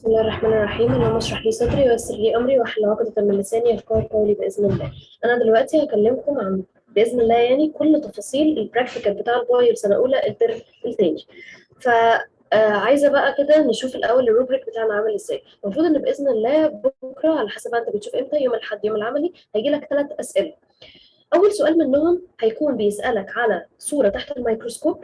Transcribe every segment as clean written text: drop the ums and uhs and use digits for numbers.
بسم الله الرحمن الرحيم. اللهم اشرح لي صدري ويسر لي امري واحلل عقدة من لساني يفقهوا قولي باذن الله. انا دلوقتي هكلمكم عن باذن الله يعني كل تفاصيل البراكتيكال بتاع البايو سنه اولى الترم الثاني. ف عايزه بقى كده نشوف الاول الروبريك بتاعنا عامل ازاي. المفروض ان باذن الله بكره على حسب انت بتشوف امتى، يوم الاحد يوم العملي هيجي لك 3 اسئله. اول سؤال منهم هيكون بيسالك على صوره تحت الميكروسكوب،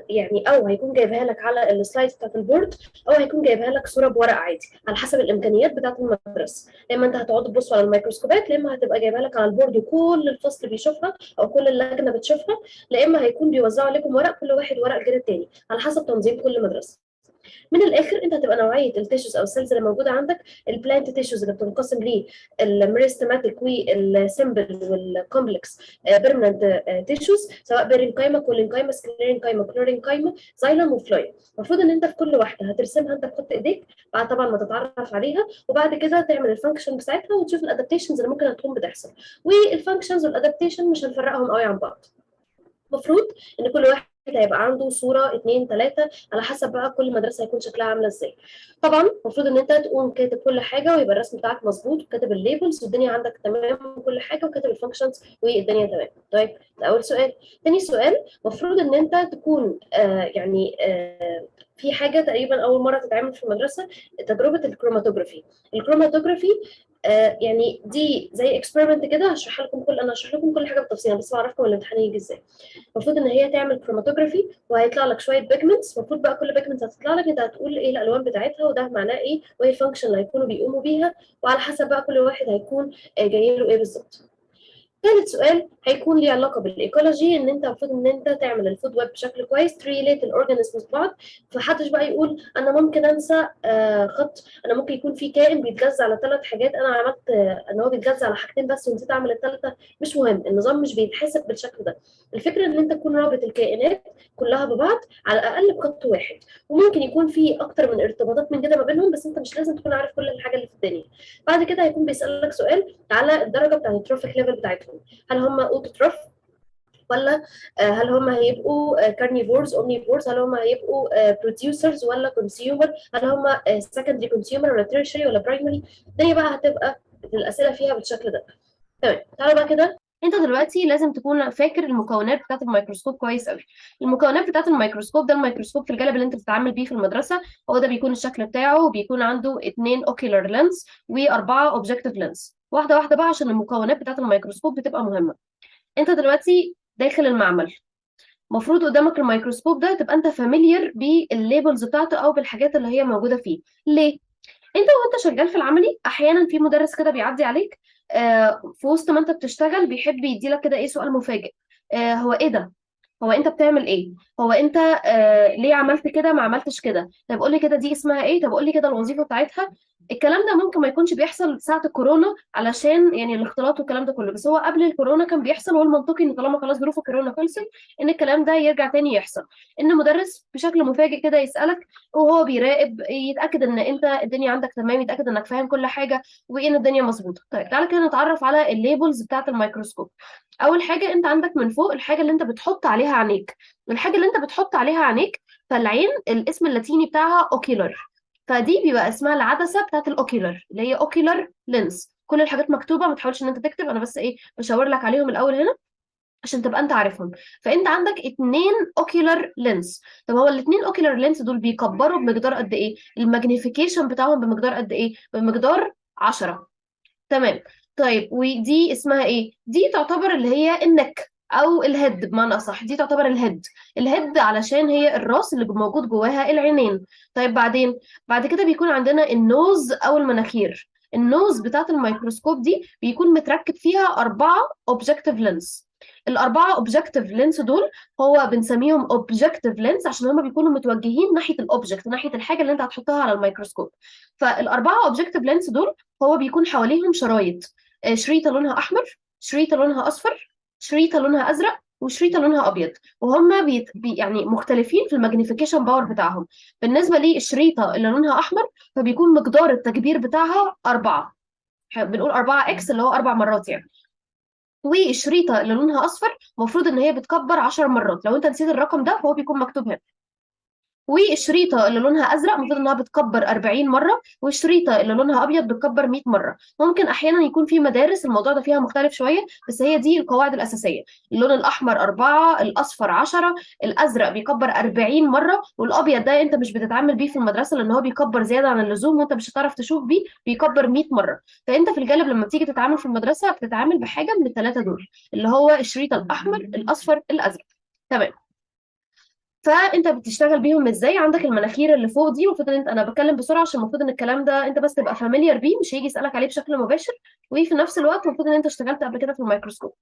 يعني او هيكون جايبها لك على السلايد بتاعت البورد، او هيكون جايبها لك صوره بورق عادي على حسب الامكانيات بتاعت المدرسه. يا اما انت هتقعد تبص على الميكروسكوبات، يا اما هتبقى جايبها لك على البورد وكل الفصل بيشوفها او كل اللجنه بتشوفها، يا اما هيكون بيوزعوا عليكم ورق، كل واحد ورق غير التاني على حسب تنظيم كل مدرسه. من الاخر انت هتبقى نوعيه التيشوز او السيلز اللي موجوده عندك البلانت تيشوز اللي بتنقسم للميرستماتيك والسمبل والكومبلكس بيرمننت تيشوز، سواء بيرينكايما كولينكايما سكليرينكايما كلورينكايما زايلم وفلويم. المفروض ان انت في كل واحده هترسمها انت بخط ايديك بعد طبعا ما تتعرف عليها، وبعد كده تعمل الفانكشن بتاعتها وتشوف الادابتيشنز اللي ممكن تكون بتحصل. والفانكشنز والادابتيشن مش هنفرقهم قوي عن بعض. المفروض ان كل واحد هيبقى عنده صوره اتنين تلاته على حسب بقى كل مدرسه هيكون شكلها عامله ازاي. طبعا المفروض ان انت تقوم كاتب كل حاجه ويبقى الرسم بتاعك مظبوط وكاتب الليبلز والدنيا عندك تمام وكل حاجه وكاتب الفانكشنز والدنيا تمام. طيب ده اول سؤال. تاني سؤال، المفروض ان انت تكون في حاجه تقريبا اول مره تتعمل في المدرسه، تجربه الكروماتوجرافي. الكروماتوجرافي يعني دي زي اكسبيرمنت كده، انا هشرح لكم كل حاجه بالتفصيل بس بعرفكم الامتحان يجي ازاي. المفروض ان هي تعمل كروماتوجرافي وهيطلع لك شويه بيجمنتس. المفروض بقى كل بيجمنت هتطلع لك انت هتقول ايه الالوان بتاعتها وده معناه ايه وايه الفانكشن اللي هيكونوا بيقوموا بيها، وعلى حسب بقى كل واحد هيكون جاي له ايه بالظبط. ثالث سؤال هيكون ليه علاقه بالايكولوجي، ان انت المفروض ان انت تعمل الفود ويب بشكل كويس، تريليت الاورجانيزمز ببعض. فحدش بقى يقول انا ممكن انسى خط، انا ممكن يكون في كائن بيتغذى على 3 حاجات، انا عملت ان هو بيتغذى على حاجتين بس ونسيت اعمل الثالثه. مش مهم، النظام مش بيتحسب بالشكل ده. الفكره ان انت تكون رابط الكائنات كلها ببعض على الاقل بخط واحد، وممكن يكون في اكتر من ارتباطات من كده ما بينهم، بس انت مش لازم تكون عارف كل الحاجه اللي في الدنيا. بعد كده هيكون بيسالك سؤال على الدرجه بتاعت التروفيك ليفل بتاعتهم. هل هم اوتوتروف ولا هل هم هيبقوا كارنيفورز اومنيفورز، هل هم هيبقوا بروديوسرز ولا كونسيومر، هل هم سكندري كونسيومر ولا تيرشري ولا برايمري. الدنيا بقى هتبقى الاسئله فيها بالشكل ده. تمام، تعالوا بقى كده. انت دلوقتي لازم تكون فاكر المكونات بتاعت الميكروسكوب كويس قوي. المكونات بتاعت الميكروسكوب ده، الميكروسكوب في الجانب اللي انت بتتعامل بيه في المدرسه، هو ده بيكون الشكل بتاعه، وبيكون عنده 2 اوكيولار لينس و4 اوبجكتيف لينس. واحده واحده بقى عشان المكونات بتاعت الميكروسكوب بتبقى مهمه. انت دلوقتي داخل المعمل، المفروض قدامك الميكروسكوب ده تبقى انت فاميليار بالليبلز بتاعته او بالحاجات اللي هي موجوده فيه. ليه؟ انت وانت شغال في العملي احيانا في مدرس كده بيعدي عليك في وسط ما انت بتشتغل، بيحب يديلك كده ايه سؤال مفاجئ. هو ايه ده؟ هو انت بتعمل ايه؟ هو انت ليه عملت كده ما عملتش كده؟ طب قول لي كده دي اسمها ايه؟ طب قول لي كده الوظيفه بتاعتها. الكلام ده ممكن ما يكونش بيحصل ساعه الكورونا علشان يعني الاختلاط والكلام ده كله، بس هو قبل الكورونا كان بيحصل، والمنطقي ان طالما خلاص ظروف الكورونا خلصت ان الكلام ده يرجع تاني يحصل. ان مدرس بشكل مفاجئ كده يسالك وهو بيراقب، يتاكد ان انت الدنيا عندك تمام، يتاكد انك فاهم كل حاجه وان الدنيا مظبوطه. طيب تعالى كده نتعرف على الليبلز بتاعت الميكروسكوب. اول حاجه انت عندك من فوق الحاجه اللي انت بتحط عليها عينيك. الحاجه اللي انت بتحط عليها عينيك، فالعين الاسم اللاتيني بتاعها اوكيلر، فدي بيبقى اسمها العدسه بتاعت الاوكيلر اللي هي اوكيلر لينس. كل الحاجات مكتوبه، ما تحاولش ان انت تكتب، انا بس ايه بشاور لك عليهم الاول هنا عشان تبقى انت عارفهم. فانت عندك 2 اوكيولار لينس. طب هو ال2 اوكيولار لينس دول بيكبروا بمقدار قد ايه؟ الماجنيفيكيشن بتاعهم بمقدار قد ايه؟ بمقدار 10. تمام. طيب ودي اسمها ايه؟ دي تعتبر اللي هي النك او الهيد بمعنى اصح، دي تعتبر الهيد. الهيد علشان هي الراس اللي موجود جواها العينين. طيب بعدين بعد كده بيكون عندنا النوز او المناخير. النوز بتاعت الميكروسكوب دي بيكون متركب فيها 4 اوبجكتيف لينس. ال4 اوبجكتيف لينس دول هو بنسميهم اوبجكتيف لينس عشان هما بيكونوا متوجهين ناحيه الاوبجكت، ناحيه الحاجه اللي انت هتحطها على الميكروسكوب. فال4 اوبجكتيف لينس دول هو بيكون حواليهم شرايط. شريطه لونها احمر، شريطه لونها اصفر، شريطه لونها ازرق، وشريطه لونها ابيض. وهم يعني مختلفين في الماجنيفيكيشن باور بتاعهم. بالنسبه للشريطه اللي لونها احمر فبيكون مقدار التكبير بتاعها 4. بنقول 4 اكس اللي هو 4 مرات يعني. والشريطه اللي لونها اصفر المفروض ان هي بتكبر 10 مرات. لو انت نسيت الرقم ده فهو بيكون مكتوب هنا. والشريطه اللي لونها ازرق المفروض انها بتكبر 40 مره، والشريطه اللي لونها ابيض بتكبر 100 مره. ممكن احيانا يكون في مدارس الموضوع ده فيها مختلف شويه، بس هي دي القواعد الاساسيه. اللون الاحمر 4، الاصفر 10، الازرق بيكبر 40 مره، والابيض ده انت مش بتتعامل بيه في المدرسه لان هو بيكبر زياده عن اللزوم وانت مش هتعرف تشوف بيه، بيكبر 100 مره. فانت في الغالب لما تيجي تتعامل في المدرسه بتتعامل بحاجه من الثلاثه دول، اللي هو الشريط الاحمر الاصفر الازرق. تمام. فانت بتشتغل بيهم ازاي؟ عندك المناخير اللي فوق دي، المفروض ان انا بتكلم بسرعه عشان المفروض ان الكلام ده انت بس تبقى فاميليار بيه، مش هيجي يسالك عليه بشكل مباشر. وفي نفس الوقت المفروض ان انت اشتغلت قبل كده في الميكروسكوب.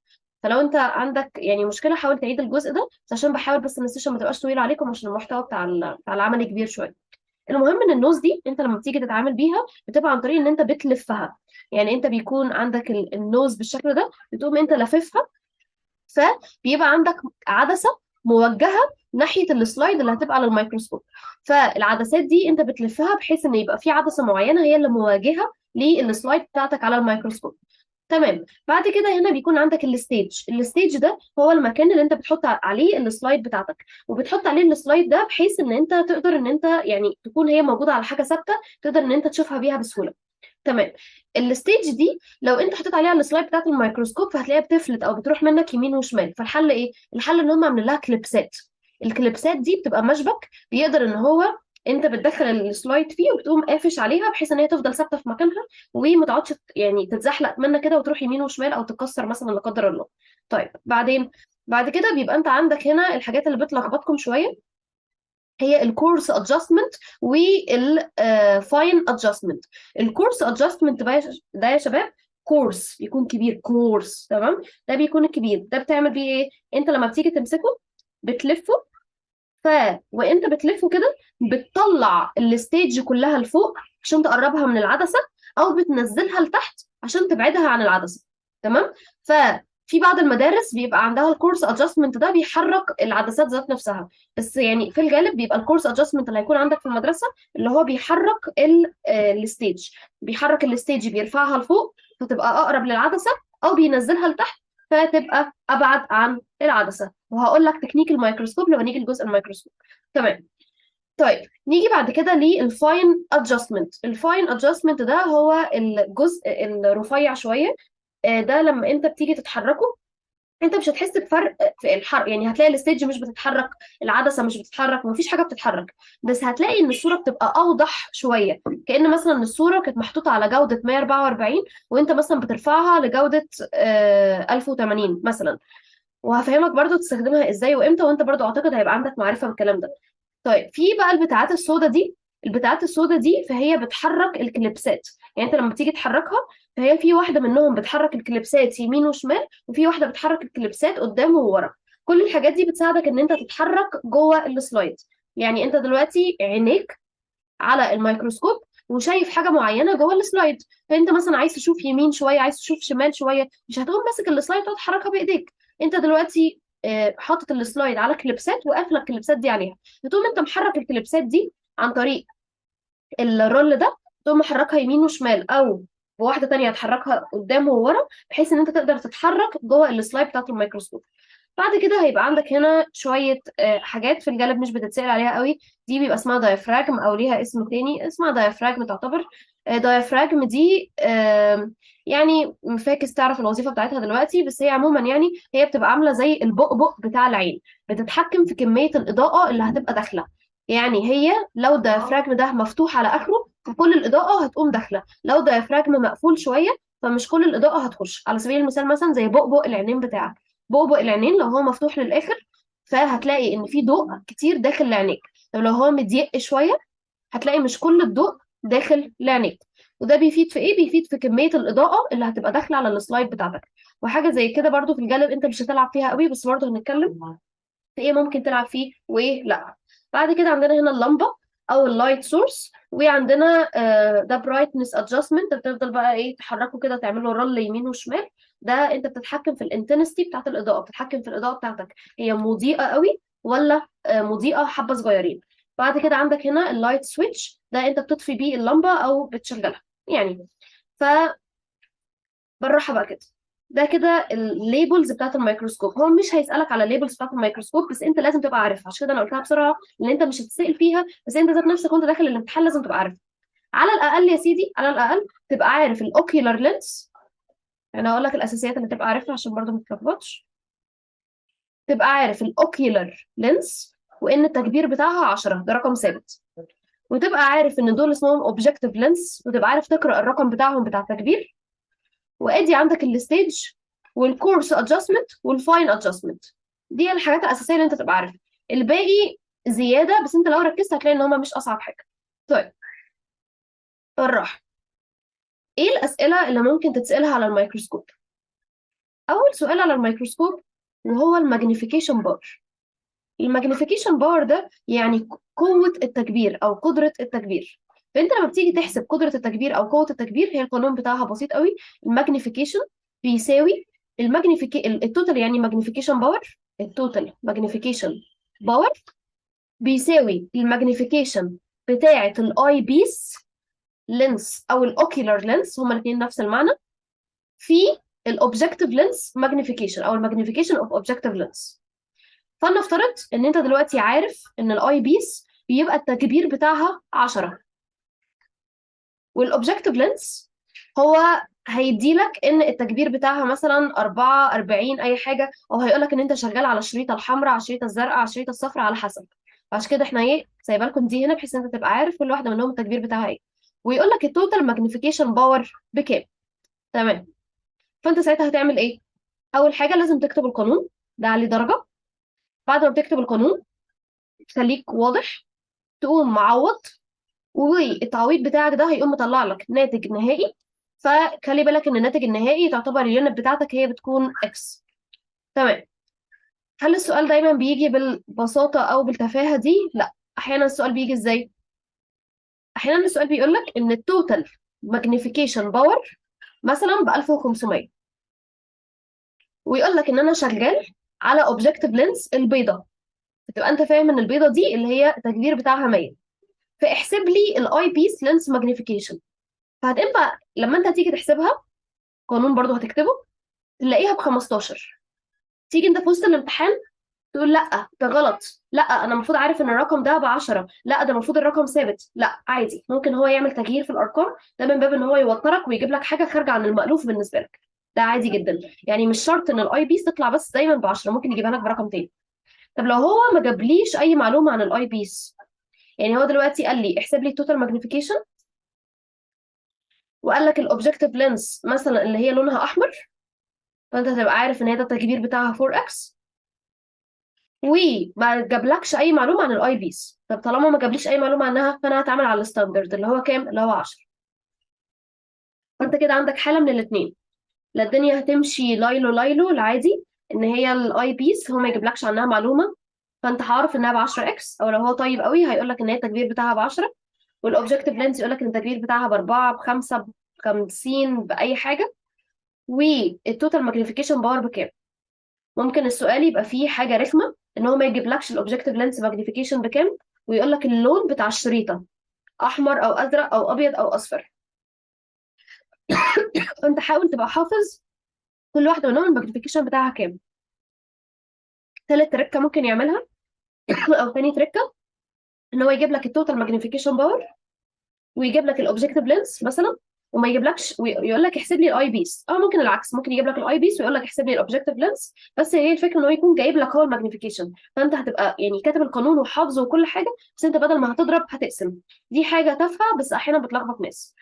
فلو انت عندك يعني مشكله حاول تعيد الجزء ده، بس عشان بحاول بس ان السيشن ما تبقاش طويله عليكم عشان المحتوى بتاع العمل كبير شويه. المهم ان النوز دي انت لما بتيجي تتعامل بيها بتبقى عن طريق ان انت بتلفها. يعني انت بيكون عندك النوز بالشكل ده، بتقوم انت لففها، فبيبقى عندك عدسه موجهه ناحيه السلايد اللي هتبقى على الميكروسكوب. فالعدسات دي انت بتلفها بحيث ان يبقى في عدسه معينه هي اللي مواجهه للسلايد بتاعتك على الميكروسكوب. تمام. بعد كده هنا بيكون عندك الستيج ده هو المكان اللي انت بتحط عليه السلايد بتاعتك، وبتحط عليه السلايد ده بحيث ان انت تقدر ان انت يعني تكون هي موجوده على حاجه ثابته تقدر ان انت تشوفها بيها بسهوله. تمام. الستيج دي لو انت حطيت عليها السلايد بتاعت الميكروسكوب فهتلاقيها بتفلت او بتروح منك يمين وشمال. فالحل ايه؟ الحل ان هم عاملين لها كليبسات. الكليبسات دي بتبقى مشبك بيقدر ان هو انت بتدخل السلايد فيه وبتقوم قافش عليها بحيث ان هي تفضل ثابته في مكانها، وما تقعدش يعني تتزحلق منك كده وتروح يمين وشمال او تتكسر مثلا لا قدر الله. طيب بعدين، بعد كده بيبقى انت عندك هنا الحاجات اللي بتلخبطكم شويه، هي الكورس ادجستمنت والفاين ادجستمنت. الكورس ادجستمنت ده يا شباب كورس بيكون كبير، كورس تمام، ده بيكون الكبير ده بتعمل بيه ايه؟ انت لما بتيجي تمسكه بتلفه، ف وانت بتلفه كده بتطلع الستيج كلها لفوق عشان تقربها من العدسه، او بتنزلها لتحت عشان تبعدها عن العدسه. تمام. ففي بعض المدارس بيبقى عندها الكورس ادجستمنت ده بيحرك العدسات ذات نفسها، بس يعني في الغالب بيبقى الكورس ادجستمنت اللي هيكون عندك في المدرسه اللي هو بيحرك الستيج، بيحرك الستيج بيرفعها لفوق فتبقى اقرب للعدسه، او بينزلها لتحت فتبقى ابعد عن العدسه. وهقول لك تكنيك الميكروسكوب لما نيجي لجزء الميكروسكوب. تمام. طيب نيجي بعد كده للفاين ادجستمنت. الفاين ادجستمنت ده هو الجزء الرفيع شويه. ده لما انت بتيجي تتحركه انت مش هتحس بفرق في الحرق، يعني هتلاقي الستيج مش بتتحرك، العدسه مش بتتحرك، مفيش حاجه بتتحرك، بس هتلاقي ان الصوره بتبقى اوضح شويه، كأن مثلا الصوره كانت محطوطه على جوده 144 وانت مثلا بترفعها لجوده 1080 مثلا. وهفهمك برضو تستخدمها ازاي وامتى، وانت برضو اعتقد هيبقى عندك معرفه بالكلام ده. طيب في بقى البتاعات السوداء دي، البتاعات السوداء دي فهي بتحرك الكليبسات. يعني انت لما تيجي تحركها فهي في واحده منهم بتحرك الكليبسات يمين وشمال، وفي واحده بتحرك الكليبسات قدام وورا. كل الحاجات دي بتساعدك ان انت تتحرك جوه السلايد. يعني انت دلوقتي عينيك على الميكروسكوب وشايف حاجه معينه جوه السلايد، فانت مثلا عايز تشوف يمين شويه، عايز تشوف شمال شويه، مش هتقوم ماسك السلايد وتقعد تحركها بايديك. انت دلوقتي حاطط السلايد على كليبسات وقافله الكليبسات دي عليها، بتقوم انت محرك الكليبسات دي عن طريق الرول ده، تقوم محركها يمين وشمال، او بواحده تانية هتحركها قدام وورا بحيث ان انت تقدر تتحرك جوه السلايد بتاعت الميكروسكوب. بعد كده هيبقى عندك هنا شويه حاجات في الجانب مش بتتسأل عليها قوي، دي بيبقى اسمها دايفراجم او ليها اسم تاني اسمها دايفراجم تعتبر. دايفراجم دي يعني فاكس تعرف الوظيفه بتاعتها دلوقتي، بس هي عموما يعني هي بتبقى عامله زي البؤبؤ بتاع العين، بتتحكم في كميه الاضاءه اللي هتبقى داخله. يعني هي لو الدايفراجم ده مفتوح على اخره فكل الاضاءه هتقوم داخله، لو الدايفراجم مقفول شويه فمش كل الاضاءه هتخش. على سبيل المثال مثلا زي بؤبؤ العينين بتاعك، بؤبؤ العينين لو هو مفتوح للاخر فهتلاقي ان في ضوء كتير داخل لعينيك، طب لو هو مضيق شويه هتلاقي مش كل الضوء داخل لعينيك. وده بيفيد في ايه؟ بيفيد في كميه الاضاءه اللي هتبقى داخله على السلايد بتاعتك. وحاجه زي كده برضو في الجانب انت مش هتلعب فيها قوي، بس برضو هنتكلم في ايه ممكن تلعب فيه وايه لا. بعد كده عندنا هنا اللمبه او اللايت سورس، وعندنا ده برايتنس ادجستمنت، بتفضل بقى ايه تحركه كده تعمل له رول يمين وشمال. ده انت بتتحكم في الانتنستي بتاعت الاضاءه، بتتحكم في الاضاءه بتاعتك هي مضيئه قوي ولا مضيئه حبه صغيرين. بعد كده عندك هنا اللايت سويتش، ده انت بتطفي بيه اللمبه او بتشغلها يعني. ف بالراحه بقى كده، ده كده الليبلز بتاعت الميكروسكوب. هو مش هيسالك على الليبلز بتاعت الميكروسكوب، بس انت لازم تبقى عارفها، عشان كده انا قلتها بسرعه لان انت مش هتسال فيها، بس انت ذات نفسك وانت داخل الامتحان لازم تبقى عارفها. على الاقل يا سيدي، على الاقل تبقى عارف الاوكيولار لينس. انا هقول لك الاساسيات اللي تبقى عارفها عشان برضه ما تتلخبطش. تبقى عارف الاوكيولار لينس، وان التكبير بتاعها 10 ده رقم ثابت. وتبقى عارف ان دول اسمهم اوبجكتيف لينس، وتبقى عارف تقرا الرقم بتاعهم بتاع التكبير. وادي عندك الستيج والكورس ادجستمنت والفاين ادجستمنت. دي الحاجات الاساسيه اللي انت تبقى عارفها. الباقي زياده، بس انت لو ركزت هتلاقي ان هما مش اصعب حاجه. طيب، بالراحه. ايه الاسئله اللي ممكن تتسالها على الميكروسكوب؟ اول سؤال على الميكروسكوب وهو الماجنيفيكيشن باور. الماجنيفيكيشن باور ده يعني قوه التكبير او قدره التكبير. فانت لما بتيجي تحسب قدره التكبير او قوه التكبير، هي القانون بتاعها بسيط قوي. الماجنيفيكيشن بيساوي التوتال، يعني ماجنيفيكيشن باور. التوتال ماجنيفيكيشن باور بيساوي الماجنيفيكيشن بتاعه الاي بيس لينس او الاوكيولار لينس، هما الاثنين نفس المعنى، في الاوبجكتيف لينس ماجنيفيكيشن او الماجنيفيكيشن اوف اوبجكتيف لينس. فلنفترض ان انت دلوقتي عارف ان الاي بيس بيبقى التكبير بتاعها 10، والاوبجكتيف لينس هو هيديلك ان التكبير بتاعها مثلا 4 40 اي حاجه، او هيقول لك ان انت شغال على الشريطه الحمراء، على الشريطه الزرقاء، على الشريطه الصفراء، على حسب. عشان كده احنا ايه سايبه لكم دي هنا بحيث ان انت تبقى عارف كل واحده منهم التكبير بتاعها ايه. ويقول لك التوتال ماجنيفيكيشن باور بكام. تمام. فانت ساعتها هتعمل ايه؟ اول حاجه لازم تكتب القانون ده عليه درجه. بعد ما بتكتب القانون خليك واضح، تقوم معوض، والتعويض بتاعك ده هيقوم مطلع لك ناتج نهائي. فخلي بالك ان الناتج النهائي تعتبر اليونت بتاعتك هي بتكون اكس. تمام. هل السؤال دايما بيجي بالبساطة او بالتفاهة دي؟ لا، احيانا السؤال بيجي ازاي؟ احيانا السؤال بيقول لك ان التوتال ماجنيفيكيشن باور مثلا ب 1500، ويقول لك ان انا شغال على اوبجكتيف لينس البيضة. فتبقى انت فاهم ان البيضة دي اللي هي التكبير بتاعها 100. فاحسب لي الاي بيس لينس ماجنيفيكيشن. فهتبقى لما انت تيجي تحسبها، قانون برضو هتكتبه، تلاقيها ب 15. تيجي انت في وسط الامتحان تقول لا ده غلط، لا انا المفروض عارف ان الرقم ده ب 10، لا ده المفروض الرقم ثابت. لا، عادي، ممكن هو يعمل تغيير في الارقام ده من باب ان هو يوترك ويجيب لك حاجه خارجه عن المألوف بالنسبه لك. ده عادي جدا. يعني مش شرط ان الاي بيس تطلع بس دايما ب 10، ممكن يجيبها لك برقم تاني. طب لو هو ما جابليش اي معلومه عن الاي بيس، يعني هو دلوقتي قال لي احسب لي التوتال ماجنيفيكيشن، وقال لك الاوبجكتيف لينس مثلا اللي هي لونها احمر، فانت هتبقى عارف ان هي ده التكبير بتاعها 4x، وما جابلكش اي معلومه عن الاي بيس. طب طالما ما جابليش اي معلومه عنها، فانا هتعامل على الستاندرد اللي هو كام؟ اللي هو 10. فانت كده عندك حاله من الاثنين: لا الدنيا هتمشي لايلو لايلو العادي، ان هي الاي بيس هو ما يجيبلكش عنها معلومه، فانت هعرف انها ب 10x، او لو هو طيب قوي هيقول لك ان هي التكبير بتاعها ب 10، والاوبجكتيف لينس يقول لك ان التكبير بتاعها ب 4 ب 5 ب 50 باي حاجه. والتوتال ماجنيفيكيشن باور بكام؟ ممكن السؤال يبقى فيه حاجه رخمه ان هو ما يجيبلكش الاوبجكتيف لينس ماجنيفيكيشن بكام، ويقول لك اللون بتاع الشريطه احمر او ازرق او ابيض او اصفر. فانت حاول تبقى حافظ كل واحده منهم الماجنيفيكيشن بتاعها كام. تالت تركه ممكن يعملها او تاني تركه، ان هو يجيب لك التوتال ماجنيفيكيشن باور، ويجيب لك الاوبجكتيف لينس مثلا، وما يجيبلكش ويقول لك احسب لي الاي بيس. او ممكن العكس، ممكن يجيب لك الاي بيس ويقول لك احسب لي الاوبجكتيف لينس، بس هي الفكره ان هو يكون جايب لك هو الماجنيفيكيشن. فانت هتبقى يعني كاتب القانون وحافظه وكل حاجه، بس انت بدل ما هتضرب هتقسم. دي حاجه تافهه بس احيانا بتلخبط ناس.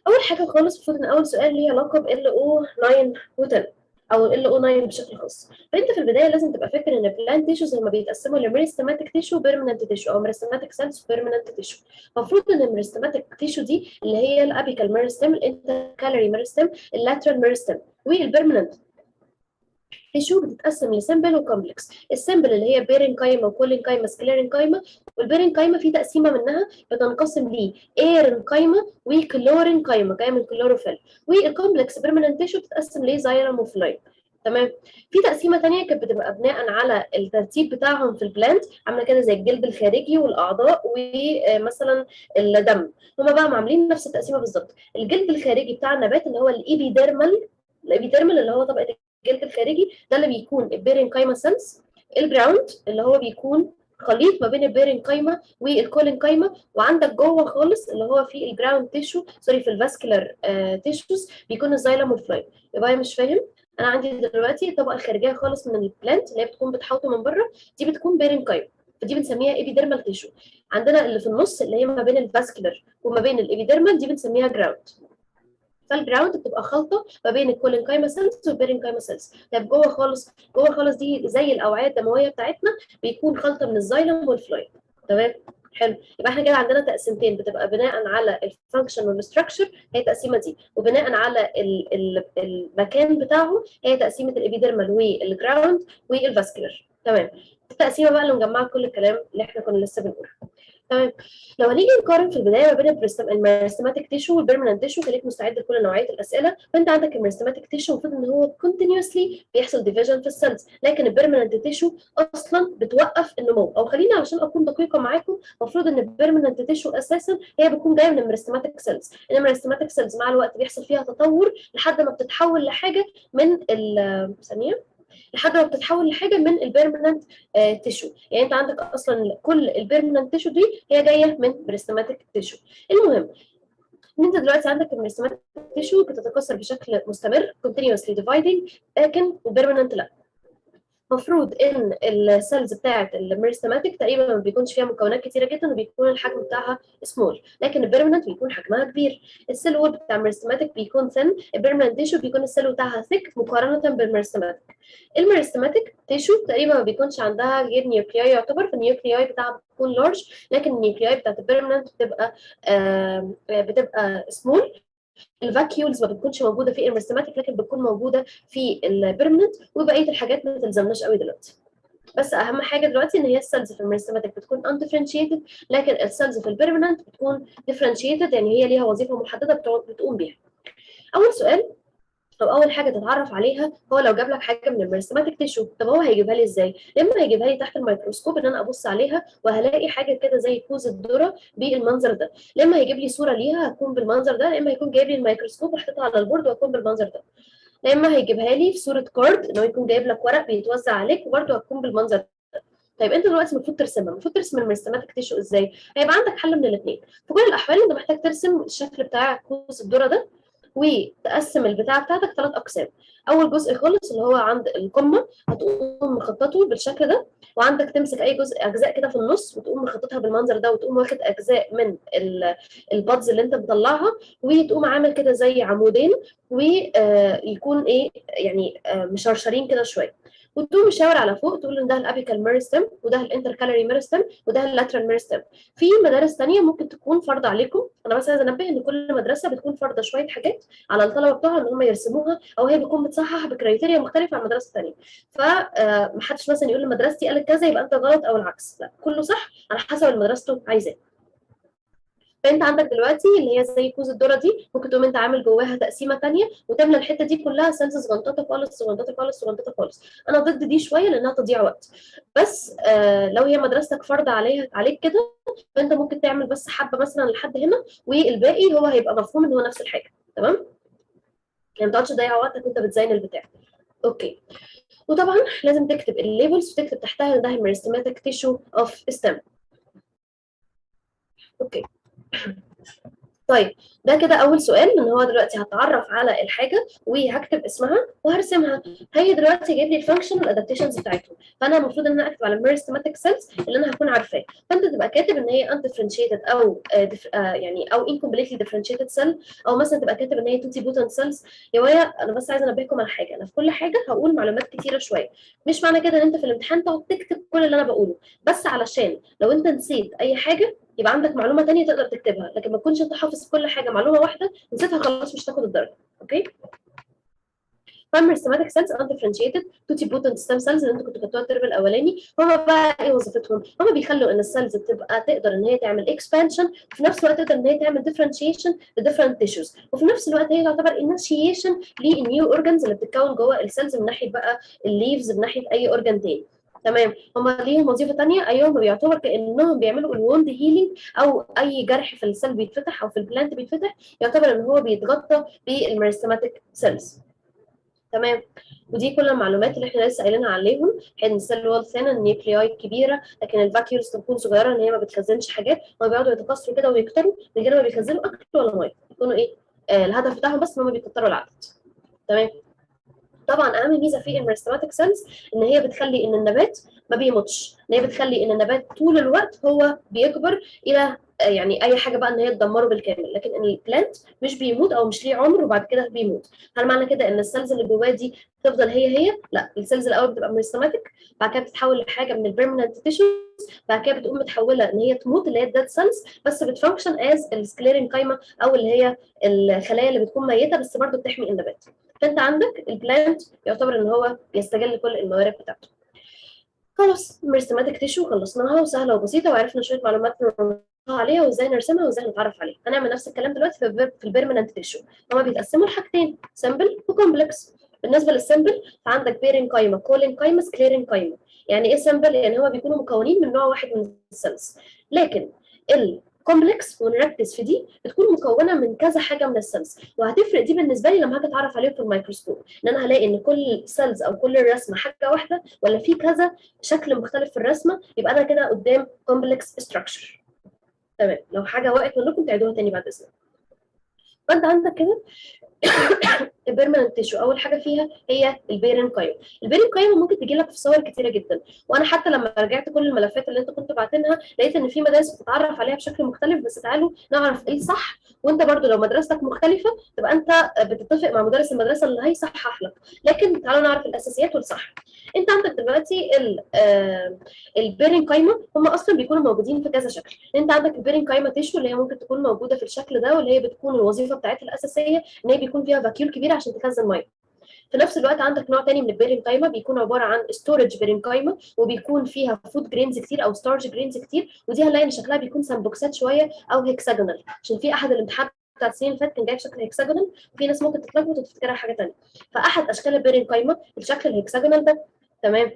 اول حاجه خالص المفروض ان اول سؤال ليه علاقه ب LO9 و10، او LO9 بشكل خاص. فانت في البدايه لازم تبقى فاكر ان البلانت تيشوز هما بيتقسموا لميرستماتيك تيشو وبيرمننت تيشو، او ميرستماتيك سيلز وبيرمننت تيشو. المفروض ان الميرستماتيك تيشو دي اللي هي الابيكال ميرستم، الانتركالري ميرستم، اللاترال ميرستم. والبيرمننت تيشو بتتقسم لسمبل وكومبلكس. السمبل اللي هي بيرنكايما وكولينكايما سكليرنكايما، والبيرنكايما في تقسيمه منها بتنقسم ل ايرنكايما وكلورينكايما جايه من كلوروفيل. والكومبلكس بيرمننت تيشو بتتقسم لزايلم وفلايم. تمام. في تقسيمه ثانيه كانت بتبقى بناء على الترتيب بتاعهم في البلانت، عامله كده زي الجلد الخارجي والاعضاء ومثلا الدم. هما بقى عاملين نفس التقسيمه بالظبط. الجلد الخارجي بتاع النبات اللي هو الايبيديرمال، الايبيديرمال اللي هو طبقه الجلد الخارجي ده اللي بيكون البيرينكايما سيلز. الجراوند اللي هو بيكون خليط ما بين البيرينكايما والكولينكايما، وعندك جوه خالص اللي هو في الجراوند تيشو، سوري، في الفاسكولار تيشوز بيكون الزايلم والفلايم. يبقى أنا مش فاهم، انا عندي دلوقتي الطبقه الخارجيه خالص من البلانت اللي هي بتكون بتحوطه من بره، دي بتكون بيرينكايم، فدي بنسميها ايبيديرمال تيشو. عندنا اللي في النص اللي هي ما بين الفاسكولار وما بين الابيديرمال دي بنسميها جراوند. فالجراوند بتبقى خلطه ما بين الكولينكايما سيلز والبيرينكايما سيلز. طب جوه خالص، جوه خالص دي زي الاوعيه الدمويه بتاعتنا، بيكون خلطه من الزايلم والفلويد. تمام. حلو. يبقى احنا كده عندنا تقسيمتين بتبقى بناء على الفانكشن والستراكشر، هي التقسيمه دي، وبناء على المكان بتاعهم هي تقسيمه الابيديرمال والجراوند والفاسكولار. تمام. التقسيمه بقى اللي مجمعه كل الكلام اللي احنا كنا لسه بنقوله. تمام. لو هنيجي نقارن في البدايه ما بين الميرستماتيك تيشو والبيرمننت تيشو، خليك مستعد لكل نوعيه الاسئله. فانت عندك الميرستماتيك تيشو المفروض ان هو كونتينيوسلي بيحصل ديفيجن في السيلز، لكن البيرمننت تيشو اصلا بتوقف النمو. او خليني علشان اكون دقيقه معاكم، المفروض ان البيرمننت تيشو اساسا هي بتكون جايه من الميرستماتيك سيلز، ان الميرستماتيك سيلز مع الوقت بيحصل فيها تطور لحد ما بتتحول لحاجه من ثانيه، لحد ما بتتحول لحاجه من البيرمننت تيشو. يعني انت عندك اصلا كل البيرمننت تيشو دي هي جايه من بريستماتيك تيشو. المهم ان انت دلوقتي عندك الميرستماتيك تيشو بتتكاثر بشكل مستمر continuously dividing، لكن البيرمننت لا. المفروض ان السيلز بتاعت الميرستماتيك تقريبا ما بيكونش فيها مكونات كتيره جدا وبيكون الحجم بتاعها سمول، لكن البيرمننت بيكون حجمها كبير. السيل وول بتاع الميرستماتيك بيكون ثين، البيرمننت تيشو بيكون السيل بتاعها ثيك مقارنه بالميرستماتيك. الميرستماتيك تيشو تقريبا ما بيكونش عندها غير نيوكلياي يعتبر، فالنيوكلياي بتاعها بتكون لارج، لكن النيوكلياي بتاعت البيرمننت بتبقى سمول. الفاكيولز ما بتكونش موجوده في الميرستماتيك لكن بتكون موجوده في البيرمننت، وبقيه الحاجات ما تلزمناش قوي دلوقتي. بس اهم حاجه دلوقتي ان هي السيلز في الميرستماتيك بتكون undifferentiated، لكن السيلز في البيرمننت بتكون differentiated، يعني هي ليها وظيفه محدده بتقوم بيها. اول سؤال او اول حاجه تتعرف عليها هو لو جاب لك حاجه من الميرستماتيك تيشو، طب هو هيجيبها لي ازاي؟ لما هيجيبها لي تحت الميكروسكوب ان انا ابص عليها وهلاقي حاجه كده زي كوز الذره بالمنظر ده. لما هيجيب لي صوره ليها هتكون بالمنظر ده، لما هيكون جايب لي الميكروسكوب وحطيتها على البورد وهتكون بالمنظر ده. لما هيجيبها لي في صوره كارد ان هو يكون جايب لك ورق بيتوزع عليك وبرده هتكون بالمنظر ده. طيب انت دلوقتي المفروض ترسمها، المفروض ترسم الميرستماتيك تيشو ازاي؟ هيبقى عندك حل من الاثنين. في كل الاحوال انت محتاج ترسم الشكل بتاع كوز الذره ده، وتقسم البتاعه بتاعتك 3 اقسام. اول جزء خالص اللي هو عند القمه هتقوم مخططه بالشكل ده، وعندك تمسك اي اجزاء كده في النص وتقوم مخططها بالمنظر ده، وتقوم واخد اجزاء من البادز اللي انت مطلعها وتقوم عامل كده زي عمودين، ويكون ايه يعني مشرشرين كده شويه، وتقوم مشاور على فوق تقول ان ده الابيكال ميرستم وده الانتركالري ميرستم وده اللاترال ميرستم. في مدارس ثانيه ممكن تكون فرض عليكم، انا بس عايزه انبه ان كل مدرسه بتكون فرضه شويه حاجات على الطلبه بتوعها ان هم يرسموها، او هي بتكون بتصحح بكريتيريا مختلفه عن المدرسه الثانيه. فمحدش مثلا يقول مدرستي قالت كذا يبقى انت غلط او العكس، لا، كله صح على حسب اللي مدرسته عايزاه. فانت عندك دلوقتي اللي هي زي كوز الذره دي، ممكن تقوم انت عامل جواها تقسيمه ثانيه وتملى الحته دي كلها سيلز صغنططه خالص صغنططه خالص صغنططه خالص. انا ضد دي شويه لانها تضيع وقت، بس لو هي مدرستك فرض عليك كده، فانت ممكن تعمل بس حبه مثلا لحد هنا، والباقي هو هيبقى مفهوم ان هو نفس الحاجه. تمام؟ يعني ما تقعدش تضيع وقتك وانت بتزين البتاع. اوكي. وطبعا لازم تكتب الليبلز وتكتب تحتها ده الميرستماتيك تيشو اوف ستيم. اوكي. طيب ده كده اول سؤال، ان هو دلوقتي هتعرف على الحاجه وهكتب اسمها وهرسمها. هي دلوقتي جايب لي الفانكشن والادابتيشنز بتاعتهم، فانا المفروض ان انا اكتب على الميرستماتيك سيلز اللي انا هكون عارفاه، فانت تبقى كاتب ان هي undifferentiated او يعني او incompletely differentiated cell، او مثلا تبقى كاتب ان هي توتي بوتنت سيلز. يا ويا انا بس عايزه انبهكم على حاجه، انا في كل حاجه هقول معلومات كتيره شويه، مش معنى كده ان انت في الامتحان تقعد تكتب كل اللي انا بقوله، بس علشان لو انت نسيت اي حاجه يبقى عندك معلومه ثانيه تقدر تكتبها، لكن ما تكونش انت حافظ كل حاجه معلومه واحده نسيتها خلاص مش تاخد الدرجه. اوكي. فالميرستماتيك سيلز undifferentiated توتيبوتنت ستيم سيلز اللي انتوا كنتوا كاتبوها الترم الاولاني، هما بقى ايه وظيفتهم؟ هما بيخلوا ان السيلز تبقى تقدر ان هي تعمل اكسبانشن، وفي نفس الوقت تقدر ان هي تعمل ديفرنشيشن لديفرنت تيشوز، وفي نفس الوقت هي تعتبر انيشيشن للنيو اورجانز اللي بتتكون جوه السيلز من ناحيه بقى الليفز من ناحيه اي اورجان تاني. تمام. هم ليهم وظيفه ثانيه، ايوه هم بيعتبر كانهم بيعملوا الوند هيلينج، او اي جرح في السيل بيتفتح او في البلانت بيتفتح يعتبر ان هو بيتغطى بالميرستماتيك سيلز. تمام. ودي كل المعلومات اللي احنا لسه قايلينها عليهم، ان السيل وول ثين، النيوكلياي كبيره، لكن الفاكيولز تكون صغيره ان هي ما بتخزنش حاجات، هم بيقعدوا يتكاثروا كده ويكتروا من غير ما بيخزنوا اكل ولا ميه، يكونوا ايه الهدف بتاعهم بس ان هم بيكتروا العدد. تمام. طبعا اهم ميزه في الميرستماتيك سيلز ان هي بتخلي ان النبات ما بيموتش، ان هي بتخلي ان النبات طول الوقت هو بيكبر الى يعني اي حاجه بقى ان هي تدمره بالكامل، لكن البلانت مش بيموت او مش ليه عمر وبعد كده بيموت. هل معنى كده ان السيلز اللي جواه دي تفضل هي؟ لا، السيلز الاول بتبقى ميرستماتيك، بعد كده بتتحول لحاجه من البيرمننت تيشوز، بعد كده بتقوم متحوله ان هي تموت اللي هي الديد سيلز، بس بتفانكشن از السكليرين كايما او اللي هي الخلايا اللي بتكون ميته بس برضه بتحمي النبات. فانت عندك البلانت يعتبر ان هو بيستغل كل الموارد بتاعته. خلاص الميرستماتيك تيشو خلصناها وسهله وبسيطه، وعرفنا شويه معلومات عليها وازاي نرسمها وازاي نتعرف عليها. هنعمل نفس الكلام دلوقتي في البيرمننت تيشو. هما بيتقسموا لحاجتين، سمبل وكومبلكس. بالنسبه للسمبل فعندك بيرين كايما، كولين كايما، سكليرين كايما. يعني ايه سمبل؟ يعني هما بيكونوا مكونين من نوع واحد من السيلز، لكن كومبلكس ونركز في دي بتكون مكونه من كذا حاجه من السيلز، وهتفرق دي بالنسبه لي لما هاجي اتعرف عليهم في الميكروسكوب، ان انا هلاقي ان كل سيلز او كل الرسمه حاجه واحده ولا في كذا شكل مختلف في الرسمه، يبقى انا كده قدام كومبلكس ستراكشر. تمام. لو حاجه وقعت منكم تعيدوها تاني بعد اذنك. فانت عندك كده البيرمننت تيشو اول حاجه فيها هي البيرين كايما. البيرين كايما ممكن تجي لك في صور كتيره جدا، وانا حتى لما رجعت كل الملفات اللي انتوا كنتوا باعتينها لقيت ان في مدارس بتتعرف عليها بشكل مختلف، بس تعالوا نعرف ايه الصح، وانت برضو لو مدرستك مختلفه تبقى انت بتتفق مع مدرس المدرسه اللي هيصحح لك، لكن تعالوا نعرف الاساسيات والصح. انت عندك دلوقتي البيرين كايما هم اصلا بيكونوا موجودين في كذا شكل. انت عندك البيرين كايما تيشو اللي هي ممكن تكون موجوده في الشكل ده، واللي هي بتكون الوظيفه بتاعتها الاساسيه ان هي بيكون فيها فاكيول كبير عشان تخزن ميه. في نفس الوقت عندك نوع تاني من البيرينكايما بيكون عباره عن ستورج بيرينكايما، وبيكون فيها فود جرينز كتير او ستارج جرينز كتير، ودي هنلاقي ان شكلها بيكون سامبوكسات شويه او هيكساجونال، عشان في احد الامتحانات بتاع السنين اللي فاتت كان جايب شكل هيكساجونال، وفي ناس ممكن تتلخبط وتفتكرها حاجه ثانيه. فاحد اشكال البيرينكايما الشكل الهيكساجونال ده. تمام.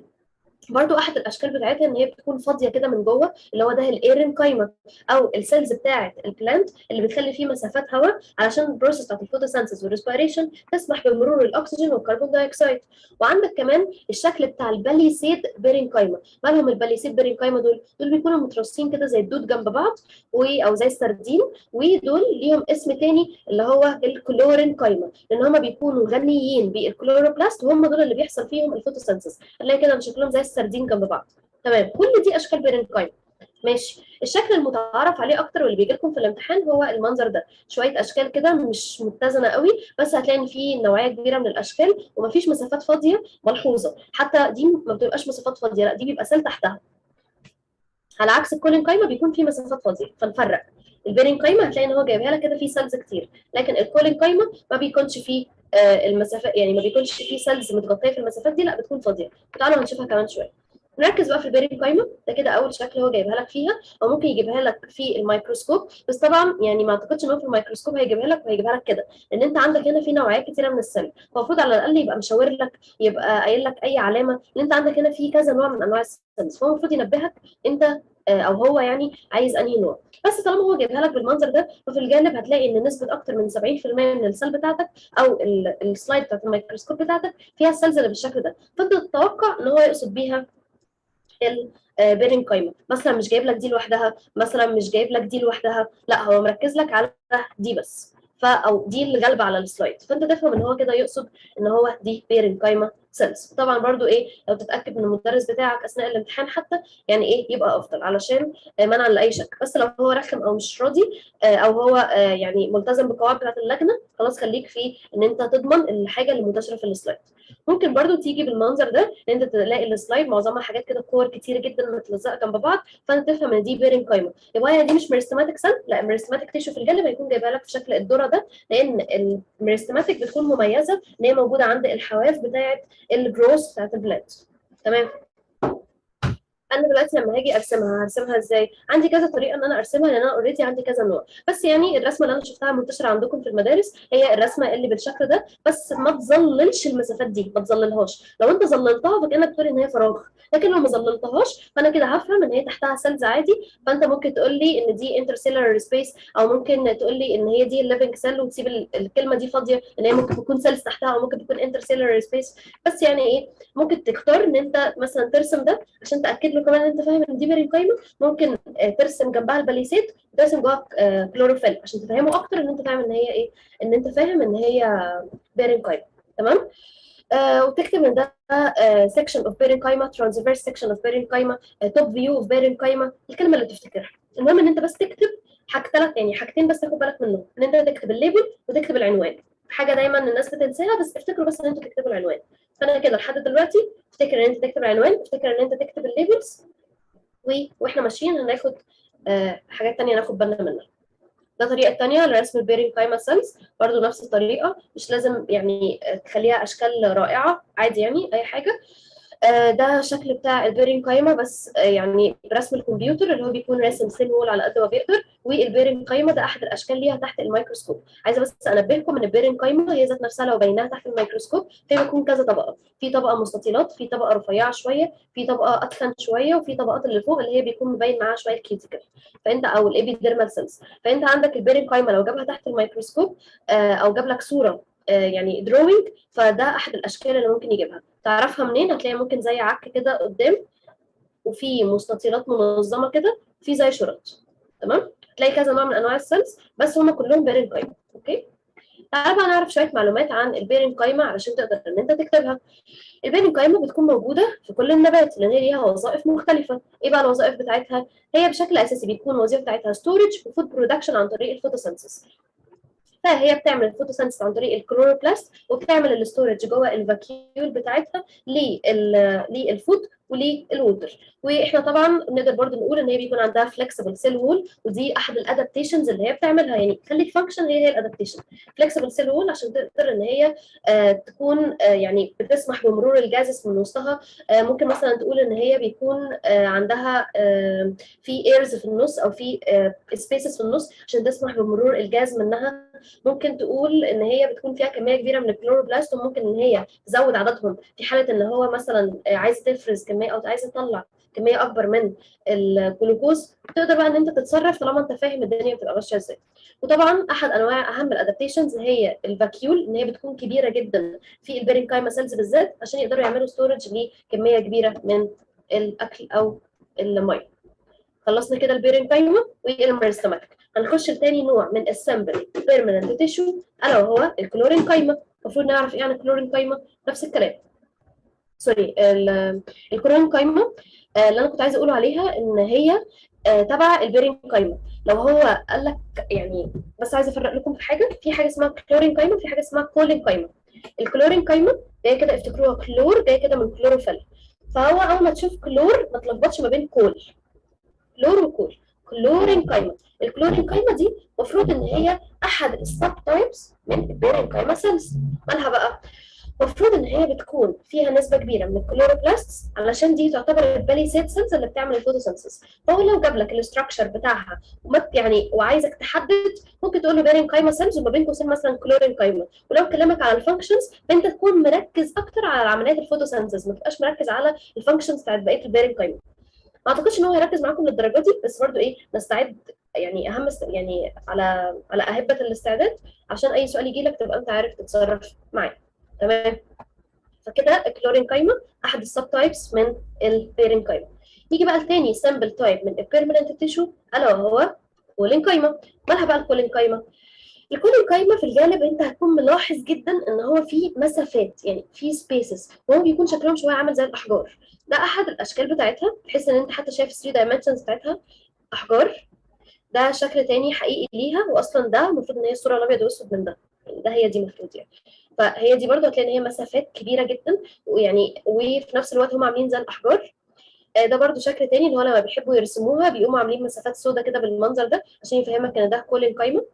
برضو احد الاشكال بتاعتها ان هي بتكون فاضيه كده من جوه، اللي هو ده الايرين كايما او السيلز بتاعه البلانت اللي بتخلي فيه مسافات هواء علشان البروسيس بتاعت الفوتوسينثيز والريسبيريشن تسمح بمرور الاكسجين والكربون دايوكسيد. وعندك كمان الشكل بتاع الباليسيد بيرين كايما. مالهم الباليسيد بيرين كايما دول بيكونوا مترصين كده زي الدود جنب بعض او زي السردين، ودول ليهم اسم تاني اللي هو الكلورين كايما، لان هم بيكونوا غنيين بالكلوروبلاست، وهم دول اللي بيحصل فيهم الفوتوسينثيز. هنلاقي كده شكلهم زي السردين جنب بعض. تمام. كل دي اشكال بيرنكايم. ماشي. الشكل المتعارف عليه اكتر واللي بيجي لكم في الامتحان هو المنظر ده، شويه اشكال كده مش متزنه قوي، بس هتلاقي ان في نوعيه كبيره من الاشكال ومفيش مسافات فاضيه ملحوظه، حتى دي ما بتبقاش مسافات فاضيه، لا دي بيبقى سيل تحتها، على عكس الكولين قايمه بيكون فيه مسافات فاضيه. فنفرق البيرين قايمه هتلاقي ان هو جايبها لك كده فيه سيلز كتير، لكن الكولين قايمه ما بيكونش فيه المسافات، يعني ما بيكونش فيه سيلز متغطيه في المسافات دي، لا بتكون فاضيه. تعالوا هنشوفها كمان شويه. نركز بقى في البيرين قايمه ده كده اول شكل هو جايبها لك فيها، او ممكن يجيبها لك في الميكروسكوب، بس طبعا يعني ما اعتقدش ان هو في الميكروسكوب هيجيبها لك وهيجيبها لك كده، لان انت عندك هنا في نوعيات كتيره من السيل، فالمفروض على الاقل يبقى مشاور لك، يبقى قايل لك اي علامه ان انت عندك هنا في كذا نوع من انواع السيلز، فهو المفروض ينبهك انت او هو يعني عايز انهي نوع. بس طالما هو جايبها لك بالمنظر ده، ففي الجانب هتلاقي ان نسبه اكتر من 70% من السيل بتاعتك او السلايد بتاعت الميكروسكوب بتاعتك فيها السيلز اللي بالشكل ده، فانت تتوقع ان هو يقصد بيها البيرنج قايمه. مثلا مش جايب لك دي لوحدها، مثلا مش جايب لك دي لوحدها، لا هو مركز لك على دي بس، او دي اللي غالبه على السلايد، فانت تفهم ان هو كده يقصد ان هو دي بيرنج قايمه سيلز. طبعا برضو ايه لو تتاكد من المدرس بتاعك اثناء الامتحان حتى، يعني ايه يبقى افضل علشان منعا لاي شك. بس لو هو رخم او مش راضي او هو يعني ملتزم بالقواعد بتاعت اللجنه، خلاص خليك في ان انت تضمن الحاجه اللي منتشره في السلايد. ممكن برضو تيجي بالمنظر ده ان انت تلاقي السلايد معظمها حاجات كده كور كتير جدا متلزقه جنب بعض، فانت تفهم ان دي بيرنج قايمه. يبقى هي دي مش ميرستماتيك سيل، لا ميرستماتيك تيشو في الجانب هيكون جايبها لك في شكل الذره ده، لان الميرستماتيك بتكون مميزه ان هي موجوده عند الحواف بتاعه الجروس بتاعه البلاد. تمام. انا دلوقتي لما هاجي ارسمها هرسمها ازاي؟ عندي كذا طريقه ان انا ارسمها، لان انا اوريدي عندي كذا نوع، بس يعني الرسمه اللي انا شفتها منتشره عندكم في المدارس هي الرسمه اللي بالشكل ده، بس ما تظللش المسافات دي، ما تظللهاش. لو انت ظللتها فكانك بتقول ان هي فراغ، لكن لو ما ظللتهاش فانا كده هفهم ان هي تحتها سيلز عادي. فانت ممكن تقول لي ان دي انترسيلر سبيس، او ممكن تقول لي ان هي دي الليفنج سيل وتسيب الكلمه دي فاضيه، ان هي ممكن تكون سيلز تحتها او ممكن تكون انترسيلر سبيس. بس يعني ايه، ممكن تختار ان انت مثلا ترسم ده عشان تاكد له كمان ان انت فاهم ان دي بيرنج قايمه. ممكن ترسم جنبها الباليسيد وترسم جواها كلوروفيل عشان تفهمه اكتر ان انت فاهم ان هي ايه، ان انت فاهم ان هي بيرنج قايمه. تمام. وتكتب ان ده section of بيرنج قايمه، transverse section of بيرنج قايمه، top view of بيرنج قايمه، الكلمه اللي تفتكرها. المهم ان انت بس تكتب حاجتين، يعني حاجتين بس تاخد بالك منهم، ان انت تكتب الليبل وتكتب العنوان. حاجه دايما الناس بتنساها، بس افتكروا بس ان انتوا تكتبوا العنوان. فانا كده لحد دلوقتي افتكر ان انت تكتب العنوان، افتكر ان انت تكتب الليبلز، واحنا ماشيين هناخد حاجات تانية ناخد بالنا منها. ده طريقة تانية لرسم البيرنج قايمة سيلز، برضو نفس الطريقة، مش لازم يعني تخليها أشكال رائعة، عادي يعني أي حاجة. ده شكل بتاع البيرنج قايمه، بس يعني برسم الكمبيوتر اللي هو بيكون راسم سيل وول على قد ما بيقدر. والبيرنج قايمه ده احد الاشكال ليها تحت الميكروسكوب. عايزه بس انبهكم ان البيرنج قايمه هي ذات نفسها لو بيناها تحت الميكروسكوب فهي بتكون كذا طبقه، في طبقه مستطيلات، في طبقه رفيعه شويه، في طبقه اتخن شويه، وفي طبقات اللي فوق اللي هي بيكون مبين معاها شويه كيوتيكل، فانت او الابيديرمال سيلز. فانت عندك البيرنج قايمه لو جابها تحت الميكروسكوب او جاب لك صوره يعني دروينج، فده احد الاشكال اللي ممكن يجيبها. تعرفها منين؟ هتلاقي ممكن زي عك كده قدام، وفي مستطيلات منظمه كده، في زي شرط. تمام. هتلاقي كذا نوع من انواع السيلز، بس هم كلهم بيرنج قايمه. اوكي. تعالى بقى نعرف شويه معلومات عن البيرنج قايمه علشان تقدر ان انت تكتبها. البيرنج قايمه بتكون موجوده في كل النبات لان هي ليها وظائف مختلفه. ايه بقى الوظائف بتاعتها؟ هي بشكل اساسي بيكون الوظيفه بتاعتها ستورج وفود برودكشن عن طريق الفوتوسينثيس. فهي بتعمل الفوتوسينثيس عن طريق الكلوروبلاست، وبتعمل الاستورج جوه الفاكيول بتاعتها للفود وللووتر. واحنا طبعا نقدر برضو نقول ان هي بيكون عندها فلكسبل سيل وول، ودي احد الادابتيشنز اللي هي بتعملها، يعني خلي الفانكشن هي الادابتيشن. فلكسبل سيل وول عشان تقدر ان هي تكون يعني بتسمح بمرور الجازس من وسطها. ممكن مثلا تقول ان هي بيكون عندها في ايرز في النص، او في سبيسز في النص عشان تسمح بمرور الجاز منها. ممكن تقول ان هي بتكون فيها كميه كبيره من الكلوروبلاست، وممكن ان هي تزود عددهم في حاله ان هو مثلا عايز تفرز كميه او عايز تطلع كميه اكبر من الجلوكوز. تقدر بقى ان انت تتصرف طالما انت فاهم الدنيا بتبقى ماشيه ازاي. وطبعا احد انواع اهم الادابتيشنز هي الفاكيول، ان هي بتكون كبيره جدا في البيرنكايما سيلز بالذات عشان يقدروا يعملوا ستورج لكميه كبيره من الاكل او الميه. خلصنا كده البيرنكايما والميرستماتيك. هنخش لتاني نوع من السامبل بيرمننت تيشو، الا وهو الكلورينكايما. المفروض نعرف ايه عن الكلورينكايما؟ نفس الكلام. سوري، الكلورينكايما اللي انا كنت عايزه اقول عليها ان هي تبع البيرنكايما. لو هو قال لك يعني، بس عايزه افرق لكم في حاجه، في حاجه اسمها كلورينكايما وفي حاجه اسمها كولينكايما. الكلورينكايما جايه كده، افتكروها كلور، جايه كده من كلوروفيل. فهو اول ما تشوف كلور ما تلخبطش ما بين كول. كلور وكول، كلورينكايما. الكلورينكايما دي المفروض ان هي احد السب تايبس من البيرنكايما سيلز. مالها بقى؟ المفروض ان هي بتكون فيها نسبه كبيره من الكلوروبلاستس، علشان دي تعتبر الباليسيد سيلز اللي بتعمل الفوتوسينثيس. فهو لو جاب لك الاستراكشر بتاعها يعني وعايزك تحدد، ممكن تقول له بيرنكايما سيلز وما بين قوسين مثلا كلورينكايما. ولو كلامك على الفانكشنز فانت تكون مركز اكتر على عمليات الفوتوسينثيس، ما تبقاش مركز على الفانكشنز بتاعت بقيه البيرنكايما. ما اعتقدش ان هو هيركز معاكم للدرجه دي، بس برضو ايه، نستعد يعني يعني على اهبه الاستعداد عشان اي سؤال يجي لك تبقى انت عارف تتصرف معاه. تمام. فكده الكلورينكايما احد السب تايبس من البيرنكايما. نيجي بقى لتاني سامبل تايب من البيرمننت تيشو، الا وهو كولينكايما. مالها بقى الكولينكايما؟ الكولينكايما في الغالب انت هتكون ملاحظ جدا ان هو في مسافات، يعني في سبيسز، وهو بيكون شكلهم شويه عامل زي الاحجار. ده احد الاشكال بتاعتها، تحس ان انت حتى شايف 3 دايمنشنز بتاعتها احجار. ده شكل تاني حقيقي ليها، واصلا ده المفروض ان هي الصوره الابيض والاسود من ده، ده هي دي المفروض يعني. فهي دي برضو هتلاقي ان هي مسافات كبيره جدا، ويعني وفي نفس الوقت هم عاملين زي الاحجار. ده برضو شكل تاني اللي هو لما بيحبوا يرسموها بيقوموا عاملين مسافات سودا كده بالمنظر ده عشان يفهمك ان ده كل القايمه.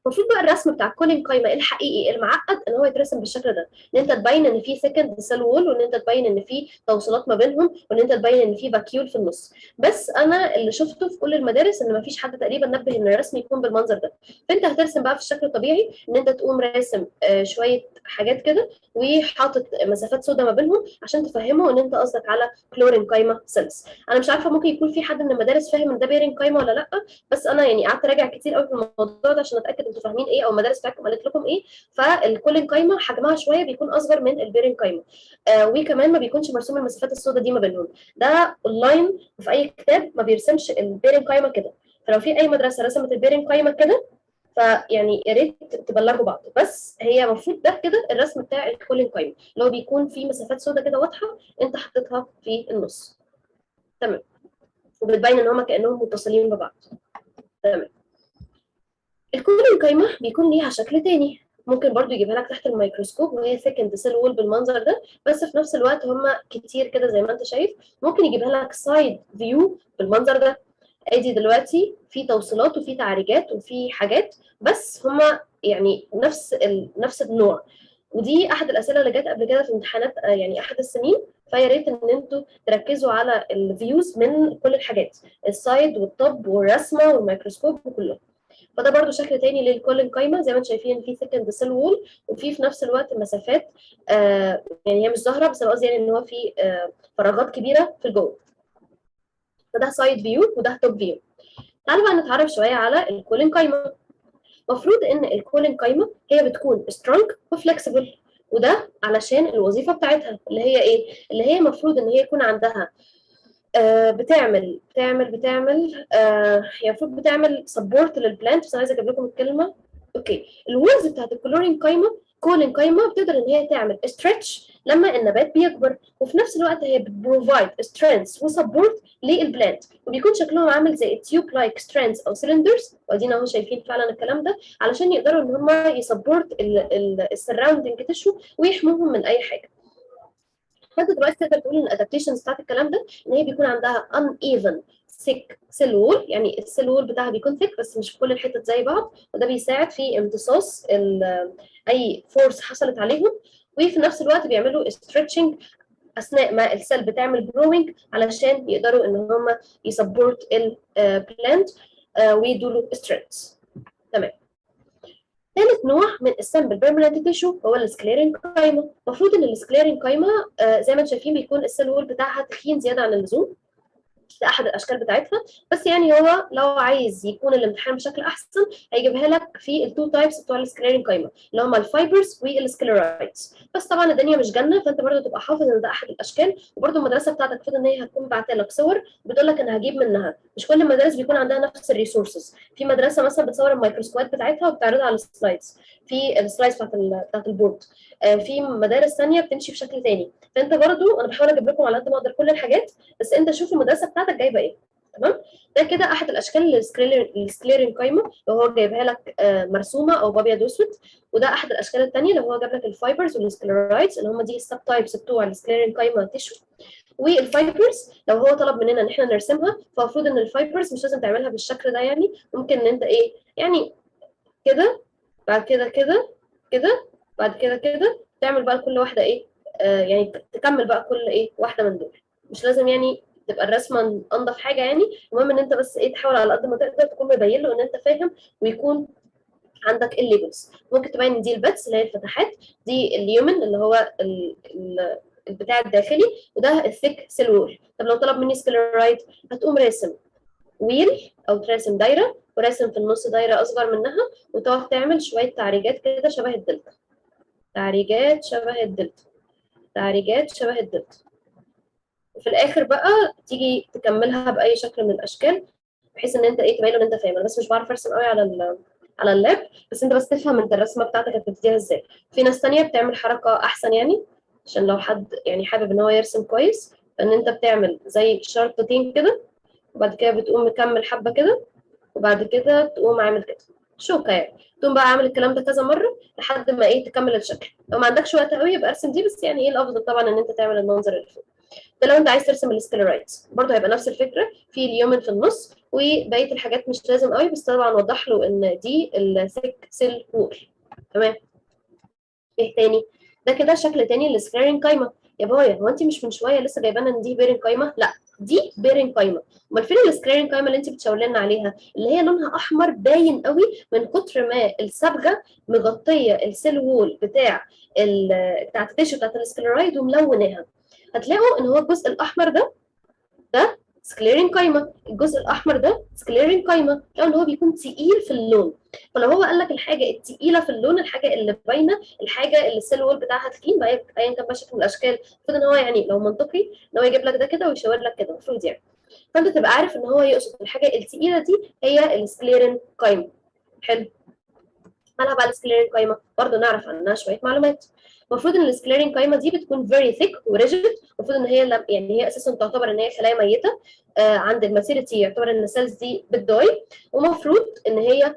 المفروض بقى الرسم بتاع كل قايمه الحقيقي المعقد ان هو يترسم بالشكل ده، ان انت تبين ان في سكند سيل وول، وان انت تبين ان في توصيلات ما بينهم، وان انت تبين ان في فاكيول في النص. بس انا اللي شفته في كل المدارس ان ما فيش حد تقريبا نبه ان الرسم يكون بالمنظر ده. فانت هترسم بقى في الشكل الطبيعي ان انت تقوم راسم شويه حاجات كده وحاطط مسافات سوداء ما بينهم عشان تفهمه ان انت قصدك على كلورين قايمه سيلز. انا مش عارفه ممكن يكون في حد من المدارس فاهم ان ده بيرين قايمه ولا لا، بس انا يعني قعدت اراجع كتير قوي في الموضوع ده عشان اتاكد انتوا فاهمين ايه او المدارس بتاعتكم قالت لكم ايه. فالكولين قايمه حجمها شويه بيكون اصغر من البيرين قايمه، وكمان ما بيكونش مرسوم المسافات السوداء دي ما بينهم. ده اونلاين وفي اي كتاب ما بيرسمش البيرين قايمه كده. فلو في اي مدرسه رسمت البيرين قايمه كده فيعني يا ريت تبلغوا بعض. بس هي المفروض ده كده الرسم بتاع الكولين قايمه اللي هو بيكون فيه مسافات سوداء كده واضحه انت حطيتها في النص. تمام. وبتبين ان هما كانهم متصلين ببعض. تمام. الكولين قايمه بيكون ليها شكل تاني، ممكن برضو يجيبها لك تحت الميكروسكوب وهي سكند سيل وول بالمنظر ده، بس في نفس الوقت هم كتير كده زي ما انت شايف. ممكن يجيبها لك سايد فيو بالمنظر ده. ادي دلوقتي في توصيلات وفي تعريجات وفي حاجات، بس هم يعني نفس النوع. ودي احد الاسئله اللي جت قبل كده في امتحانات يعني احد السنين. فيا ريت ان انتوا تركزوا على الفيوز من كل الحاجات، السايد والطب والرسمه والميكروسكوب وكله. فده برضو شكل تاني للكولين قايمه زي ما انتم شايفين في سكند سيل وول وفي نفس الوقت مسافات يعني هي مش ظاهره بس انا قصدي يعني ان هو في فراغات كبيره في الجو. فده سايد فيو وده توب فيو. تعالوا بقى نتعرف شويه على الكولين قايمه. المفروض ان الكولين قايمه هي بتكون سترونج وفلكسبل، وده علشان الوظيفه بتاعتها اللي هي ايه؟ اللي هي المفروض ان هي يكون عندها بتعمل هي المفروض بتعمل سبورت للبلانت. بس انا عايزه اجيب لكم الكلمه. اوكي. الوولز بتاعت كولين قايمه بتقدر ان هي تعمل ستريتش لما النبات بيكبر، وفي نفس الوقت هي بتبروفايد سترينث وسبورت للبلانت، وبيكون شكلهم عامل زي تيوب لايك سترينث او سلندرز، وادينا اهو شايفين فعلا الكلام ده علشان يقدروا ان هم يسبورت السراوندنج تيشو ويحموهم من اي حاجه. فانت دلوقتي تقدر تقول ان الادابتيشنز بتاعت الكلام ده ان هي بيكون عندها uneven thick cell wall، يعني السيل وول بتاعها بيكون thick بس مش في كل الحتت زي بعض، وده بيساعد في امتصاص اي فورس حصلت عليهم. وفي نفس الوقت بيعملوا stretching اثناء ما السيل بتعمل جروينج علشان يقدروا ان هم يسبورت البلانت ويدوا له سترينث. تمام. ثالث نوع من السامبل بيرمننت تيشو هو السكليرين قايمه. المفروض ان السكليرين قايمه زي ما انتم شايفين بيكون السيل وول بتاعها تخين زياده عن اللزوم، ده احد الاشكال بتاعتها. بس يعني هو لو عايز يكون الامتحان بشكل احسن هيجيبها لك في التو تايبس بتوع السكليرين قايمه اللي هم الفايبرز والسكليرايتس. بس طبعا الدنيا مش جنه، فانت برضه تبقى حافظ ان ده احد الاشكال. وبرضه المدرسه بتاعتك المفروض ان هي هتكون باعته لك صور بتقول لك انا هجيب منها. مش كل المدارس بيكون عندها نفس الريسورسز. في مدرسه مثلا بتصور الميكروسكوبات بتاعتها وبتعرضها على السلايدز، في السلايدز بتاعت البورد. في مدارس ثانيه بتمشي بشكل ثاني. فانت برضه انا بحاول اجيب لكم على قد ما اقدر كل الحاجات، بس انت شوف المدرسه بتاعتك جايبه ايه. تمام. ده كده احد الاشكال السكليرين قايمه لو هو جايبها لك مرسومه او بابيض واسود. وده احد الاشكال الثانيه لو هو جاب لك الفايبرز والسكليرايتس اللي هم دي السب تايبس بتوع السكليرين قايمه تيشو. والفايبرز لو هو طلب مننا ان احنا نرسمها فالمفروض ان الفايبرز مش لازم تعملها بالشكل ده، يعني ممكن ان انت ايه يعني كده، بعد كده كده كده، بعد كده كده تعمل بقى كل واحده ايه يعني تكمل بقى كل ايه واحده من دول. مش لازم يعني تبقى الرسمه انضف حاجه، يعني المهم ان انت بس ايه تحاول على قد ما تقدر تكون مبين له ان انت فاهم ويكون عندك الليبلز. ممكن تبين ان دي الباتس اللي هي الفتحات، دي اليومن اللي هو البتاع الداخلي، وده الثيك سيل وول. طب لو طلب مني سكلرايت هتقوم راسم ويل او ترسم دايره وراسم في النص دايره اصغر منها وتقعد تعمل شويه تعريجات كده شبه الدلتا، تعريجات شبه الدلتا، تعريجات شبه الدلتا. وفي الاخر بقى تيجي تكملها باي شكل من الاشكال بحيث ان انت ايه تبين له ان انت فاهم. انا بس مش بعرف ارسم قوي على اللاب، بس انت بس تفهم انت الرسمه بتاعتك هتبتديها ازاي. في ناس تانية بتعمل حركه احسن، يعني عشان لو حد يعني حابب ان هو يرسم كويس، فان انت بتعمل زي شرطتين كده وبعد كده بتقوم مكمل حبه كده وبعد كده تقوم عامل كده. شوكه يعني، تقوم بقى عامل الكلام ده كذا مره لحد ما ايه تكمل الشكل. لو ما عندكش وقت قوي يبقى ارسم دي، بس يعني ايه الافضل طبعا ان انت تعمل المنظر اللي فوق ده. لو انت عايز ترسم السكليرايتس برضه هيبقى نفس الفكره، في اليومن في النص وبقيه الحاجات مش لازم قوي، بس طبعا وضح له ان دي الثيك سيل وول. تمام. ايه تاني؟ ده كده شكل تاني للسكليرين قايمه. يا بايا هو انت مش من شويه لسه جايبانا ان دي بيرن قايمه؟ لا دي بيرن قايمه. امال فين السكليرين قايمه اللي انت بتشاور لنا عليها، اللي هي لونها احمر باين قوي من كتر ما الصبغه مغطيه السيل وول بتاعت التيشو بتاعت السكليرايد وملوناها. هتلاقوا ان هو الجزء الاحمر ده سكليرين قايمه، الجزء الاحمر ده سكليرين قايمه، لو ان هو بيكون تقيل في اللون. فلو هو قال لك الحاجه التقيله في اللون، الحاجه اللي باينه، الحاجه اللي السيل وول بتاعها تخين بقى ايا كان بقى شكل من الاشكال، المفروض ان هو يعني لو منطقي ان هو يجيب لك ده كده ويشاور لك كده، المفروض يعني. فانت تبقى عارف ان هو يقصد الحاجه التقيله دي هي السكليرين قايمه. حلو. مالها بقى السكليرين قايمه؟ برضه نعرف عنها شويه معلومات. المفروض ان السكليرين قايمه دي بتكون فيري ثيك وريجيد. المفروض ان هي يعني هي اساسا تعتبر ان هي خلايا ميته. عند الماتيريتي يعتبر ان السيلز دي بتداي. ومفروض ان هي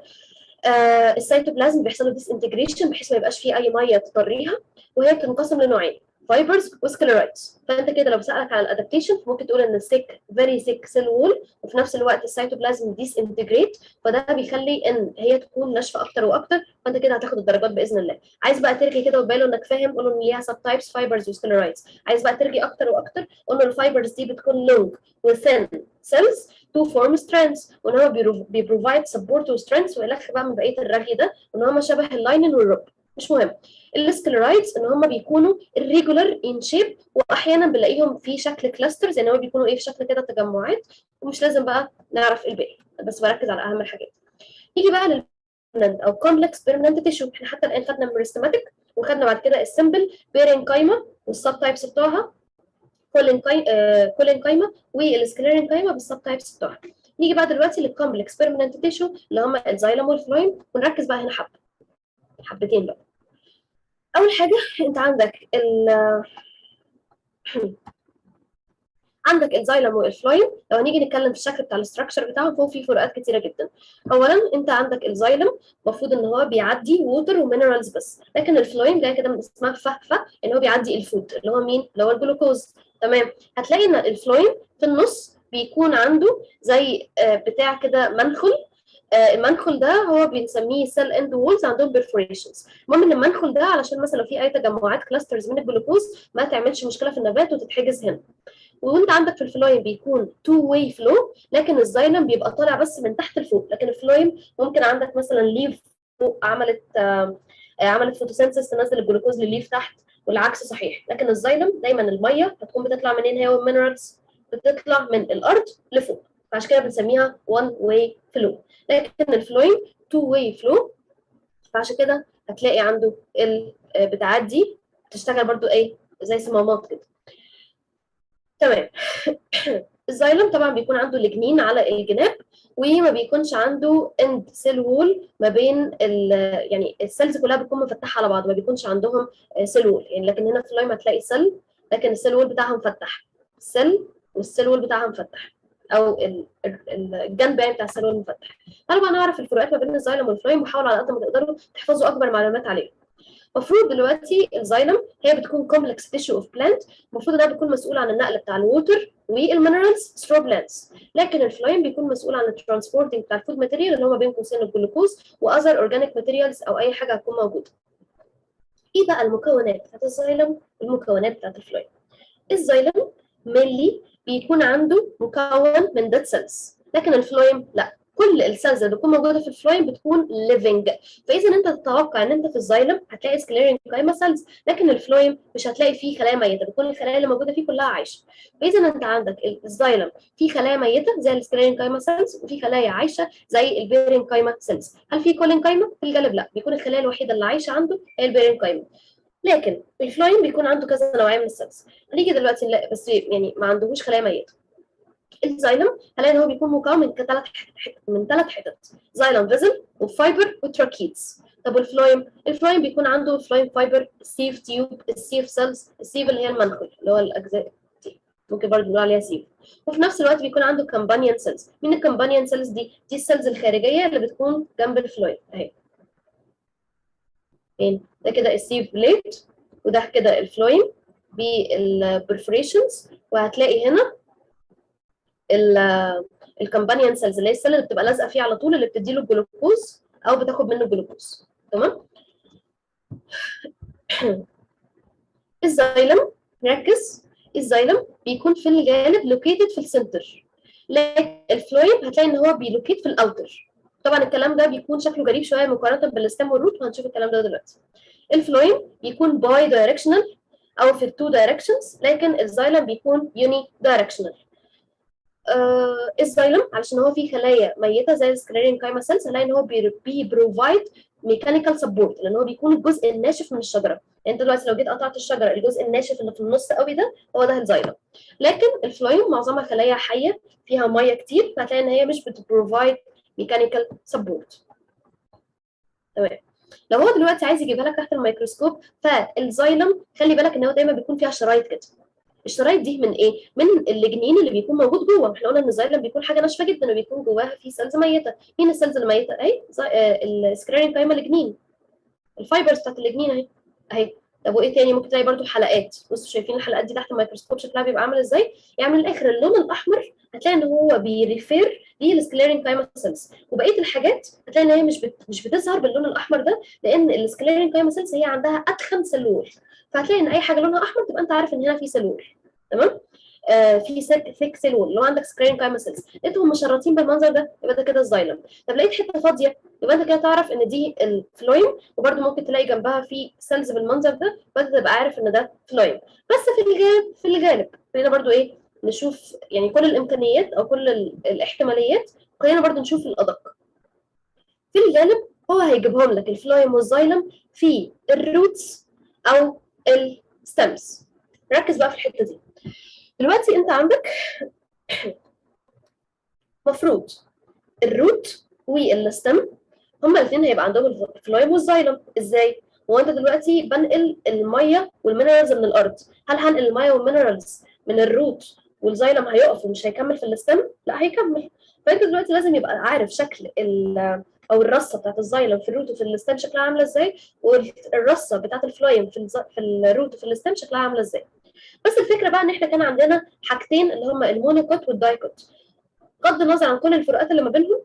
السيتوبلازم بيحصل له ديس انتجريشن بحيث ما يبقاش فيه اي ميه تطريها. وهي بتنقسم لنوعين، فايبرز وسكليرايتس. فانت كده لو سالك على الادابتيشن ممكن تقول ان السيك فيري سيك سيل وول، وفي نفس الوقت السيتوبلازم ديس انتجريت، فده بيخلي ان هي تكون ناشفه اكتر واكتر. فانت كده هتاخد الدرجات باذن الله. عايز بقى ترجي كده وتبين له انك فاهم، قول له ان ليها سب تايبس فايبرز وسكليرايتس. عايز بقى ترجي اكتر واكتر، قول له الفايبرز دي بتكون لونج وثين سيلز تو فورم ستريندز، وان هو بيبروفايد سبورت وستريندز، والخ بقى من بقيه الرغي ده ان هم شبه اللاينن والروب. مش مهم. السكليرايدز ان هم بيكونوا irregular in shape، واحيانا بنلاقيهم في شكل كلاسترز، يعني هم بيكونوا ايه في شكل كده تجمعات. ومش لازم بقى نعرف الباقي، بس بركز على اهم الحاجات. نيجي بقى لل او كومبلكس بيرمننت تيشو. احنا حتى الان خدنا الميرستماتيك، وخدنا بعد كده السمبل بيرين قايمه والسب تايبس بتوعها، كولين قايمه والسكليرين قايمه بالسب تايبس بتوعها. نيجي بقى دلوقتي للكومبلكس بيرمننت تيشو اللي هم الزايلم والفلويم، ونركز بقى هنا حبتين بقى. اول حاجه انت عندك الزايلم والفلويم. لو هنيجي نتكلم في الشكل بتاع الاستراكشر بتاعهم فهو في فروقات كتيره جدا. اولا انت عندك الزايلم المفروض ان هو بيعدي ووتر ومينرالز بس، لكن الفلويم جاي كده من اسمها فهفه ان هو بيعدي الفود اللي هو مين؟ اللي هو الجلوكوز. تمام. هتلاقي ان الفلويم في النص بيكون عنده زي بتاع كده منخل. المنخل ده هو بنسميه سيل اند وولز عندهم بيرفوريشنز. المهم ان المنخل ده علشان مثلا لو في اي تجمعات كلاسترز من الجلوكوز ما تعملش مشكله في النبات وتتحجز هنا. وانت عندك في الفلويم بيكون تو واي فلو، لكن الزايلم بيبقى طالع بس من تحت لفوق. لكن الفلويم ممكن عندك مثلا ليف فوق عملت فوتوسينثيس تنزل الجلوكوز للليف تحت، والعكس صحيح. لكن الزايلم دايما الميه هتكون بتطلع منين هي والمينرالز؟ بتطلع من الارض لفوق، فعشان كده بنسميها وان واي فلو. لكن الفلويم تو واي فلو، فعشان كده هتلاقي عنده بتعدي تشتغل برضو ايه زي صمامات كده. تمام. الزايلم طبعا بيكون عنده لجنين على الجناب، وما بيكونش عنده اند سيل وول ما بين يعني السيلز كلها بتكون مفتحه على بعض، ما بيكونش عندهم سيل وول يعني. لكن هنا في اللايم هتلاقي سيل، لكن السيل وول بتاعها مفتح. السيل والسيل وول بتاعها مفتح، او الجنب يعني بتاع السيل وول مفتح. تعالوا بقى نعرف الفروقات ما بين الزايلم والفلايم، وحاولوا على قد ما تقدروا تحفظوا اكبر معلومات عليه. المفروض دلوقتي الزايلم هي بتكون كومبلكس تيشو اوف بلانت، المفروض انها بتكون مسؤول عن النقل بتاع الووتر والمينرالز ثرو بلانتس. لكن الفلايم بيكون مسؤول عن الترانسبورتنج بتاع الفود ماتيريال اللي هو بين قوسين الجلوكوز واذر اورجانيك ماتيريالز او اي حاجه هتكون موجوده. ايه بقى المكونات بتاعت الزايلم والمكونات بتاعت الفلايم؟ الزايلم مينلي بيكون عنده مكون من ديد سيلز، لكن الفلويم لا، كل السيلز اللي بتكون موجوده في الفلويم بتكون ليفنج. فاذا انت تتوقع ان انت في الزايلم هتلاقي سكليرين قايمه سيلز، لكن الفلويم مش هتلاقي فيه خلايا ميته، بتكون الخلايا اللي موجوده فيه كلها عايشه. فاذا انت عندك الزايلم فيه خلايا ميته زي السكليرين قايمه سيلز، وفي خلايا عايشه زي البيرين قايمه سيلز. هل في كولين قايمه؟ في الغالب لا، بيكون الخلايا الوحيده اللي عايشه عنده هي البيرين قايمه. لكن الفلايم بيكون عنده كذا نوعيه من السيلز. هنيجي دلوقتي نلاقي بس يعني ما عندهوش خلايا ميته. الزايلم هنلاقي ان هو بيكون مكون من ثلاث حتت، زايلم فيزل وفايبر وتراكيتس. طب الفلايم بيكون عنده فلايم فايبر، السيف تيوب، السيف سيلز. السيف اللي هي المنخل اللي هو الاجزاء دي. ممكن برضه نقول عليها سيف. وفي نفس الوقت بيكون عنده كامبانيان سيلز. مين الكامبانيان سيلز دي؟ دي السيلز الخارجيه اللي بتكون جنب الفلويم اهي. فين؟ ده كده السيف بليت، وده كده الفلويم بالبرفوريشنز، وهتلاقي هنا الكامبانيان سيلز اللي هي السيل اللي بتبقى لازقه فيه على طول، اللي بتدي له الجلوكوز او بتاخد منه الجلوكوز. تمام. الزايلم، نركز، الزايلم بيكون في الغالب لوكيتد في السنتر، لكن الفلويم هتلاقي ان هو بيلوكيت في الاوتر. طبعا الكلام ده بيكون شكله غريب شويه مقارنه بالستام والروت، وهنشوف الكلام ده دلوقتي. الفلويم بيكون باي دايركشنال او في التو دايركشنز، لكن الزايلم بيكون يوني دايركشنال. الزايلم علشان هو فيه خلايا ميته زي السكليرين كايما سيلز، هنلاقي ان هو بيبروفايد ميكانيكال سبورت، لان هو بيكون الجزء الناشف من الشجره. انت دلوقتي لو جيت قطعت الشجره، الجزء الناشف اللي في النص قوي ده هو ده الزايلم. لكن الفلويم معظمها خلايا حيه فيها ميه كتير، فهتلاقي ان هي مش بتبروفايد ميكانيكال سبورت. تمام. لو هو دلوقتي عايز يجيبها لك تحت الميكروسكوب، فالزايلم خلي بالك ان هو دايما بيكون فيها شرايط كده. الشرايط دي من ايه؟ من الليجنين اللي بيكون موجود جوه. احنا قلنا ان الزايلم بيكون حاجه ناشفه جدا وبيكون جواها في سيلز ميته. مين السيلز الميته؟ اهي السكرينين كايما ليجنين، الفايبرز بتاعت الليجنين اهي اهي. طب وايه تاني؟ ممكن تلاقي برضو حلقات. بصوا شايفين الحلقات دي تحت الميكروسكوب شكلها بيبقى عامل ازاي؟ يعني من الاخر اللون الاحمر هتلاقي ان هو بيريفير للسكليرين كايما سيلز، وبقيه الحاجات هتلاقي ان هي مش بتظهر باللون الاحمر ده، لان السكليرين كايما سيلز هي عندها ادخن سلول، فهتلاقي ان اي حاجه لونها احمر تبقى انت عارف ان هنا في سلول. تمام. في ثيك سيلول اللي هو عندك سكرين كايما سيلز، لقيتهم مشرطين بالمنظر ده يبقى ده كده الزايلم. طب لقيت حته فاضيه يبقى انت كده تعرف ان دي الفلويم، وبرده ممكن تلاقي جنبها في سيلز بالمنظر ده، فانت تبقى عارف ان ده فلويم. بس في الغالب خلينا برده ايه، نشوف يعني كل الامكانيات او كل الاحتماليات، خلينا برده نشوف الادق. في الغالب هو هيجيبهم لك الفلويم والزايلم في الروتس او الستمز. ركز بقى في الحته دي. دلوقتي انت عندك مفروض الروت والستم هما الاثنين هيبقى عندهم الفلويم والزايلم. ازاي؟ هو انت دلوقتي بنقل الميه والمينرالز من الارض، هل هنقل الميه والمينرالز من الروت والزايلم هيقف ومش هيكمل في الستم؟ لا هيكمل. فانت دلوقتي لازم يبقى عارف شكل او الرصه بتاعت الزايلم في الروت وفي الستم شكلها عامله ازاي، والرصه بتاعت الفلويم في الروت وفي الستم شكلها عامله ازاي. بس الفكره بقى ان احنا كان عندنا حاجتين اللي هم المونوكوت والدايكوت، بغض النظر عن كل الفروقات اللي ما بينهم،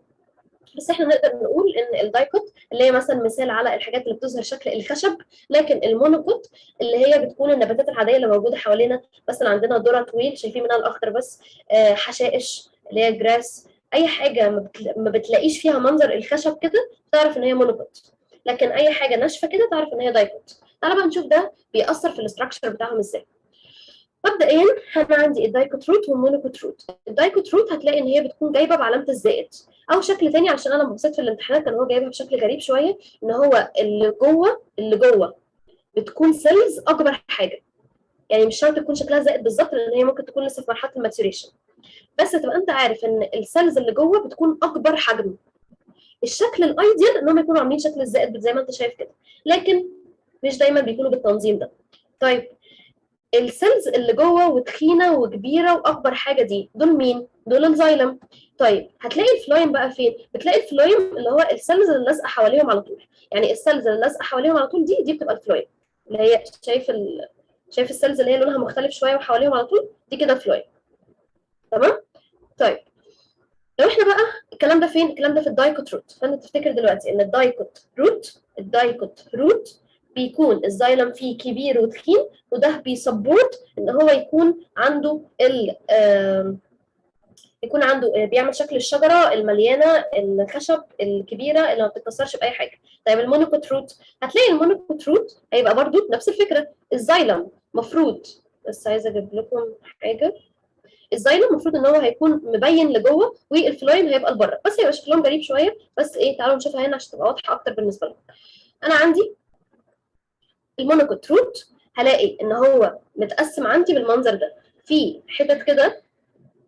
بس احنا نقدر نقول ان الدايكوت اللي هي مثلا مثال على الحاجات اللي بتظهر شكل الخشب، لكن المونوكوت اللي هي بتكون النباتات العاديه اللي موجوده حوالينا. مثلا عندنا ذره طويل شايفين منها الاخضر بس، حشائش اللي هي جراس، اي حاجه ما بتلاقيش فيها منظر الخشب كده تعرف ان هي مونوكوت، لكن اي حاجه ناشفه كده تعرف ان هي دايكوت. تعالى بقى نشوف ده بيأثر في الاستراكشر بتاعهم ازاي. مبدئيا انا عندي الدايكوت روت والمونوكوت روت. الدايكوت روت هتلاقي ان هي بتكون جايبه بعلامه الزائد، او شكل تاني علشان انا بصيت في الامتحانات كان هو جايبها بشكل غريب شويه، ان هو اللي جوه بتكون سيلز اكبر حاجه. يعني مش شرط تكون شكلها زائد بالظبط، لان هي ممكن تكون لسه في مرحله الماتوريشن، بس تبقى انت عارف ان السيلز اللي جوه بتكون اكبر حجم. الشكل الايديال انهم يكونوا عاملين شكل الزائد زي ما انت شايف كده، لكن مش دايما بيكونوا بالتنظيم ده. طيب السيلز اللي جوه وتخينه وكبيره واكبر حاجه دول مين؟ دول الزايلم. طيب هتلاقي الفلويم بقى فين؟ بتلاقي الفلويم اللي هو السيلز اللي لازقه حواليهم على طول. يعني السيلز اللي لازقه حواليهم على طول دي بتبقى الفلويم، اللي هي شايف السيلز اللي هي لونها مختلف شويه وحواليهم على طول، دي كده فلويم. تمام؟ طيب لو احنا بقى الكلام ده فين؟ الكلام ده في الدايكوت روت. فانت تفتكر دلوقتي ان الدايكوت روت بيكون الزايلم فيه كبير وتخين، وده بيسبورت ان هو يكون عنده بيعمل شكل الشجره المليانه الخشب الكبيره اللي ما بتتكسرش باي حاجه. طيب المونوكوت روت، هتلاقي المونوكوت روت هيبقى برضو نفس الفكره. الزايلم مفروض، بس عايزه اجيب لكم حاجه، الزايلم المفروض ان هو هيكون مبين لجوه والفلويم هيبقى لبره، بس هيبقى شكلهم غريب شويه. بس ايه، تعالوا نشوفها هنا عشان تبقى واضحه اكتر بالنسبه لكم. انا عندي المونوكوت روت، هلاقي ان هو متقسم عندي بالمنظر ده، في حتت كده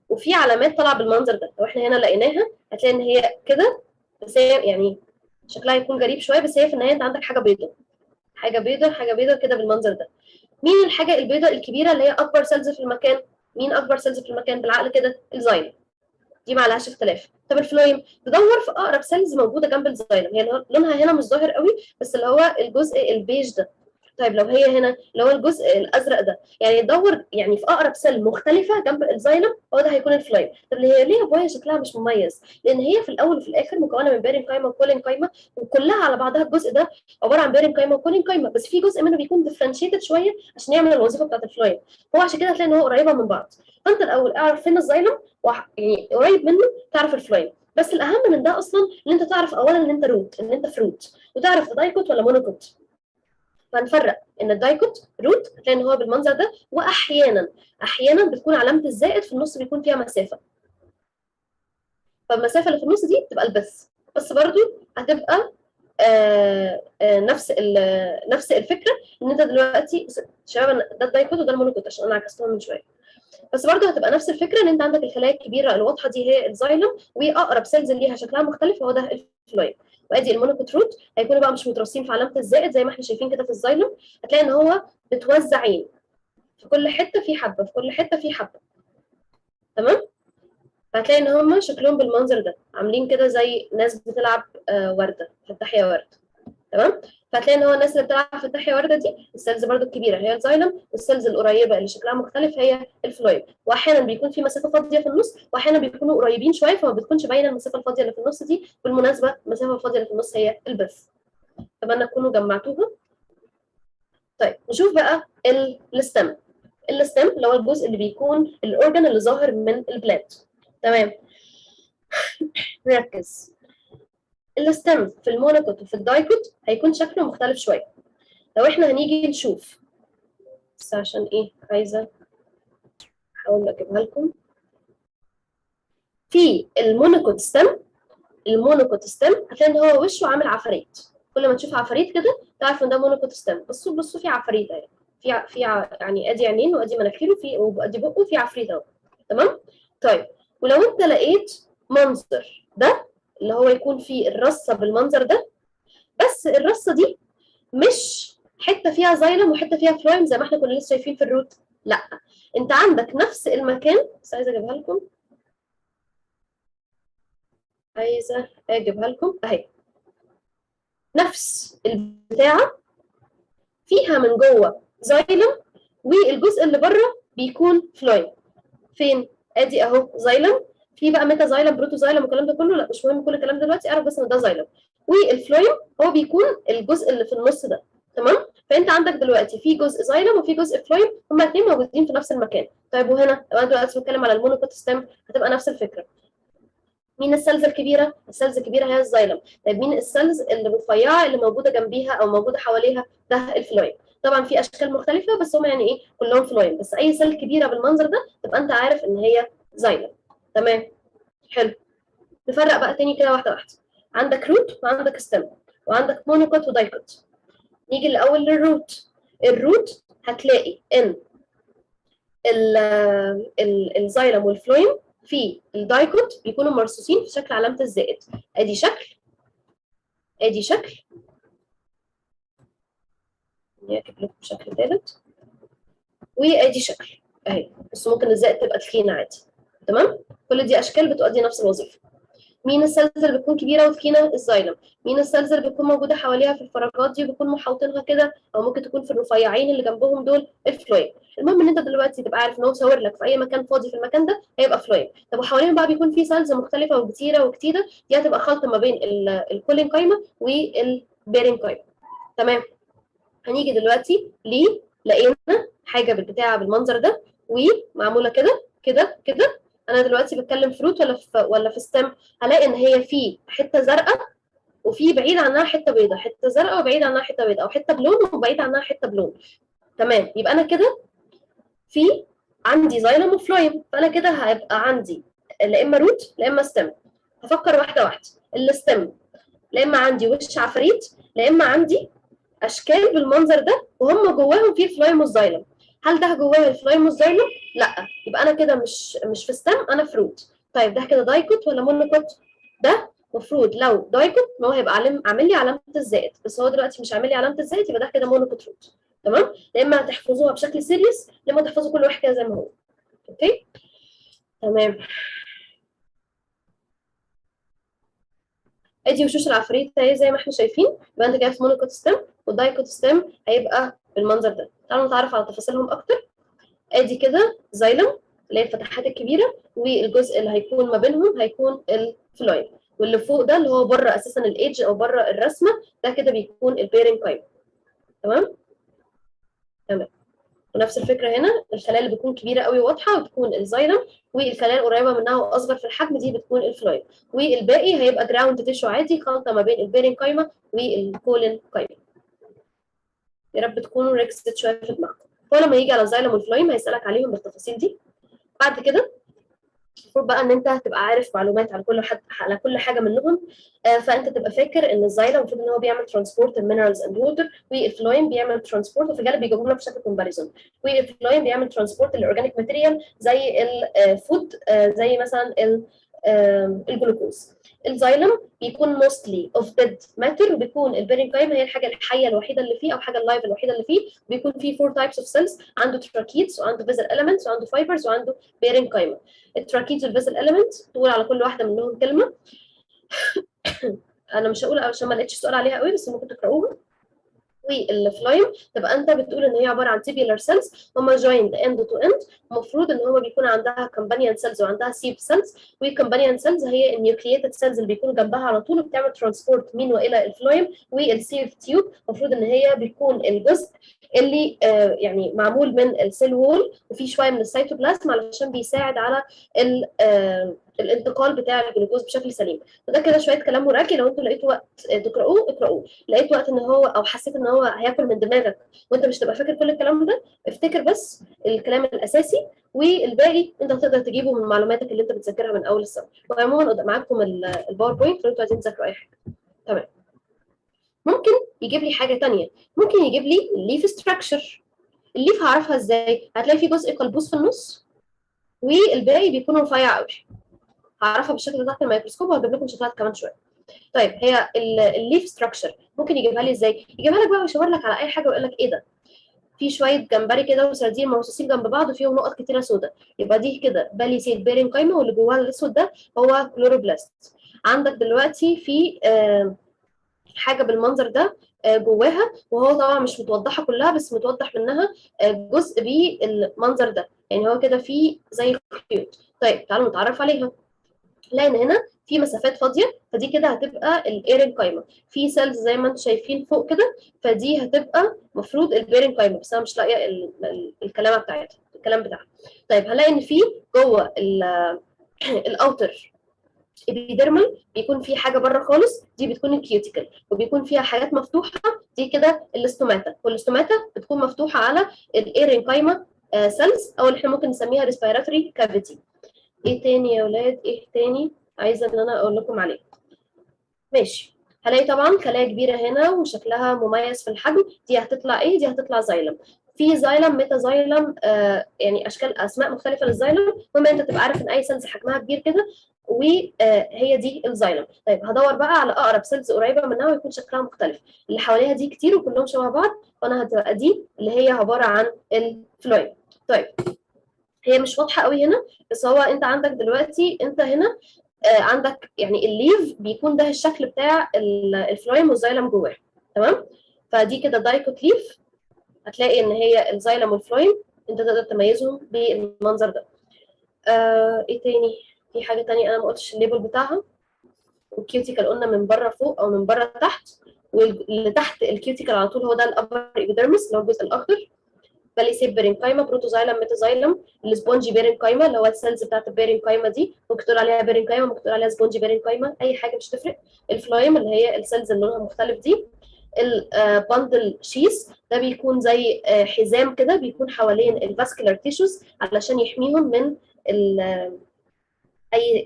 وفي علامات طالعه بالمنظر ده. لو احنا هنا لقيناها هتلاقي ان هي كده، بس هي يعني شكلها يكون غريب شويه، بس هي في النهايه انت عندك حاجه بيضاء حاجه بيضاء حاجه بيضاء كده بالمنظر ده. مين الحاجه البيضاء الكبيره اللي هي اكبر سيلز في المكان؟ مين اكبر سيلز في المكان بالعقل كده؟ الزايلم، دي ما عليهاش اختلاف. طب الفلويم تدور في اقرب سيلز موجوده جنب الزايلم، هي لونها هنا مش ظاهر قوي بس اللي هو الجزء البيج ده. طيب لو هي هنا اللي هو الجزء الازرق ده، يعني تدور يعني في اقرب سيل مختلفه جنب الزايلم، هو ده هيكون الفلويم. طب اللي هي ليه ابويا شكلها مش مميز؟ لان هي في الاول وفي الاخر مكونه من بارين قايمه وكولين قايمه، وكلها على بعضها الجزء ده عباره عن بارين قايمه وكولين قايمه، بس في جزء منه بيكون ديفرنشيتد شويه عشان يعمل الوظيفه بتاعت الفلويم. هو عشان كده هتلاقي ان هو قريبه من بعض. فانت الاول اعرف فين الزايلم يعني قريب منه تعرف الفلويم. بس الاهم من ده اصلا ان انت تعرف اولا ان انت روت، ان انت فروت، وتعرف دايكوت ولا مونوكوت. فنفرق ان الدايكوت روت هتلاقي ان هو بالمنظر ده، واحيانا بتكون علامه الزائد في النص بيكون فيها مسافه، فالمسافه اللي في النص دي بتبقى البث، بس برضو هتبقى نفس الفكره. ان انت دلوقتي شباب ده الدايكوت وده المونوكوت عشان انا عكستهم من شويه، بس برضه هتبقى نفس الفكره ان انت عندك الخلايا الكبيره الواضحه دي هي الزايلم، واقرب سيلز اللي ليها شكلها مختلف هو ده الفلويم. وادي المونوكوت روت هيكونوا بقى مش مترصين في علامه الزائد زي ما احنا شايفين كده في الزايلم، هتلاقي ان هو متوزعين في كل حته في حبه، في كل حته في حبه. تمام؟ فهتلاقي ان هم شكلهم بالمنظر ده، عاملين كده زي ناس بتلعب ورده، فتحيا ورده. تمام؟ فهتلاقي ان هو الناس اللي بتلعب في التحية ورده دي السيلز برده الكبيره هي الزايلم، والسيلز القريبه اللي شكلها مختلف هي الفلويم. واحيانا بيكون في مسافه فاضيه في النص، واحيانا بيكونوا قريبين شويه فما بتكونش باينه المسافه الفاضيه اللي في النص دي. بالمناسبه المسافه الفاضيه اللي في النص هي البث. اتمنى تكونوا جمعتوها. طيب نشوف بقى الستم. الستم اللي هو الجزء اللي بيكون الاورجن اللي ظاهر من البلاد. تمام؟ نركز. الستم في المونوكوت وفي الدايكوت هيكون شكله مختلف شويه. لو احنا هنيجي نشوف، بس عشان ايه عايزه احاول اجيبها لكم. في المونوكوت ستم هتلاقي ان هو وشه عامل عفاريت. كل ما تشوف عفاريت كده تعرف ان ده مونوكوت ستم. بصوا في عفاريت اهي، يعني ادي عينين وادي مناخير وادي بقه وفي عفريت اهو. تمام؟ طيب ولو انت لقيت منظر ده اللي هو يكون فيه الرصه بالمنظر ده، بس الرصه دي مش حته فيها زايلم وحته فيها فلويم زي ما احنا كنا لسه شايفين في الروت، لا، انت عندك نفس المكان. بس عايزه اجيبها لكم، اهي. نفس البتاعه فيها من جوه زايلم، والجزء اللي بره بيكون فلويم. فين؟ ادي اهو زايلم، في بقى ميتا زايلم بروتو زايلم والكلام ده كله، لا مش مهم كل الكلام دلوقتي، اعرف بس ان ده زايلم. والفلويم هو بيكون الجزء اللي في النص ده. تمام؟ فانت عندك دلوقتي في جزء زايلم وفي جزء فلويم، هما الاثنين موجودين في نفس المكان. طيب وهنا لو انا دلوقتي بتكلم على المونوكوت ستيم هتبقى نفس الفكره. مين السيلز الكبيره؟ السيلز الكبيره هي الزايلم. طيب مين السيلز اللي رفيعه اللي موجوده جنبيها او موجوده حواليها؟ ده الفلويم. طبعا في اشكال مختلفه بس هم يعني ايه كلهم فلويم، بس اي سيل كبيره بالمنظر ده تبقى انت عارف ان هي زايلم. تمام؟ حلو. نفرق بقى تاني كده واحده واحده. عندك روت وعندك ستيم وعندك مونوكوت ودايكوت. نيجي الاول للروت. الروت هتلاقي ان الزايلم والفلويم في الدايكوت بيكونوا مرصوصين في شكل علامه الزائد. ادي شكل، ادي شكل، اجيب لكم شكل ثالث، وادي شكل اهي. بس ممكن الزائد تبقى تخينه عادي. تمام؟ كل دي اشكال بتؤدي نفس الوظيفه. مين السيلز اللي بتكون كبيره وتخينه؟ الزايلم. مين السيلز اللي بتكون موجوده حواليها في الفراغات دي وبيكون محوطينها كده او ممكن تكون في الرفيعين اللي جنبهم دول؟ الفلويم. المهم ان انت دلوقتي تبقى عارف ان هو صور لك في اي مكان فاضي في المكان ده هيبقى فلويم. طب وحواليهم بقى بيكون في سيلز مختلفه وكتيره وكتيره، دي هتبقى خلط ما بين الكولين قايمه والبيرين قايمه. تمام؟ هنيجي دلوقتي ليه لقينا حاجه بالبتاع بالمنظر ده ومعموله كده كده كده. انا دلوقتي بتكلم فروت ولا في ستيم؟ هلاقي ان هي في حته زرقاء وفي بعيد عنها حته بيضاء، حته زرقاء وبعيد عنها حته بيضاء، او حته بلون وبعيد عنها حته بلون. تمام؟ يبقى انا كده في عندي زايلم وفلويم، فانا كده هيبقى عندي لا اما روت لا اما ستيم. هفكر واحده واحده. الستيم لا اما عندي وش عفريت لا اما عندي اشكال بالمنظر ده وهم جواهم في فلويم والزايلم. هل ده جواه الفلويم والزايلم؟ لا، يبقى انا كده مش في ستام، انا فروت. طيب ده كده دايكوت ولا مونوكوت؟ ده المفروض لو دايكوت ما هو هيبقى عامل لي علامه الزائد، بس هو دلوقتي مش عامل لي علامه الزائد، يبقى ده كده مونوكوت روت. تمام؟ يا اما هتحفظوها بشكل سيريس يا اما تحفظوا كل واحد كده زي ما هو. اوكي تمام. ادي وشوش العفريت اهي زي ما احنا شايفين. يبقى انت كده في مونوكوت ستيم، والدايكوت ستيم هيبقى بالمنظر ده. تعالوا نتعرف على تفاصيلهم اكتر. ادي كده زايلم اللي هي الفتحات الكبيره، والجزء اللي هيكون ما بينهم هيكون الفلويد، واللي فوق ده اللي هو بره اساسا الايدج او بره الرسمه ده كده بيكون البيرنج كايم. تمام تمام. ونفس الفكره هنا، الخلايا اللي بتكون كبيره قوي واضحه بتكون الزايلم، والخلايا القريبه منها واصغر في الحجم دي بتكون الفلويد، والباقي هيبقى جراوند تيشو عادي، خلطه ما بين البيرنج كايمه والكولين كايمه. يا رب تكونوا ركزت شويه في دماغكم. فلما يجي على الزايلم والفلويم هيسالك عليهم بالتفاصيل دي. بعد كده المفروض بقى ان انت هتبقى عارف معلومات على كل حد، على كل حاجه منهم. فانت تبقى فاكر ان الزايلم المفروض ان هو بيعمل ترانسبورت المينرالز اند ووتر، والفلويم بيعمل ترانسبورت، وفي الغالب بيجيبوا لنا في شكل كومباريزون. والفلويم بيعمل ترانسبورت الاورجانيك ماتيريال زي الفود، زي مثلا الجلوكوز. الزايلم بيكون موستلي اوف ديد ماتر، وبيكون البيرنكايم هي الحاجه الحيه الوحيده اللي فيه او الحاجه اللايف الوحيده اللي فيه. بيكون فيه 4 تايبس اوف سيلز، عنده تراكيتس وعنده فيزل اليمنتس وعنده فايبرز وعنده بيرنكايم. التراكيز والفيزل اليمنت تقول على كل واحده منهم كلمه. انا مش هقول عشان ما لقيتش سؤال عليها قوي، بس ممكن تقراوها. والفلايم تبقى انت بتقول ان هي عباره عن تيبيولار سيلز، هم جويند اند تو اند. المفروض ان هو بيكون عندها كمبانيان سيلز وعندها سيب سيلز، والكمبانيان سيلز هي النيوكلييتد سيلز اللي بيكون جنبها على طول وبتعمل ترانسبورت من والى الفلايم. والسيف تيوب المفروض ان هي بيكون الجزء اللي يعني معمول من السيل وول وفي شويه من السيتوبلازم علشان بيساعد على الانتقال بتاع الجلوكوز بشكل سليم. وده كده شويه كلام مراجع، لو انتوا لقيتوا وقت تقراوه اقراوه. لقيت وقت ان هو او حسيت ان هو هياكل من دماغك وانت مش تبقى فاكر كل الكلام ده، افتكر بس الكلام الاساسي، والباقي انت هتقدر تجيبه من معلوماتك اللي انت بتذاكرها من اول السنه. وعموما معاكم الباوربوينت لو انتوا عايزين تذاكروا اي حاجه. تمام. ممكن يجيب لي حاجه ثانيه، ممكن يجيب لي الليف ستراكشر. الليف هعرفها ازاي؟ هتلاقي في جزء قلبوز في النص والباقي بيكون رفيع قوي. هعرفها بالشكل ده تحت الميكروسكوب، وهجيب لكم شكلها كمان شويه. طيب هي الليف ستراكشر ممكن يجيبها لي ازاي؟ يجيبها لك بقى ويشاور لك على اي حاجه ويقول لك ايه ده؟ في شويه جمبري كده وسردين مرصوصين جنب بعض وفيهم نقط كتيره سوداء، يبقى دي كده بالي سيل بيرنج قايمه، واللي جواها الاسود ده هو كلوروبلاست. عندك دلوقتي في حاجه بالمنظر ده جواها، وهو طبعا مش متوضحه كلها بس متوضح منها جزء بالمنظر ده، يعني هو كده في زي خيوط. طيب تعالوا نتعرف عليها. لان هنا في مسافات فاضيه، فدي كده هتبقى الايرن قايمه. في سيلز زي ما انتم شايفين فوق كده، فدي هتبقى المفروض البيرن قايمه، بس انا مش لاقيه الكلام بتاعتها، الكلام بتاعها. طيب هلاقي ان في جوه الاوتر ابيديرمال بيكون في حاجه بره خالص، دي بتكون الكيوتيكل، وبيكون فيها حاجات مفتوحه، دي كده الاستوماتا، والاستوماتا بتكون مفتوحه على الايرن قايمه سيلز، او اللي احنا ممكن نسميها ريسبيراتوري كافيتي. ايه تاني يا ولاد؟ ايه تاني عايزه ان انا اقول لكم عليه؟ ماشي. هلاقي طبعا خلايا كبيره هنا وشكلها مميز في الحجم، دي هتطلع ايه؟ دي هتطلع زايلم. في زايلم، ميتا زايلم، يعني اشكال اسماء مختلفه للزايلم، المهم انت تبقى عارف ان اي سيلز حجمها كبير كده وهي دي الزايلم. طيب هدور بقى على اقرب سيلز قريبه منها ويكون شكلها مختلف. اللي حواليها دي كتير وكلهم شبه بعض، فانا هتبقى دي اللي هي عباره عن الفلويد. طيب هي مش واضحه قوي هنا، بس هو انت عندك دلوقتي انت هنا عندك يعني الليف بيكون ده الشكل بتاع الفلويم والزايلم جواه. تمام. فدي كده دايكوت ليف، هتلاقي ان هي الزايلم والفلويم انت تقدر تميزهم بالمنظر ده. ايه تاني؟ في حاجه تانية انا ما قلتش الليبل بتاعها. والكيوتيكال قلنا من بره فوق او من بره تحت، واللي تحت الكيوتيكال على طول هو ده الابر ايبيديرمس اللي هو الجزء الاخضر. باليسيب بيرنكايما، بروتوزايلم، ميتازايلم، السبونجي بيرنكايما اللي هو السيلز بتاعت البيرنكايما دي ممكن تقول عليها بيرنكايما، ممكن تقول عليها سبونجي بيرنكايما، اي حاجه مش تفرق. الفلايم اللي هي السيلز اللي لونها مختلف دي. الباندل شيس ده بيكون زي حزام كده بيكون حوالين الفاسكولار تيشوز علشان يحميهم من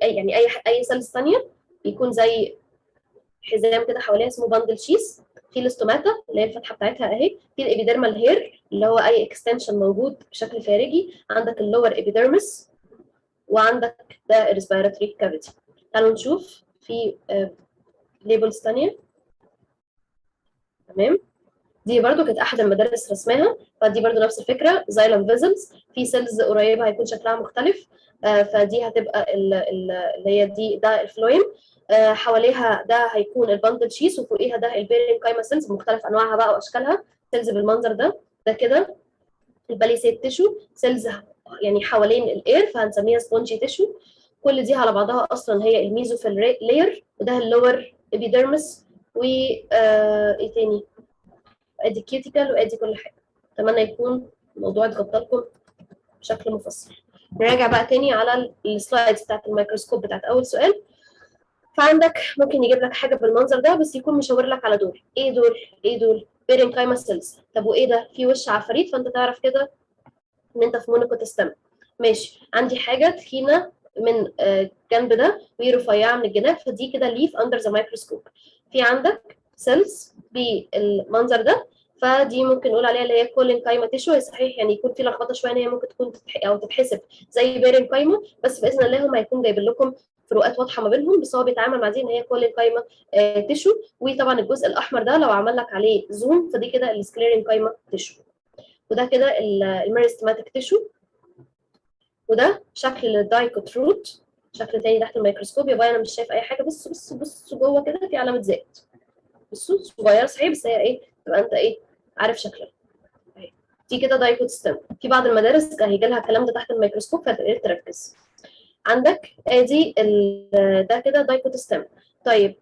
يعني اي سيلز ثانيه، بيكون زي حزام كده حواليها اسمه باندل شيس. في الاستوماتا اللي هي الفتحه بتاعتها اهي. في الابيديرمال هير اللي هو اي اكستنشن موجود بشكل خارجي. عندك اللور ابيديرمس، وعندك ده الريسبيراتوري كافيتي. تعالوا نشوف في ليبلز ثانيه. تمام. دي برضو كانت احد المدارس رسمها، فدي برضو نفس الفكره، زايلم فيزلز في سيلز قريبه هيكون شكلها مختلف. فدي هتبقى اللي هي دي ده الفلويم. حواليها ده هيكون الباندل شيس، وفوقيها ده البيرين كايما سيلز بمختلف انواعها بقى واشكالها، سيلز بالمنظر ده. ده كده الباليسيد تيشو سيلز، يعني حوالين الاير، فهنسميها سبونجي تيشو. كل دي على بعضها اصلا هي الميزوفيل لاير، وده اللور ابيديرمس. و ايه تاني، ادي كيوتيكال وادي كل حاجه. اتمنى يكون الموضوع اتغطى لكم بشكل مفصل. نراجع بقى تاني على السلايدز بتاعت الميكروسكوب بتاعت اول سؤال. فعندك ممكن يجيب لك حاجه بالمنظر ده، بس يكون مشاور لك على دول. ايه دول؟ ايه دول؟ بيرنكايما سيلز. طب وايه ده؟ في وش عفاريت، فانت تعرف كده ان انت في مونوكوتستم. ماشي، عندي حاجه تخينه من جنب ده ورفيعه من الجناب، فدي كده ليف اندر ذا مايكروسكوب. في عندك سيلز بالمنظر ده، فدي ممكن نقول عليها اللي هي كولين كايما تيشو. هي صحيح يعني يكون في لخبطه شويه ان هي ممكن تكون او تتحسب زي بيرين كايما، بس باذن الله هم هيكون جايب لكم فروقات واضحه ما بينهم، بس هو بيتعامل مع دي ان هي كولين كايما تيشو. وطبعا الجزء الاحمر ده لو عمل لك عليه زوم فدي كده السكليرين كايما تيشو. وده كده الميرستماتيك تيشو. وده شكل الدايكوت روت، شكل تاني تحت الميكروسكوب. يا باي انا مش شايف اي حاجه، بص بص بص جوه كده في علامه زائد. بصوا صغيره صحيح، بس هي ايه، تبقى انت ايه عارف شكلها اهي. دي كده دايكوت ستيم. في بعض المدارس هيجي لها الكلام ده تحت الميكروسكوب فتقدر تركز. عندك ادي ده كده دايكوت ستيم. طيب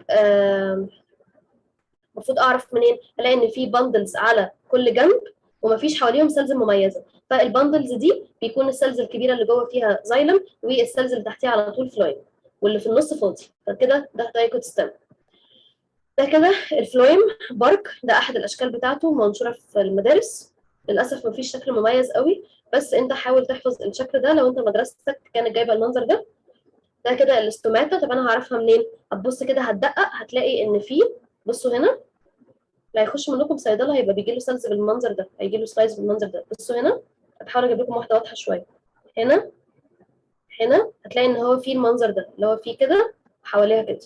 المفروض اعرف منين؟ الاقي ان في باندلز على كل جنب ومفيش حواليهم سيلز مميزه. فالباندلز دي بيكون السيلز الكبيره اللي جوه فيها زايلم، والسيلز اللي تحتيها على طول فلويم، واللي في النص فاضي. فكده ده دايكوت ستيم. ده كده الفلويم بارك، ده احد الاشكال بتاعته منشوره في المدارس. للاسف مفيش شكل مميز قوي، بس انت حاول تحفظ الشكل ده لو انت مدرستك كانت جايبه المنظر ده. ده كده الاستوماتا. طب انا هعرفها منين؟ هتبص كده هتدقق هتلاقي ان في، بصوا هنا، اللي هيخش منكم صيدله هيبقى بيجي له سيلز بالمنظر ده، هيجي له سلايز بالمنظر ده. بصوا هنا، هحاول اجيب لكم واحده واضحه شويه. هنا، هنا هتلاقي ان هو في المنظر ده اللي هو فيه كده حواليها كده.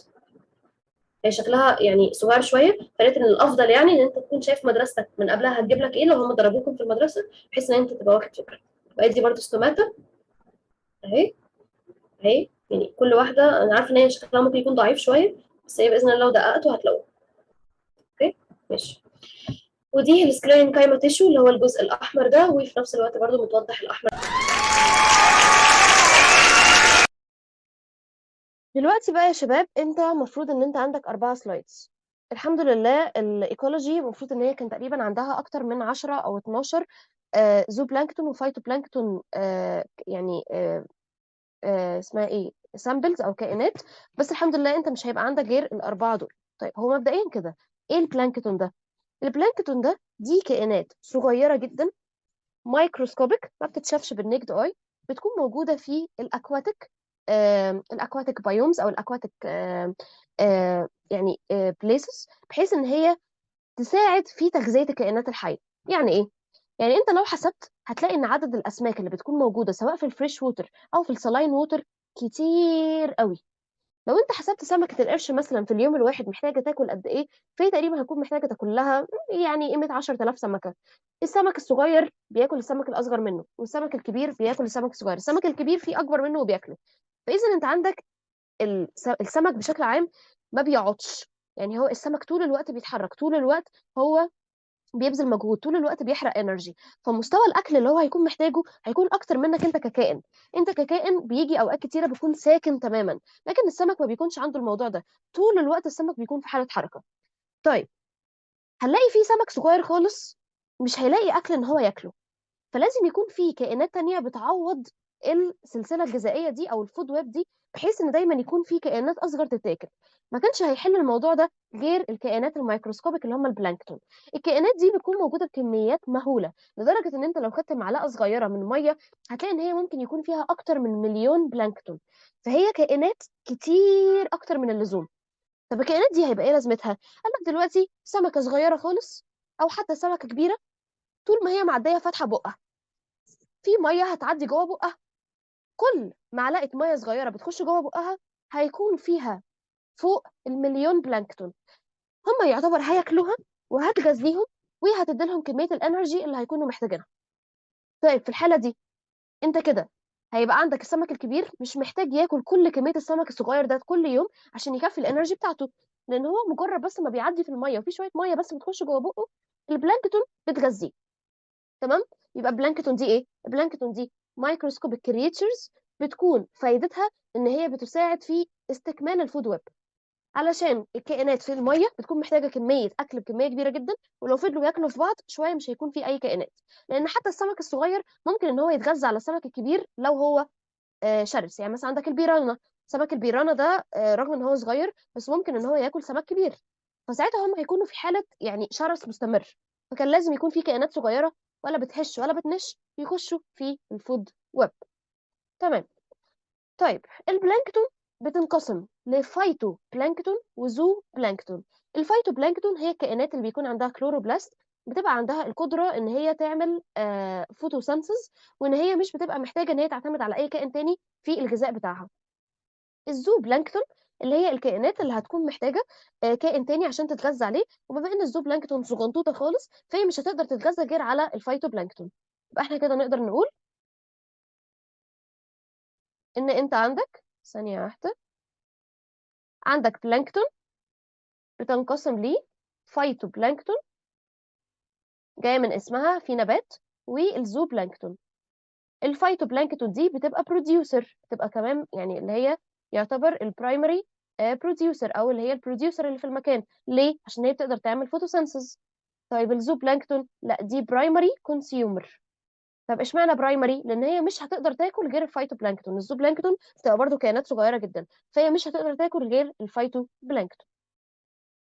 هي شكلها يعني صغير شويه، فقلت ان الافضل يعني ان انت تكون شايف مدرستك من قبلها هتجيب لك ايه لو هم ضربوكم في المدرسه، بحيث ان انت تبقى واخد فكره. وادي برده ستوماتا اهي. اهي يعني كل واحده انا عارفه ان هي شكلها ممكن يكون ضعيف شويه، بس هي باذن الله لو دققتوا هتلاقوه. اوكي ماشي. ودي السكرين كايما تيشو اللي هو الجزء الاحمر ده، وفي نفس الوقت برضو متوضح الاحمر. دلوقتي بقى يا شباب، انت المفروض ان انت عندك 4 سلايدز. الحمد لله الايكولوجي المفروض ان هي كان تقريبا عندها اكتر من 10 او 12 زو بلانكتون وفايتو بلانكتون، يعني اسمها ايه، سامبلز او كائنات. بس الحمد لله انت مش هيبقى عندك غير ال4 دول. طيب هو مبدئيا كده ايه البلانكتون ده؟ البلانكتون ده دي كائنات صغيره جدا، مايكروسكوبيك، ما بتتشافش بالنيكد اي، بتكون موجوده في الاكواتيك بايومز او الاكواتيك يعني بليسز، بحيث ان هي تساعد في تغذيه الكائنات الحيه. يعني ايه؟ يعني انت لو حسبت هتلاقي ان عدد الاسماك اللي بتكون موجوده سواء في الفريش ووتر او في السلاين ووتر كتير قوي. لو انت حسبت سمكة القرش مثلا في اليوم الواحد محتاجة تاكل قد ايه، فهي تقريبا هتكون محتاجة تاكل لها يعني قيمة 10,000 سمكة. السمك الصغير بياكل السمك الأصغر منه، والسمك الكبير بياكل السمك الصغير، السمك الكبير فيه أكبر منه وبياكله. فإذا انت عندك السمك بشكل عام ما بيقعدش. يعني هو السمك طول الوقت بيتحرك، طول الوقت هو بيبذل مجهود، طول الوقت بيحرق انرجي. فمستوى الاكل اللي هو هيكون محتاجه هيكون اكتر منك انت ككائن. انت ككائن بيجي اوقات كتيره بيكون ساكن تماما، لكن السمك ما بيكونش عنده الموضوع ده. طول الوقت السمك بيكون في حاله حركه. طيب هنلاقي في سمك صغير خالص مش هيلاقي اكل ان هو ياكله، فلازم يكون في كائنات تانية بتعوض السلسلة الغذائية دي أو الفود ويب دي، بحيث إن دايما يكون في كائنات أصغر تتاكل. ما كانش هيحل الموضوع ده غير الكائنات الميكروسكوبيك اللي هم البلانكتون. الكائنات دي بتكون موجودة بكميات مهولة، لدرجة إن أنت لو خدت معلقة صغيرة من مية هتلاقي إن هي ممكن يكون فيها أكتر من مليون بلانكتون. فهي كائنات كتير أكتر من اللزوم. طب الكائنات دي هيبقى إيه لازمتها؟ قال لك دلوقتي سمكة صغيرة خالص أو حتى سمكة كبيرة، طول ما هي معدية فاتحة بقها في ميه هتعدي جوه بقها. كل معلقه ميه صغيره بتخش جوه بقها هيكون فيها فوق المليون بلانكتون. هم يعتبر هياكلوها وهتغذيهم، وهتدي لهم كميه الانرجي اللي هيكونوا محتاجينها. طيب في الحاله دي انت كده هيبقى عندك السمك الكبير مش محتاج ياكل كل كميه السمك الصغير ده كل يوم عشان يكفي الانرجي بتاعته، لان هو مجرد بس ما بيعدي في الميه وفي شويه ميه بس بتخش جوه بقه، البلانكتون بتغذيه. تمام. يبقى البلانكتون دي ايه؟ البلانكتون دي مايكروسكوبيك كرياتشرز، بتكون فايدتها ان هي بتساعد في استكمال الفود ويب، علشان الكائنات في الميه بتكون محتاجه كميه اكل بكميه كبيره جدا، ولو فضلوا ياكلوا في بعض شويه مش هيكون في اي كائنات، لان حتى السمك الصغير ممكن ان هو يتغذى على السمك الكبير لو هو شرس. يعني مثلا عندك البيرانا، سمك البيرانا ده رغم ان هو صغير بس ممكن ان هو ياكل سمك كبير، فساعتها هم هيكونوا في حاله يعني شرس مستمر، فكان لازم يكون في كائنات صغيره ولا بتهش ولا بتنش يخشوا في الفود ويب. تمام. طيب البلانكتون بتنقسم لفايتو بلانكتون وزو بلانكتون. الفايتو بلانكتون هي الكائنات اللي بيكون عندها كلوروبلاست، بتبقى عندها القدرة ان هي تعمل فوتوسينثيز، وان هي مش بتبقى محتاجة ان هي تعتمد على اي كائن تاني في الغذاء بتاعها. الزو بلانكتون اللي هي الكائنات اللي هتكون محتاجة كائن تاني عشان تتغذى عليه، وبما ان الزو بلانكتون صغنطوطة خالص فهي مش هتقدر تتغذى غير على الفايتو بلانكتون. يبقى احنا كده نقدر نقول ان انت عندك ثانية واحدة، عندك بلانكتون بتنقسم لي فايتو بلانكتون جاية من اسمها في نبات، والزو بلانكتون. الفايتو بلانكتون دي بتبقى بروديوسر، بتبقى كمان يعني اللي هي يعتبر البرايمري بروديوسر، او اللي هي البروديوسر اللي في المكان. ليه؟ عشان هي بتقدر تعمل فوتوسينثيز. طيب الزو بلانكتون لا، دي برايمري كونسيومر. طب اشمعنى برايمري؟ لان هي مش هتقدر تاكل غير الفايتو بلانكتون. الزو بلانكتون بتبقى برضو كائنات صغيره جدا، فهي مش هتقدر تاكل غير الفايتو بلانكتون.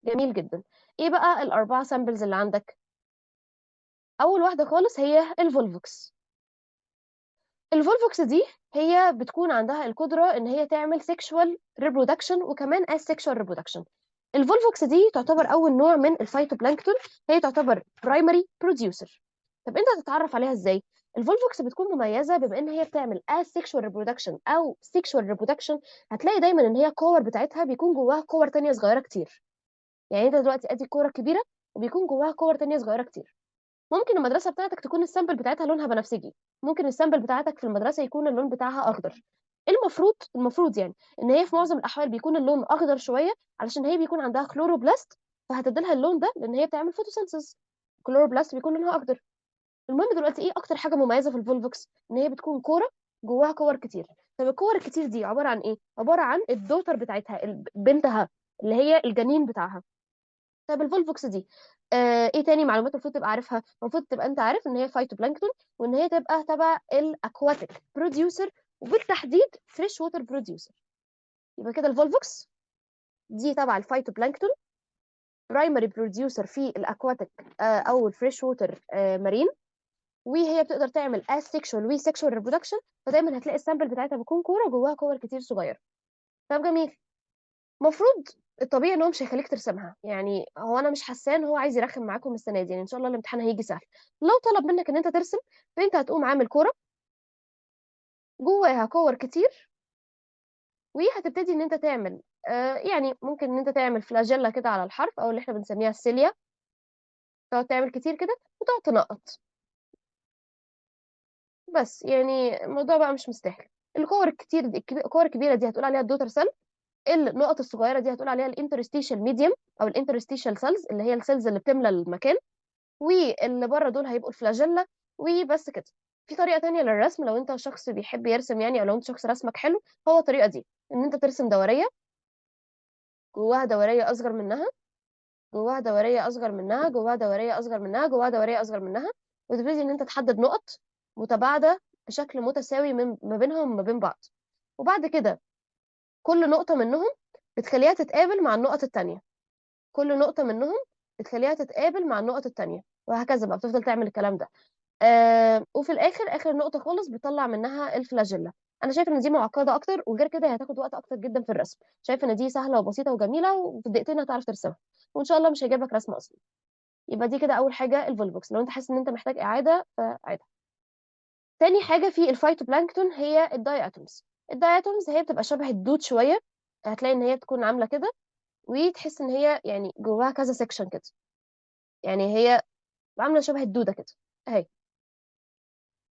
جميل جدا. ايه بقى الاربعه سامبلز اللي عندك؟ اول واحده خالص هي الفولفوكس. الفولفوكس دي هي بتكون عندها القدره ان هي تعمل سيكشوال ريبرودكشن وكمان اسexual ريبرودكشن. الفولفوكس دي تعتبر اول نوع من الفايتوبلانكتون، هي تعتبر برايمري بروديوسر. طب انت هتتعرف عليها ازاي؟ الفولفوكس بتكون مميزه بما ان هي بتعمل asexual ريبرودكشن او sexual ريبرودكشن. هتلاقي دايما ان هي الكور بتاعتها بيكون جواها كور تانية صغيره كتير. يعني انت دلوقتي ادي كوره كبيره وبيكون جواها كور تانية صغيره كتير. ممكن المدرسه بتاعتك تكون السامبل بتاعتها لونها بنفسجي، ممكن السامبل بتاعتك في المدرسه يكون اللون بتاعها اخضر. المفروض يعني ان هي في معظم الاحوال بيكون اللون اخضر شويه، علشان هي بيكون عندها كلوروبلاست، فهتديلها اللون ده لان هي بتعمل فوتوسينثيز. الكلوروبلاست بيكون لونها اخضر. المهم دلوقتي ايه اكتر حاجه مميزه في الفولفوكس؟ ان هي بتكون كوره جواها كور كتير. طب الكور الكتير دي عباره عن ايه؟ عباره عن الدوتر بتاعتها، بنتها اللي هي الجنين بتاعها. طيب الفولفوكس دي ايه تاني معلومات المفروض تبقى عارفها؟ المفروض تبقى انت عارف ان هي فايتوبلانكتون، وان هي تبقى تبع الاكواتيك بروديوسر، وبالتحديد فريش ووتر بروديوسر. يبقى كده الفولفوكس دي تبع الفايتوبلانكتون، برايمري بروديوسر في الاكواتيك او الفريش ووتر مارين، وهي بتقدر تعمل asexual و sexual reproduction. فدايما هتلاقي السامبل بتاعتها بتكون كوره جواها كور كتير صغيره. طب جميل. المفروض الطبيعي ان هو مش هيخليك ترسمها، يعني هو انا مش حاساه ان هو عايز يرخم معاكم السنه دي، يعني ان شاء الله الامتحان هيجي سهل. لو طلب منك ان انت ترسم، فانت هتقوم عامل كوره جواها كور كتير، وهتبتدي ان انت تعمل يعني ممكن ان انت تعمل فلاجيلا كده على الحرف، او اللي احنا بنسميها السيليا. تقعد تعمل كتير كده وتقعد تنقط. بس يعني الموضوع بقى مش مستاهل. الكور الكتير دي الكور الكبيره دي هتقول عليها الدوتر سيل، النقط الصغيره دي هتقول عليها الانترستيشال ميديوم او الانترستيشال سيلز، اللي هي السيلز اللي بتملى المكان، واللي بره دول هيبقوا الفلاجيلا. وبس كده. في طريقة تانية للرسم لو انت شخص بيحب يرسم يعني، او لو انت شخص رسمك حلو، هو الطريقة دي ان انت ترسم دورية جواها دورية اصغر منها، جواها دورية اصغر منها، جواها دورية اصغر منها، جواها دورية اصغر منها، وتبتدي ان انت تحدد نقط متباعدة بشكل متساوي ما بينهم وما بين بعض. وبعد كده كل نقطة منهم بتخليها تتقابل مع النقط التانية، كل نقطة منهم بتخليها تتقابل مع النقط التانية، وهكذا بقى بتفضل تعمل الكلام ده. وفي الاخر اخر نقطه خالص بيطلع منها الفلاجيلا. انا شايف ان دي معقده اكتر، وغير كده هي هتاخد وقت اكتر جدا في الرسم. شايف ان دي سهله وبسيطه وجميله وفي دقيقتين هتعرف ترسمها، وان شاء الله مش هيجيب لك رسمه اصلا. يبقى دي كده اول حاجه الفولبوكس، لو انت حاسس ان انت محتاج اعاده فاعاده. تاني حاجه في الفايتوبلانكتون هي الداي اتومز. الداي اتومز هي بتبقى شبه الدود شويه، هتلاقي ان هي بتكون عامله كده، وتحس ان هي يعني جواها كذا سيكشن كده. يعني هي عامله شبه الدوده كده اهي،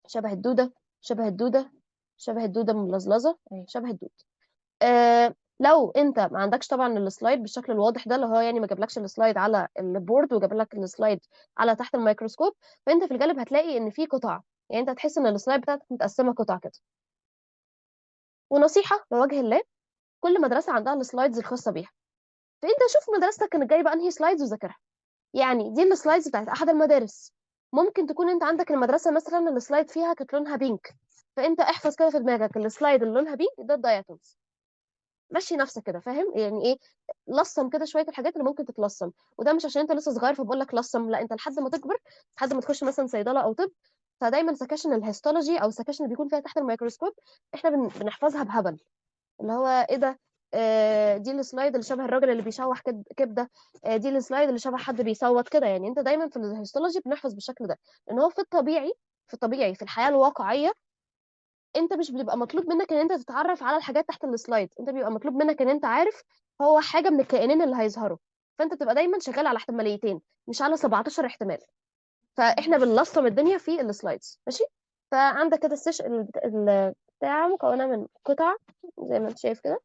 شبه الدوده، شبه الدوده، شبه الدوده ملزلزه اهي، شبه الدود. لو انت ما عندكش طبعا السلايد بالشكل الواضح ده، اللي هو يعني ما جابلكش السلايد على البورد وجاب لك السلايد على تحت الميكروسكوب، فانت في الغالب هتلاقي ان في قطع، يعني انت هتحس ان السلايد بتاعتك متقسمه قطع كده. ونصيحه بوجه الله، كل مدرسه عندها السلايدز الخاصه بيها، فانت شوف مدرستك كانت جايبه انهي سلايدز وذاكرها. يعني دي السلايدز بتاعت احد المدارس. ممكن تكون انت عندك المدرسه مثلا السلايد فيها كانت لونها بينك، فانت احفظ كده في دماغك السلايد اللي لونها بينك ده الداياتومز. مشي نفسك كده، فاهم يعني ايه؟ لصم كده شويه الحاجات اللي ممكن تتلصم. وده مش عشان انت لسه صغير فبقول لك لصم، لا، انت لحد ما تكبر، لحد ما تخش مثلا صيدله او طب، فدايما سكاشن الهيستولوجي او السكاشن اللي بيكون فيها تحت الميكروسكوب احنا بنحفظها بهبل. اللي هو ايه ده؟ دي السلايد اللي شبه الراجل اللي بيشوح كبده، دي السلايد اللي شبه حد بيصوت كده. يعني انت دايما في الهيستولوجي بنحفظ بالشكل ده، لان هو في الطبيعي في الحياه الواقعيه انت مش بيبقى مطلوب منك ان انت تتعرف على الحاجات تحت السلايد، انت بيبقى مطلوب منك ان انت عارف هو حاجه من الكائنين اللي هيظهروا. فانت تبقى دايما شغال على احتماليتين مش على 17 احتمال. فاحنا بنلصم الدنيا في السلايدز، ماشي. فعندك كده البتاع مكونه من قطع زي ما انت شايف كده،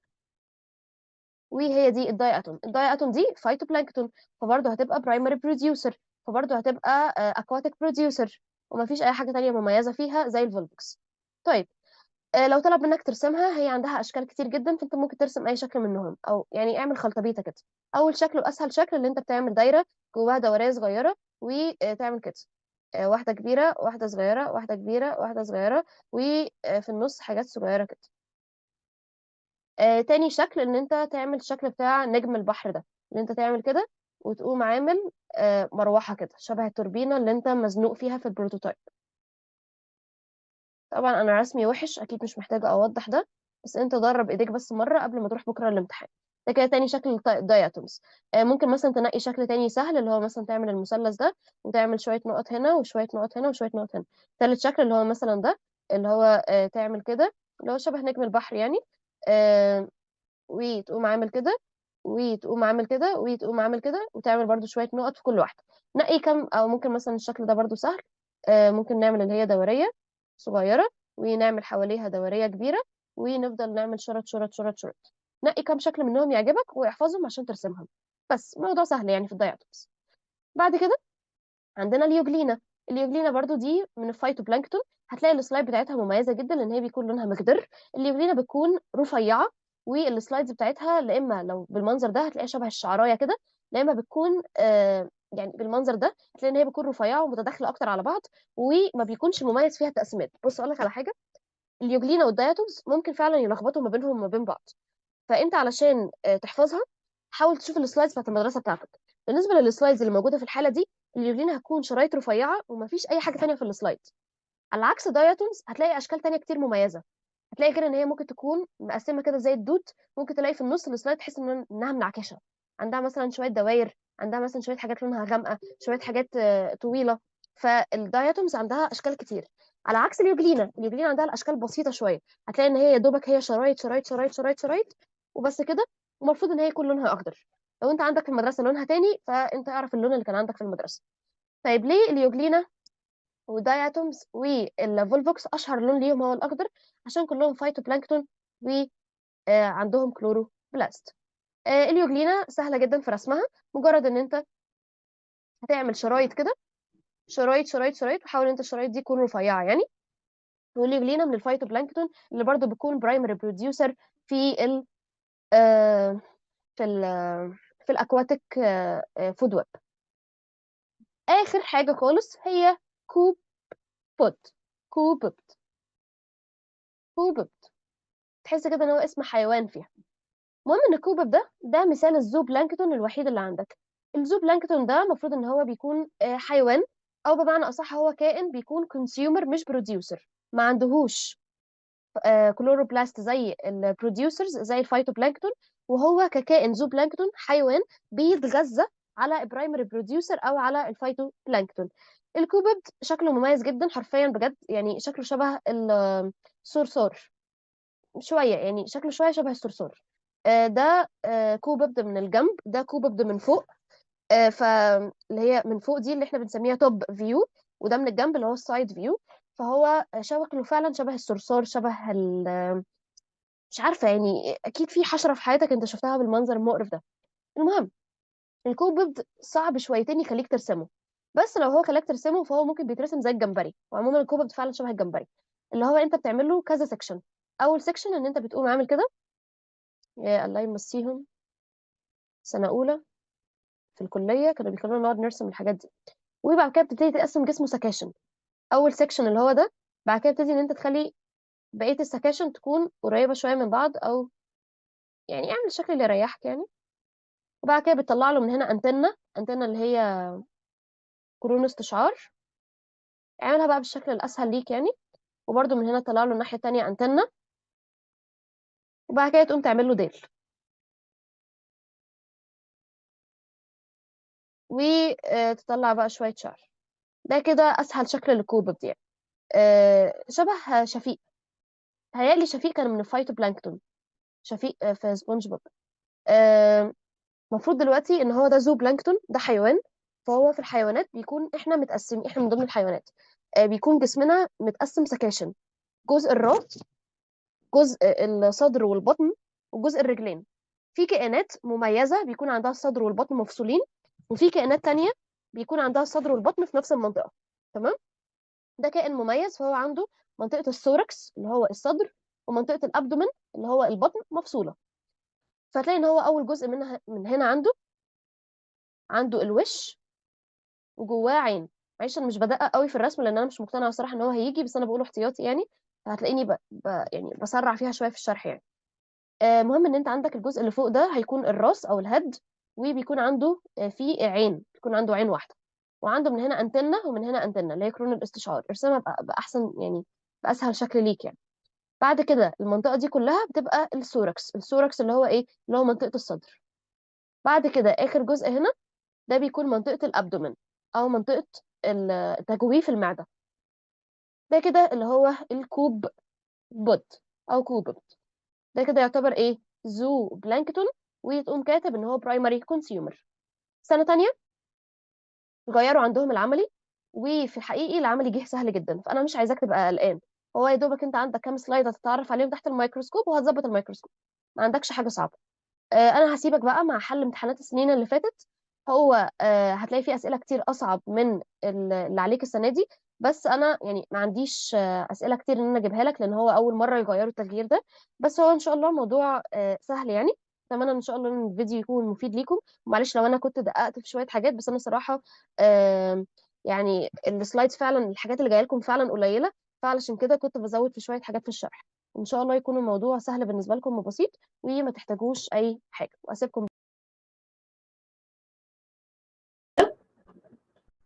وهي دي الداي اتوم. الداي اتوم دي فايتوبلانكتون، فبرضه هتبقى برايمري بروديوسر، فبرضه هتبقى اكواتيك بروديوسر، ومفيش اي حاجه تانية مميزه فيها زي الفولفكس. طيب، لو طلب منك ترسمها، هي عندها اشكال كتير جدا، فانت ممكن ترسم اي شكل منهم، او يعني اعمل خلطبيطه كده. اول شكل واسهل شكل اللي انت بتعمل دايره جواها دوريه صغيره وتعمل كده، واحده كبيره واحده صغيره واحده كبيره واحده صغيره، وفي النص حاجات صغيره كده. تاني شكل ان انت تعمل الشكل بتاع نجم البحر ده، ان انت تعمل كده وتقوم عامل مروحه كده شبه التوربينه اللي انت مزنوق فيها في البروتوتايب. طبعا انا رسمي وحش، اكيد مش محتاجه اوضح ده، بس انت درب ايديك بس مره قبل ما تروح بكره الامتحان. ده كده تاني شكل الداياتومز. ممكن مثلا تنقي شكل تاني سهل، اللي هو مثلا تعمل المثلث ده وتعمل شويه نقط هنا وشويه نقط هنا وشويه نقط هنا. تالت شكل اللي هو مثلا ده، اللي هو تعمل كده، اللي هو شبه نجم البحر يعني. آه، وتقوم عامل كده، وتقوم عامل كده، وتقوم عامل كده، وتعمل برضو شويه نقط في كل واحده. نقي كم، او ممكن مثلا الشكل ده برضو سهل. ممكن نعمل اللي هي دوريه صغيره، ونعمل حواليها دوريه كبيره، ونفضل نعمل شرط شرط شرط شرط. نقي كم شكل منهم يعجبك واحفظهم عشان ترسمهم. بس الموضوع سهل يعني في الداياتومز. بعد كده عندنا اليوجلينا. اليوجلينا برضو دي من الفايتوبلانكتون. هتلاقي السلايد بتاعتها مميزه جدا لان هي بيكون لونها مخضر. اليوجلينا بتكون رفيعه، والسلايدز بتاعتها لا اما لو بالمنظر ده هتلاقيها شبه الشعرايه كده، لا اما بتكون يعني بالمنظر ده هتلاقي ان هي بتكون رفيعه ومتداخله اكتر على بعض، وما بيكونش مميز فيها تقسيمات. بص اقول لك على حاجه، اليوجلينا والداياتومز ممكن فعلا يلخبطوا ما بينهم وما بين بعض. فانت علشان تحفظها حاول تشوف السلايدز بتاعت المدرسه بتاعتك. بالنسبه للسلايدز اللي موجوده في الحاله دي، اليوجلينا هتكون شرايط رفيعه ومفيش اي حاجه تانية في السلايد. على عكس داياتومز هتلاقي اشكال تانية كتير مميزه. هتلاقي كده ان هي ممكن تكون مقسمه كده زي الدود. ممكن تلاقي في النص السلايد تحس انها منعكشه، عندها مثلا شويه دواير، عندها مثلا شويه حاجات لونها غامقه، شويه حاجات طويله. فالداياتومز عندها اشكال كتير، على عكس اليوجلينا عندها الاشكال بسيطه شويه. هتلاقي ان هي يا دوبك هي شرايط شرايط شرايط شرايط شرايط وبس كده. ومفروض ان هي يكون لونها اخضر. لو انت عندك في المدرسه لونها تاني فانت اعرف اللون اللي كان عندك في المدرسه. طيب ليه اليوجلينا وداياتومز والفولفوكس اشهر لون ليهم هو الاخضر؟ عشان كلهم فايتوبلانكتون وعندهم كلوروبلاست. اليوجلينا سهله جدا في رسمها، مجرد ان انت هتعمل شرايط كده، شرايط شرايط شرايط، وحاول انت الشرايط دي تكون رفيعه يعني. واليوجلينا من الفايتوبلانكتون اللي برضو بيكون برايمري بروديوسر في ال آه، في ال في الاكواتيك فود ويب. اخر حاجه خالص هي كوب بوت. كوبوت. كوبوت، تحس كده ان هو اسم حيوان فيها. المهم ان الكوبب ده مثال الزو بلانكتون الوحيد اللي عندك. الزو بلانكتون ده المفروض ان هو بيكون حيوان، او بمعنى اصح هو كائن بيكون كونسيومر مش بروديوسر. ما عندهوش كلوروبلاست زي البروديوسرز زي الفايتوبلانكتون. وهو ككائن زو بلانكتون حيوان بيتغذى على برايمري بروديوسر او على الفايتوبلانكتون. الكوبب شكله مميز جدا حرفيا بجد، يعني شكله شبه الصرصار شويه، يعني شكله شويه شبه الصرصار. ده كوبب من الجنب، ده كوبب من فوق. فاللي هي من فوق دي اللي احنا بنسميها توب فيو، وده من الجنب اللي هو السايد فيو. فهو شكله فعلا شبه الصرصار، شبه مش عارفه يعني، اكيد في حشره في حياتك انت شفتها بالمنظر المقرف ده. المهم، الكوبيبد صعب شويتين يخليك ترسمه، بس لو هو خلاك ترسمه فهو ممكن بيترسم زي الجمبري. وعموما الكوبيبد فعلا شبه الجمبري، اللي هو انت بتعمل له كذا سيكشن. اول سيكشن ان انت بتقوم عامل كده، يا الله يمسيهم، سنه اولى في الكليه كانوا بيخلونا نقعد نرسم الحاجات دي. وبعد كده بتبتدي تقسم جسمه سكاشن. اول سيكشن اللي هو ده، بعد كده بتبتدي ان انت تخلي بقيه السكاشن تكون قريبه شويه من بعض، او يعني اعمل الشكل اللي يريحك يعني. وبعد كده بتطلع له من هنا انتنه اللي هي كورونا استشعار. اعملها بقى بالشكل الاسهل ليك يعني. وبرده من هنا تطلع له الناحيه التانيه انتنه. وبعد كده تقوم تعمل له ديل، وتطلع بقى شويه شعر. ده كده اسهل شكل للكوبب دي يعني. شبه شفيق. هيالي شفيق كان من الفايتوبلانكتون. شفيق في سبونج بوب. المفروض دلوقتي ان هو ده زو بلانكتون، ده حيوان. فهو في الحيوانات بيكون احنا متقسمين، احنا من ضمن الحيوانات بيكون جسمنا متقسم سكاشن. جزء الراس، جزء الصدر والبطن، وجزء الرجلين. في كائنات مميزة بيكون عندها الصدر والبطن مفصولين، وفي كائنات تانية بيكون عندها الصدر والبطن في نفس المنطقة. تمام. ده كائن مميز، فهو عنده منطقة الثوركس اللي هو الصدر، ومنطقة الأبدومن اللي هو البطن مفصولة. فتلاقي ان هو اول جزء منها من هنا عنده الوش، وجواه عين. معلش انا مش بدقق قوي في الرسم لان انا مش مقتنعه صراحه ان هو هيجي، بس انا بقوله احتياطي يعني. فهتلاقيني يعني بسرع فيها شويه في الشرح يعني. مهم ان انت عندك الجزء اللي فوق ده هيكون الراس او الهد، وبيكون عنده فيه عين، بيكون عنده عين واحده. وعنده من هنا انتنه ومن هنا انتنه اللي هي كرون الاستشعار. ارسمها باحسن يعني، باسهل شكل ليك يعني. بعد كده المنطقه دي كلها بتبقى الثوركس اللي هو ايه، اللي هو منطقه الصدر. بعد كده اخر جزء هنا ده بيكون منطقة الأبدومن، أو منطقة تجويف المعدة. ده كده اللي هو الكوب بود أو كوبود. ده كده يعتبر إيه، زو بلانكتون. وتقوم كاتب إن هو برايمري كونسيومر. سنة تانية غيروا عندهم العملي، وفي الحقيقي العملي جه سهل جدا، فأنا مش عايزاك تبقى قلقان. هو يا دوبك أنت عندك كام سلايد هتتعرف عليهم تحت الميكروسكوب وهتظبط الميكروسكوب. ما عندكش حاجة صعبة. انا هسيبك بقى مع حل امتحانات السنين اللي فاتت. هو هتلاقي فيه اسئله كتير اصعب من اللي عليك السنه دي. بس انا يعني ما عنديش اسئله كتير ان انا اجيبها لك، لان هو اول مره يغيروا التغيير ده. بس هو ان شاء الله الموضوع سهل يعني. اتمنى ان شاء الله ان الفيديو يكون مفيد ليكم. معلش لو انا كنت دققت في شويه حاجات، بس انا صراحه يعني السلايدز فعلا الحاجات اللي جايه لكم فعلا قليله، فعلشان كده كنت بزود في شويه حاجات في الشرح. ان شاء الله يكون الموضوع سهل بالنسبه لكم وبسيط، وما تحتاجوش اي حاجه. واسيبكم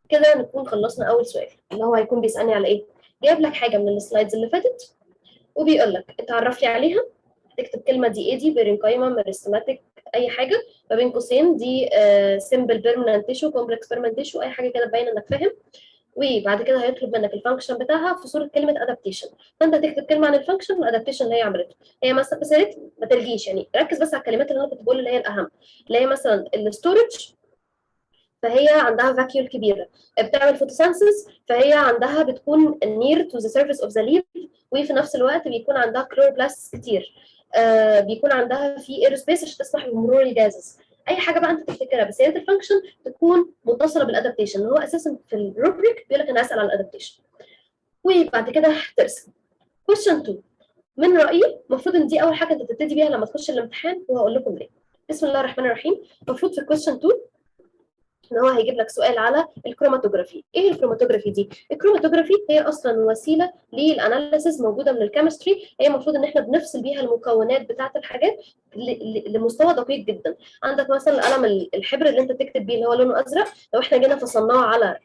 كده نكون خلصنا اول سؤال اللي هو هيكون بيسالني على ايه. جايب لك حاجه من السلايدز اللي فاتت وبيقول لك اتعرف لي عليها. تكتب كلمه دي ايه، دي بين قايمه ميرستماتيك اي حاجه، ما بين قوسين دي سمبل بيرمننت تيشو، كومبلكس بيرمننت تيشو، اي حاجه كده تبين انك فاهم. وبعد كده هيطلب منك الفانكشن بتاعها في صوره كلمه ادابتيشن. فانت تكتب كلمه عن الفانكشن والادابتيشن اللي هي عملته. هي مثلا بس يا ريت ما تلغيش يعني، ركز بس على الكلمات اللي انا كنت بقول اللي هي الاهم. اللي هي مثلا الستورج، فهي عندها فاكيول كبيره. بتعمل فوتوسينثيز، فهي عندها بتكون near to the surface of the leaf، وفي نفس الوقت بيكون عندها كلوروبلاست كتير. بيكون عندها في اير سبيس عشان تسمح بمرور الجازز. اي حاجه بقى انت تفتكرها، بس هي الفانكشن تكون متصله بالادابتيشن. هو اساسا في الروبريك بيقول لك انا هسال على الادابتيشن. وبعد كده ترسم. question 2، من رايي المفروض ان دي اول حاجه انت تبتدي بيها لما تخش الامتحان، وهقول لكم ليه. بسم الله الرحمن الرحيم. المفروض في question 2 ان هو هيجيب لك سؤال على الكروماتوجرافي. ايه الكروماتوجرافي دي؟ الكروماتوجرافي هي اصلا وسيله للاناليسيز موجوده من الكيمستري. هي المفروض ان احنا بنفصل بيها المكونات بتاعه الحاجات لمستوى دقيق جدا. عندك مثلا القلم الحبر اللي انت تكتب بيه اللي هو لونه ازرق، لو احنا جينا فصلناه على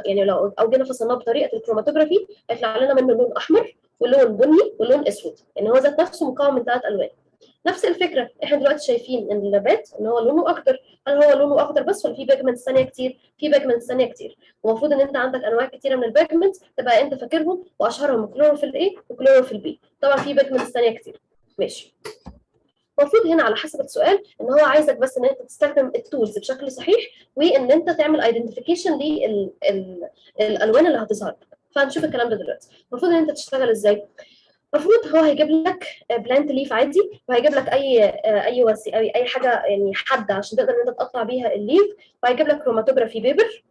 يعني لو او جينا فصلناه بطريقه الكروماتوجرافي هيطلع لنا منه لون احمر ولون بني ولون اسود، يعني هو ذات نفسه مكون من 3 الوان. نفس الفكره احنا دلوقتي شايفين ان النبات ان هو لونه اخضر. هل هو لونه اخضر بس ولا في بيجمنتس ثانيه كتير؟ في بيجمنتس ثانيه كتير. ومفروض ان انت عندك انواع كتيره من البيجمنتس تبقى انت فاكرهم، واشهرهم كلوروفيل A وكلوروفيل B. طبعا في بيجمنتس ثانيه كتير. ماشي. المفروض هنا على حسب السؤال ان هو عايزك بس ان انت تستخدم التولز بشكل صحيح، وان انت تعمل ايدنتيفيكيشن للالوان اللي هتظهر لك. فهنشوف الكلام ده دلوقتي. المفروض ان انت تشتغل ازاي. المفروض هو هيجيب لك بلانت ليف عادي، وهيجيب لك اي حاجه يعني حاده عشان تقدر ان انت تقطع بيها الليف، وهيجيب لك كروماتوجرافي بيبر،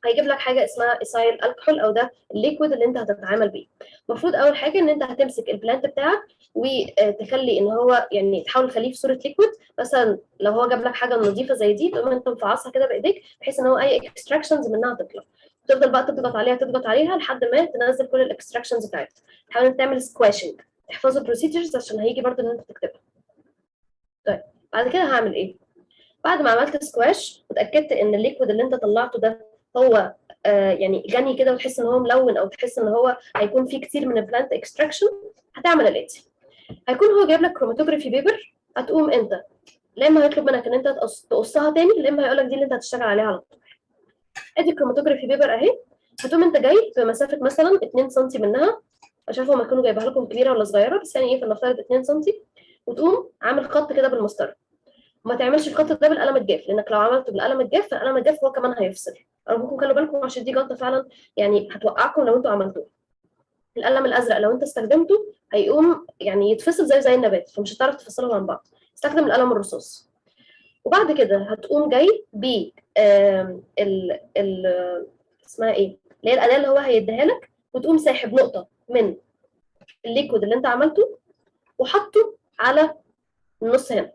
هيجيب لك حاجه اسمها ايثايل الكحول او ده الليكويد اللي انت هتتعامل بيه. المفروض اول حاجه ان انت هتمسك البلانت بتاعك وتخلي ان هو يعني تحاول تخليه في صوره ليكويد. مثلا لو هو جاب لك حاجه نظيفه زي دي، تقوم انت مفعصها كده بايديك بحيث ان هو اي اكستراكشنز منها تطلع، تفضل بقى تضغط عليها لحد ما تنزل كل الاكستراكشنز بتاعتها. تحاول تعمل سكواشنج، تحفظ البروسيجرز عشان هيجي برضه ان انت تكتبها. طيب بعد كده هعمل ايه؟ بعد ما عملت سكواش وتاكدت ان الليكويد اللي انت طلعته ده هو يعني غني كده، وتحس ان هو ملون، او تحس ان هو هيكون فيه كتير من البلانت اكستراكشن، هتعمل الاتي. هيكون هو جايب لك كروماتوجرافي بيبر، هتقوم انت لا اما هيطلب منك ان انت تقصها تاني، لا اما هيقول لك دي اللي انت هتشتغل عليها على طول. ادي الكروماتوجرافي بيبر اهي. هتقوم انت جاي بمسافه مثلا 2 سم منها، مش عارفه هما كانوا جايبها لكم كبيره ولا صغيره، بس يعني ايه فلنفترض 2 سم، وتقوم عامل خط كده بالمسطره. ما تعملش الخط ده بالقلم الجاف، لانك لو عملته بالقلم الجاف فالقلم الجاف هو كمان هيفصل. ارجوكم خلوا بالكم عشان دي غلطه فعلا يعني هتوقعكم لو انتوا عملتوها. القلم الازرق لو انت استخدمته هيقوم يعني يتفصل زي النبات، فمش هتعرف تفصلهم عن بعض. استخدم القلم الرصاص. وبعد كده هتقوم جاي ب ال اسمها ايه اللي هي الاداه اللي هو هيديها لك، وتقوم ساحب نقطه من الليكويد اللي انت عملته وحطه على النص هنا.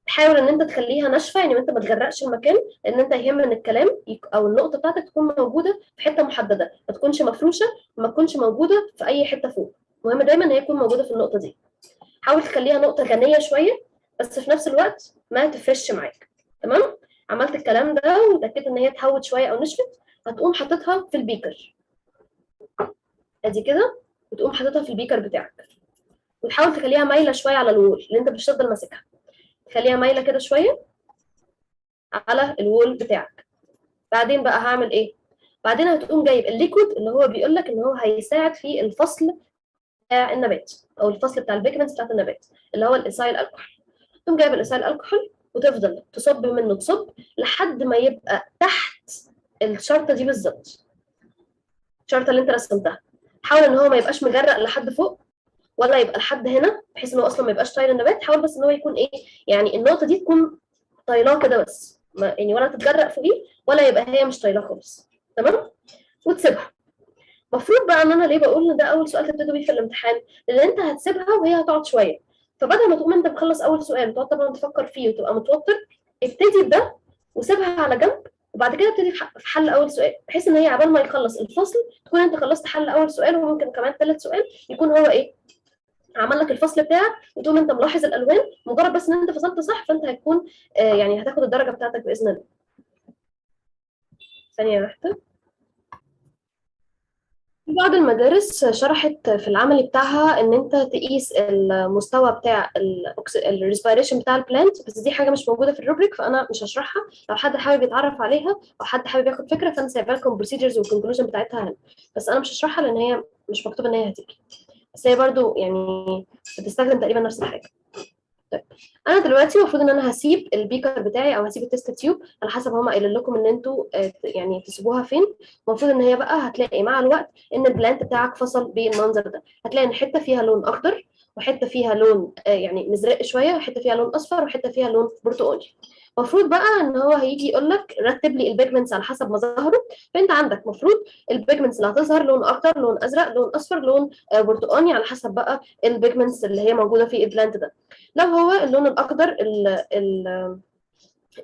حاول ان انت تخليها ناشفه، يعني انت ما تغرقش المكان، لان انت يهم ان الكلام او النقطه بتاعتك تكون موجوده في حته محدده، ما تكونش مفروشه وما تكونش موجوده في اي حته فوق. المهم دايما ان هي تكون موجوده في النقطه دي. حاول تخليها نقطه غنيه شويه، بس في نفس الوقت ما تفرش معاك. تمام. عملت الكلام ده وتاكدت ان هي اتهوت شويه او نشفت، هتقوم حاططها في البيكر. ادي كده. وتقوم حاططها في البيكر بتاعك، وتحاول تخليها مايله شويه على الوول اللي انت مش هتفضل ماسكها. تخليها مايله كده شويه على الوول بتاعك. بعدين بقى هعمل ايه؟ بعدين هتقوم جايب الليكويد اللي هو بيقول لك ان هو هيساعد في الفصل بتاع النبات، او الفصل بتاع البيجمنتس بتاعت النبات، اللي هو الايثايل الكحول. تقوم جايب الايثايل الكحول وتفضل تصب منه لحد ما يبقى تحت الشرطه دي بالظبط، الشرطه اللي انت رسمتها. حاول ان هو ما يبقاش مجرق لحد فوق، ولا يبقى لحد هنا، بحيث ان هو اصلا ما يبقاش طايل النبات. حاول بس ان هو يكون ايه، يعني النقطه دي تكون طايلاه كده بس، يعني ولا تتجرأ فوقيه ولا يبقى هي مش طايلاه خالص. تمام. وتسيبها. المفروض بقى ان انا ليه بقول ان ده اول سؤال تبتدوا بيه في الامتحان، لان انت هتسيبها وهي هتقعد شويه، فبدل ما تقوم انت مخلص اول سؤال وتقعد طبعا تفكر فيه وتبقى متوتر، ابتدي بده وسيبها على جنب، وبعد كده ابتدي في حل اول سؤال، بحيث ان هي عبال ما يخلص الفصل تكون انت خلصت حل اول سؤال، وممكن كمان ثالث سؤال يكون هو ايه، عمل لك الفصل بتاعك، وتقوم انت ملاحظ الالوان. مجرد بس ان انت فصلت صح فانت هتكون يعني هتاخد الدرجه بتاعتك باذن الله. ثانيه واحده. في بعض المدارس شرحت في العملي بتاعها ان انت تقيس المستوى بتاع الريسبيريشن بتاع البلانت، بس دي حاجه مش موجوده في الروبريك فانا مش هشرحها. لو حد حابب يتعرف عليها او حد حابب ياخد فكره، فانا سايبه لكم البروسيجرز والكونكلوجن بتاعتها هنا، بس انا مش هشرحها لان هي مش مكتوب ان هي هتيجي، بس هي برضو يعني بتستخدم تقريبا نفس الحاجه. طيب انا دلوقتي المفروض ان انا هسيب البيكر بتاعي او هسيب التست تيوب على حسب هما قايلين لكم ان انتوا يعني تسيبوها فين. المفروض ان هي بقى هتلاقي مع الوقت ان البلانت بتاعك فصل بالمنظر ده. هتلاقي ان حته فيها لون اخضر، وحته فيها لون يعني مزرق شويه، وحته فيها لون اصفر، وحته فيها لون برتقالي. المفروض بقى ان هو هيجي يقول لك رتب لي البيجمنتس على حسب ما ظهروا. فانت عندك المفروض البيجمنتس اللي هتظهر لون اخضر، لون ازرق، لون اصفر، لون برتقاني، على حسب بقى البيجمنتس اللي هي موجوده في البلانت ده. لو هو اللون الاخضر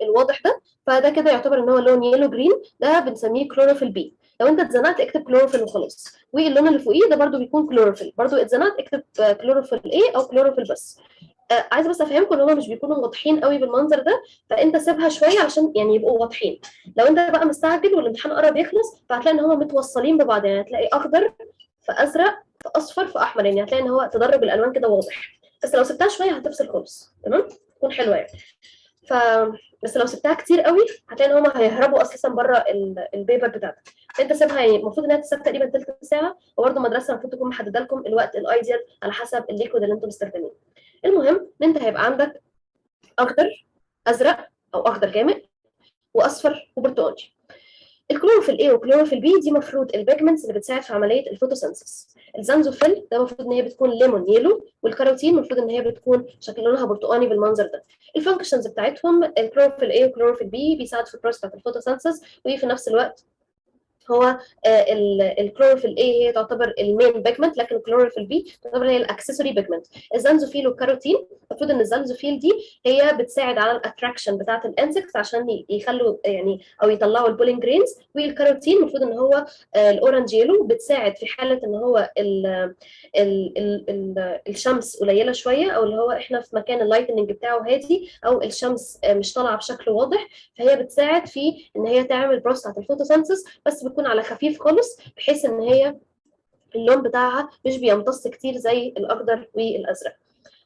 الواضح ده، فده كده يعتبر ان هو لون يلو جرين، ده بنسميه كلوروفيل بي. لو انت اتزنقت اكتب كلوروفيل وخلاص. واللون اللي فوقيه ده برده بيكون كلوروفيل، برده اتزنقت اكتب كلوروفيل ايه او كلوروفيل بس. عايزه بس افهمكم ان هم مش بيكونوا واضحين قوي بالمنظر ده، فانت سيبها شويه عشان يعني يبقوا واضحين. لو انت بقى مستعجل والامتحان قرب يخلص، فهتلاقي ان هم متوصلين ببعض، يعني هتلاقي اخضر في ازرق في اصفر في احمر، يعني هتلاقي ان هو تدرج الالوان كده واضح. بس لو سبتها شويه هتفصل خالص. تمام. تكون حلوه يعني. ف بس لو سبتها كتير قوي هتلاقي ان هم هيهربوا اساسا بره البيبر بتاعتك. انت سيبها، يعني المفروض انها تسيب تقريبا ثلث ساعه، وبرده المدرسه المفروض تكون محدده لكم الوقت الايديال على حسب الليكويد اللي انتم مستخدمينه. المهم ان انت هيبقى عندك اخضر، ازرق او اخضر غامق، واصفر وبرتقالي. الكلوروفيل A والكلوروفيل B دي المفروض البيجمنتس اللي بتساعد في عمليه الفوتوسينثيس. الزنزوفيل ده المفروض ان هي بتكون ليمون يلو، والكاروتين المفروض ان هي بتكون شكل لونها برتقاني بالمنظر ده. الفانكشنز بتاعتهم الكلوروفيل A والكلوروفيل B بيساعد في البروسيس بتاعت الفوتوسينثيس، وفي نفس الوقت هو الكلوروفيل A هي تعتبر المين بيجمنت، لكن الكلوروفيل B تعتبر هي الاكسسوري بيجمنت. الزنزوفيل والكاروتين المفروض ان الزنزوفيل دي هي بتساعد على الاتراكشن بتاعه الانسكتس عشان يخلوا يعني او يطلعوا البولين جرينز، والكاروتين المفروض ان هو الاورنج يلو بتساعد في حاله ان هو الشمس قليله شويه، او اللي هو احنا في مكان اللايتنج بتاعه هادي، او الشمس مش طالعه بشكل واضح، فهي بتساعد في ان هي تعمل بروسس بتاعت الفوتوسينثيس، بس بتكون على خفيف خالص بحيث ان هي اللون بتاعها مش بيمتص كتير زي الاخضر والازرق.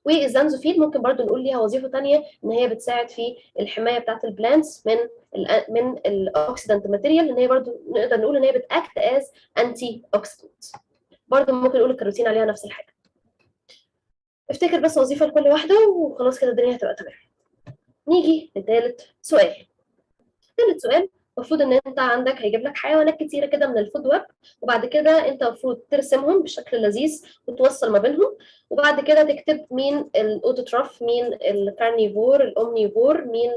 والزنزوفيل ممكن برضو نقول ليها وظيفه ثانيه، ان هي بتساعد في الحمايه بتاعت البلانتس من الاوكسيدنت ماتيريال، ان هي برضو نقدر نقول ان هي بتاكت از انتي اوكسيدنت. برضو ممكن نقول الكاروتين عليها نفس الحاجه. افتكر بس وظيفه لكل واحده وخلاص كده الدنيا هتبقى تمام. نيجي لثالث سؤال. ثالث سؤال المفروض ان انت عندك هيجيب لك حيوانات كتيره كده من الفود ويب، وبعد كده انت المفروض ترسمهم بشكل لذيذ وتوصل ما بينهم، وبعد كده تكتب مين الاوتوتروف، مين الكارنيفور، الاومنيفور، مين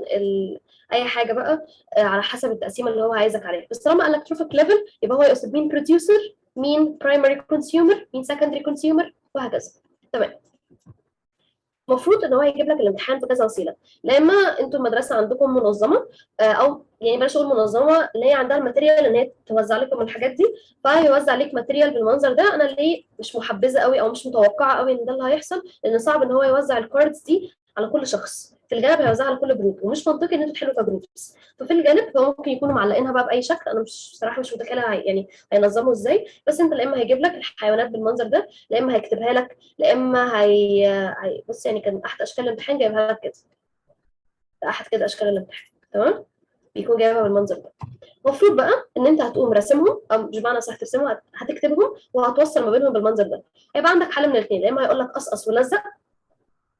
اي حاجه بقى على حسب التقسيمه اللي هو عايزك عليها. بس طالما قال لك تروفيك ليفل يبقى هو يقصد مين بروديوسر، مين برايمري كونسيومر، مين سكندري كونسيومر، وهكذا. تمام. المفروض ان هو يجيب لك الامتحان في كذا وسيله. لا اما انتوا المدرسه عندكم منظمه، او يعني بلاش اقول منظمه، اللي هي عندها الماتيريال ان هي توزع لكم الحاجات دي، فهيوزع عليك ماتيريال بالمنظر ده. انا ليه مش محبذه قوي او مش متوقعه قوي ان ده اللي هيحصل، لان صعب ان هو يوزع الكاردز دي على كل شخص. في الغالب هيوزعها على كل جروب، ومش منطقي ان انتوا تحلوا كجروبس. ففي الغالب هو ممكن يكونوا معلقينها بقى باي شكل، انا مش صراحه مش متخيله يعني هينظموا ازاي. بس انت لا اما هيجيب لك الحيوانات بالمنظر ده، لا اما هيكتبها لك، لا اما بص يعني كان احد اشكال الامتحان جايبها لك كده، ده احد كده اشكال الامتحان. تمام. بيكون جايبها بالمنظر ده. المفروض بقى ان انت هتقوم راسمهم، او مش معنى صح ترسمهم، هتكتبهم وهتوصل ما بينهم بالمنظر ده. هيبقى عندك حل من الاثنين، يا اما هيقول لك قصقص ولزق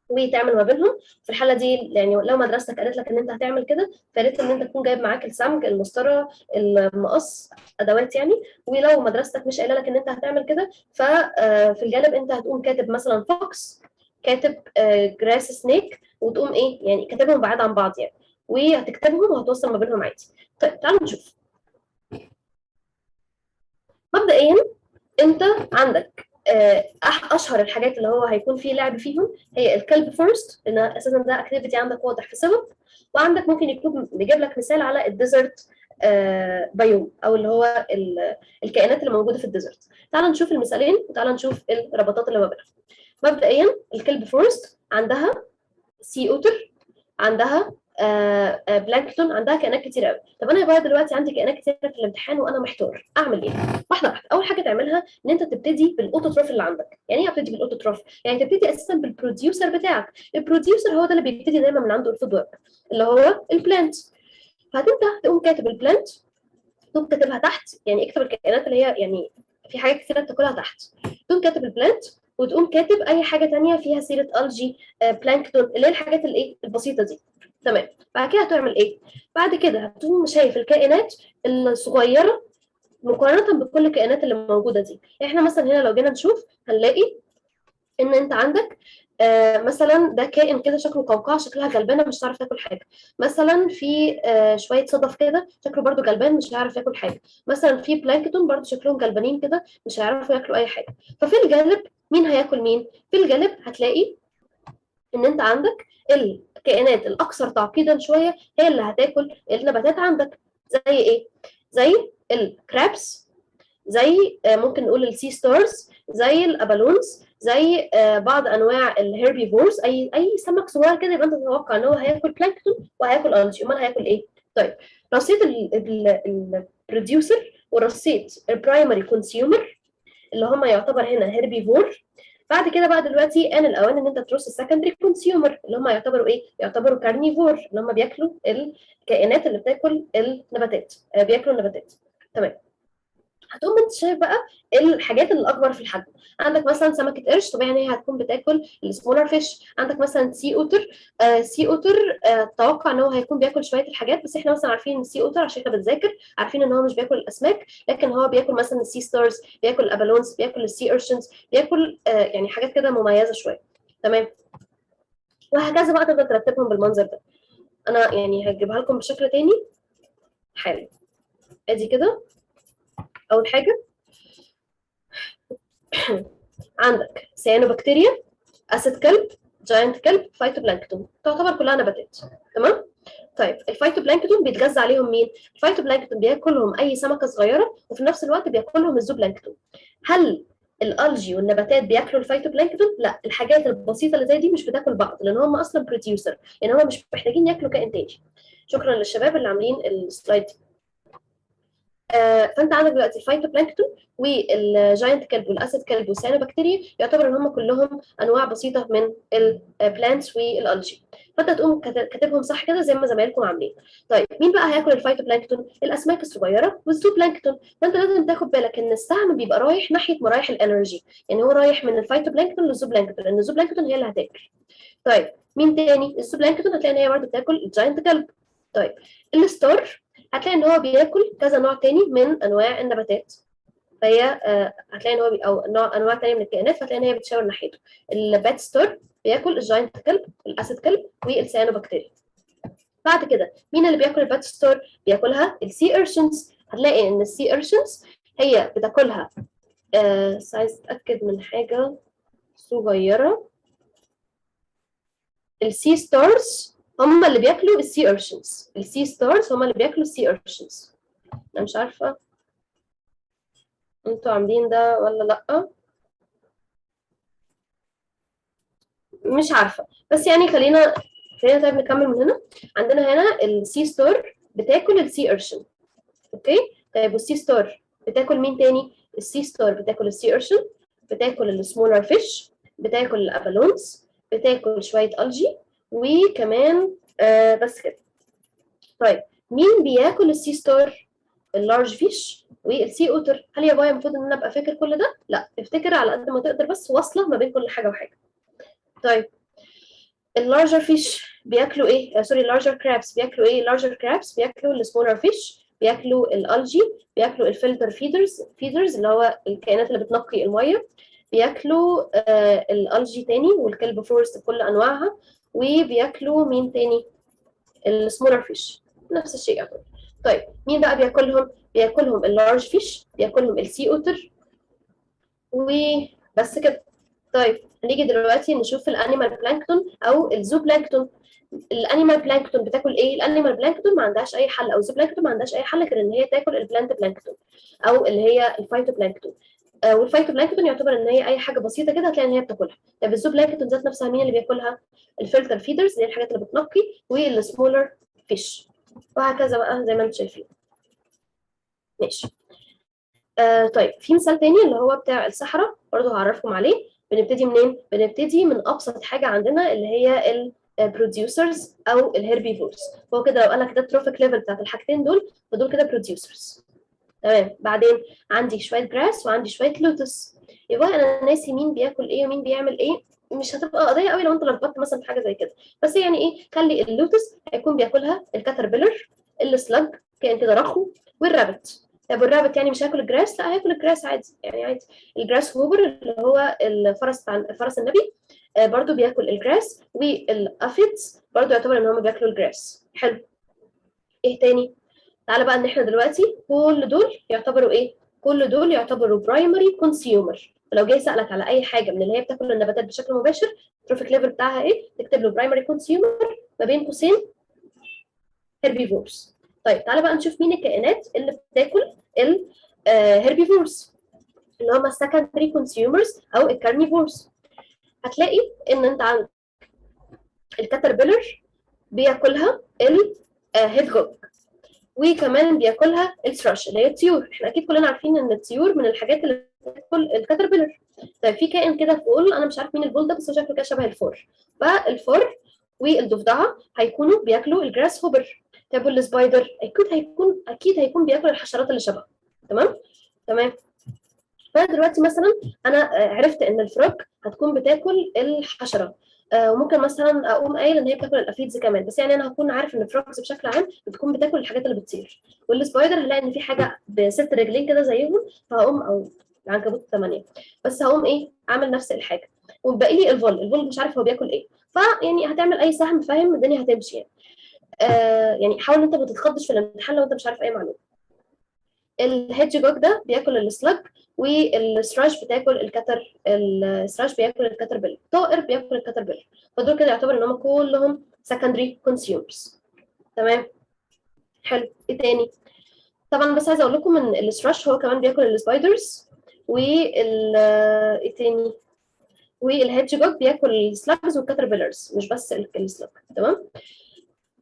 وتعمل ما بينهم. في الحاله دي يعني لو مدرستك قالت لك ان انت هتعمل كده، فياريت ان انت تكون جايب معاك السمك، المسطره، المقص، ادوات يعني. ولو مدرستك مش قايله لك ان انت هتعمل كده، ففي الغالب انت هتقوم كاتب مثلا فوكس، كاتب جراس سنيك، وتقوم ايه يعني كاتبهم بعاد عن بعض يعني، وهتكتبهم وهتوصل ما بينهم عادي. طيب تعالوا نشوف. مبدئيا انت عندك اشهر الحاجات اللي هو هيكون فيه لعب فيهم هي الكلب فورست، لان اساسا ده اكتيفيتي عندك واضح في سبب. وعندك ممكن يكون بيجيب لك مثال على الديزرت بايوم، او اللي هو الكائنات اللي موجوده في الديزرت. تعال نشوف المثالين وتعال نشوف الربطات اللي ما بينهم. مبدئيا الكلب فورست عندها سي اوتر، عندها بلانكتون، عندها كائنات كتير قوي. طب انا بقى دلوقتي عندي كائنات كتير في الامتحان وانا محتار اعمل ايه. واحده واحده. اول حاجه تعملها ان انت تبتدي بالاوتوتروف اللي عندك. يعني ايه ابتدي بالاوتوتروف؟ يعني تبتدي اساسا بالبروديوسر بتاعك. البروديوسر هو ده اللي بيبتدي دايما من عنده الفود ويب، اللي هو البلانت. فهتبدا تقوم كاتب البلانت، تقوم كاتبها تحت، يعني اكتب الكائنات اللي هي يعني في حاجات كتيره بتاكلها تحت. تقوم كاتب البلانت، وتقوم كاتب اي حاجه ثانيه فيها سيره الجي، بلانكتون، اللي هي الحاجات الايه البسيطه دي. تمام. بعد كده هتعمل ايه؟ بعد كده هتقوم شايف الكائنات الصغيره مقارنه بكل الكائنات اللي موجوده دي. احنا مثلا هنا لو جينا نشوف هنلاقي ان انت عندك مثلا ده كائن كده شكله قوقعه، شكلها غلبانه مش هتعرف تاكل حاجه. مثلا في شويه صدف كده شكله برده غلبان مش هيعرف ياكل حاجه. مثلا في بلانكتون برده شكلهم غلبانين كده مش هيعرفوا ياكلوا اي حاجه. ففي الغالب مين هياكل مين؟ في الغالب هتلاقي ان انت عندك الكائنات الاكثر تعقيدا شويه هي اللي هتاكل النباتات عندك. زي ايه؟ زي الكرابس، زي ممكن نقول السي ستارز، زي الابالونز، زي بعض انواع الهيربيفورز. اي سمك صغير كده يبقى انت تتوقع ان هو هياكل بلانكتون وهياكل الجي. امال هياكل ايه؟ طيب رصيت البروديوسر ورصيت البرايمري كونسيومر اللي هم يعتبر هنا هيربيفور. بعد كده بقى دلوقتي ان الاوان ان انت ترص السكندري كونسيومر اللي هم يعتبروا ايه؟ يعتبروا كارنيفور، اللي هم بياكلوا الكائنات اللي بتاكل النباتات، بياكلوا النباتات. تمام. هتقوم انت شايف بقى الحاجات اللي اكبر في الحجم. عندك مثلا سمكه قرش، طبيعي ان هي هتكون بتاكل السمولر فيش. عندك مثلا سي اوتر، سي اوتر اتوقع ان هو هيكون بياكل شويه الحاجات، بس احنا مثلا عارفين ان السي اوتر عشان احنا بنذاكر عارفين ان هو مش بياكل الاسماك، لكن هو بياكل مثلا السي ستارز، بياكل الابالونز، بياكل السي ارشنز، بياكل يعني حاجات كده مميزه شويه. تمام. وهكذا بقى تقدر ترتبهم بالمنظر ده. انا يعني هجيبها لكم بشكل تاني حالا. ادي كده اول حاجه عندك سيانوبكتيريا، اسيد كلب، جاينت كلب، فايتوبلانكتون، تعتبر كلها نباتات. تمام. طيب الفايتوبلانكتون بيتغذى عليهم مين؟ الفايتوبلانكتون بياكلهم اي سمكه صغيره، وفي نفس الوقت بياكلهم الزوبلانكتون. هل الالجي والنباتات بياكلوا الفايتوبلانكتون؟ لا، الحاجات البسيطه اللي زي دي مش بتاكل بعض، لان هم اصلا بروديوسر، يعني هم مش محتاجين ياكلوا كائن تاني. شكرا للشباب اللي عاملين السلايد. فانت عندك دلوقتي الفايتوبلانكتون والجاينت كلب والاسيد كلب والسيانوبكتيريا، يعتبر ان هم كلهم انواع بسيطه من البلانتس والالجي. فانت تقوم كاتبهم صح كده زي ما زمايلكم عاملين. طيب مين بقى هياكل الفايتوبلانكتون؟ الاسماك الصغيره والزوبلانكتون. فانت لازم تاخد بالك ان السهم بيبقى رايح ناحيه مرايح الانرجي، يعني هو رايح من الفايتوبلانكتون للزوبلانكتون، لان الزوبلانكتون هي اللي هتاكل. طيب مين تاني؟ الزوبلانكتون هتلاقي ان هي برضه بتاكل الجاينت كلب. طيب الستار هتلاقي ان هو بياكل كذا نوع تاني من انواع النباتات، فهي هتلاقي ان هو او انواع تانية من الكائنات، فهتلاقي ان هي بتشاور ناحيته. البات ستار بياكل الجاينت كلب، الاسيد كلب، والسيانوبكتيريا. بعد كده مين اللي بياكل البات ستار؟ بياكلها السي ارشنز. هتلاقي ان السي ارشنز هي بتاكلها عايز اتاكد من حاجه صغيره. السي ستارز هم اللي بياكلوا السي ارشنز، السي ستارز هم اللي بياكلوا السي ارشنز. انا مش عارفه انتوا عاملين ده ولا لا، مش عارفه، بس يعني خلينا طيب نكمل من هنا. عندنا هنا السي ستار بتاكل السي ارشن. اوكي. طيب والسي ستار بتاكل مين تاني؟ السي ستار بتاكل السي ارشن، بتاكل السمولر فيش، بتاكل الابالونز، بتاكل شويه الجي، وكمان بس كده. طيب مين بياكل السي ستار؟ اللارج فيش والسي اوتر. هل يا بايا المفروض ان انا ابقى فاكر كل ده؟ لا، افتكر على قد ما تقدر بس واصله ما بين كل حاجه وحاجه. طيب اللارجر فيش بياكلوا ايه؟ سوري، اللارجر كرابس بياكلوا ايه؟ اللارجر كرابس بياكلوا السمولر فيش، بياكلوا الالجي، بياكلوا الفلتر فيدرز اللي هو الكائنات اللي بتنقي الميه، بياكلوا الالجي تاني والكلب فورست بكل انواعها، وبياكلوا مين تاني؟ السمولر فيش، نفس الشيء يعتبر. طيب مين بقى بياكلهم؟ بياكلهم اللارج فيش، بياكلهم السي اوتر، وبس كده. طيب هنيجي دلوقتي نشوف الانيمال بلانكتون او الزو بلانكتون. الانيمال بلانكتون بتاكل ايه؟ الانيمال بلانكتون ما عندهاش اي حل، او الزو بلانكتون ما عندهاش اي حل غير ان هي تاكل البلانت بلانكتون او اللي هي الفايتو بلانكتون. والفايتو بلانكتون يعتبر ان هي اي حاجه بسيطه كده هتلاقي ان هي بتاكلها. طب الزو بلانكتون ذات نفسها مين اللي بياكلها؟ الفلتر فيدرز اللي هي الحاجات اللي بتنقي، والسمولر فيش، وهكذا بقى زي ما انتم شايفين. ماشي. طيب في مثال تاني اللي هو بتاع الصحراء، برضه هعرفكم عليه. بنبتدي منين؟ بنبتدي من ابسط حاجه عندنا اللي هي البروديوسرز او الهيربيفورز. هو كده لو قال لك ده التروفيك ليفل بتاعت الحاجتين دول، فدول كده بروديوسرز. تمام. بعدين عندي شويه جراس وعندي شويه لوتس. يبقى انا ناسي مين بياكل ايه ومين بيعمل ايه، مش هتبقى قضيه قوي لو انت لخبطت مثلا في حاجه زي كده، بس يعني ايه، خلي اللوتس هيكون بياكلها الكاتربيلر، السلاج كائن كده رخو، والرابت. طب الرابت يعني مش هياكل الجراس؟ لا، هياكل الجراس عادي، يعني عادي. الجراس هوبر اللي هو الفرس بتاع فرس النبي برضو بياكل الجراس، والافيدز برضو يعتبر ان هم بياكلوا الجراس. حلو. ايه تاني؟ تعالى بقى ان احنا دلوقتي كل دول يعتبروا ايه؟ كل دول يعتبروا برايمري كونسيومر. فلو جاي سألك على اي حاجه من اللي هي بتاكل النباتات بشكل مباشر، التروفيك ليفل بتاعها ايه؟ تكتب له برايمري كونسيومر ما بين قوسين هيربيفورز. طيب تعالى بقى نشوف مين الكائنات اللي بتاكل الهيربيفورز اللي هم السكندري كونسيومرز او الكارنيفورز. هتلاقي ان انت عندك الكاتربيلر بياكلها الهيدجوج، وكمان بياكلها الثراش اللي هي الطيور. احنا اكيد كلنا عارفين ان الطيور من الحاجات اللي بتاكل الكاتربيلر. طيب في كائن كده فول، انا مش عارف مين الفول ده، بس هو شكله كده شبه الفور. فالفور والضفدعه هيكونوا بياكلوا الجراس هوبر. طب والسبايدر اكيد هيكون بياكل الحشرات اللي شبهه. تمام. تمام. فدلوقتي مثلا انا عرفت ان الفراج هتكون بتاكل الحشره، وممكن مثلا اقوم قايل ان هي بتاكل الافيدز كمان، بس يعني انا هكون عارف ان الفراجز بشكل عام بتكون بتاكل الحاجات اللي بتطير، والسبايدر هلاقي ان في حاجه بست رجلين كده زيهم، فهقوم، او العنكبوت 8، بس هقوم ايه عامل نفس الحاجه، وباقي لي الفول مش عارف هو بياكل ايه، فيعني هتعمل اي سهم، فاهم الدنيا هتمشي يعني. يعني حاول انت ما تتخضش في الامتحان لو انت مش عارف اي معلومه. الهيدج جوج ده بياكل السلج، والسراش بتاكل السراش بياكل الكاتربيلر، طائر بياكل الكاتربيلر، فدول كده يعتبر ان هم كلهم secondary consumers. تمام. حلو. ايه تاني؟ طبعا بس عايزه اقول لكم ان السراش هو كمان بياكل السبايدرز، ايه تاني، والهيدج جوج بياكل السلاجز والكاتربيلرز، مش بس السلاج. تمام.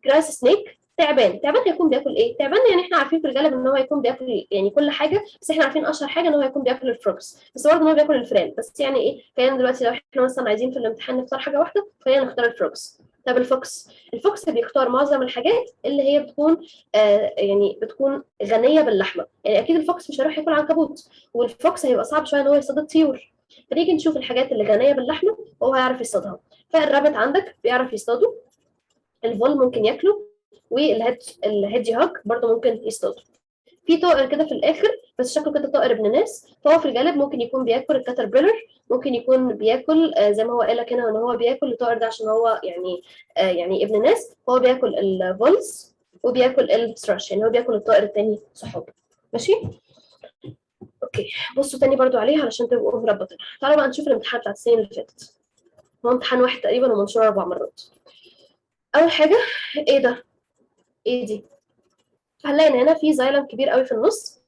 جراس سنيك، تعبان هيكون بياكل ايه؟ تعبان يعني احنا عارفين في الغالب ان هو هيكون بياكل يعني كل حاجه، بس احنا عارفين اشهر حاجه ان هو هيكون بياكل الفروكس، بس برضه ان هو بياكل الفئران، بس يعني ايه، خلينا دلوقتي لو احنا مثلا عايزين في الامتحان نختار حاجه واحده، خلينا نختار الفروكس. طب الفوكس بيختار معظم الحاجات اللي هي بتكون يعني بتكون غنيه باللحمه، يعني اكيد الفوكس مش هيروح ياكل عنكبوت، والفوكس هيبقى صعب شويه ان هو يصطاد الطيور، فنيجي نشوف الحاجات اللي غنيه باللحمه وهو هيعرف يصطادها. فالرابت عندك بيعرف يصطاده، الفول ممكن ياكله، والهيدج هوج برضه ممكن يصطاد. في طائر كده في الاخر بس شكله كده طائر ابن ناس، فهو في الغالب ممكن يكون بياكل الكاتربيلر، ممكن يكون بياكل زي ما هو قال لك هنا ان هو بياكل الطائر ده عشان هو يعني يعني ابن ناس، هو بياكل الفولز وبياكل الثراش، يعني هو بياكل الطائر التاني صحابه. ماشي. اوكي. بصوا تاني برضو عليها علشان تبقوا مربطين. تعالوا بقى نشوف الامتحان بتاع السنين اللي فاتت. هو امتحان واحد تقريبا ومنشور 4 مرات. اول حاجه، ايه ده؟ ايه دي؟ هنلاقي ان هنا في زايلم كبير قوي في النص،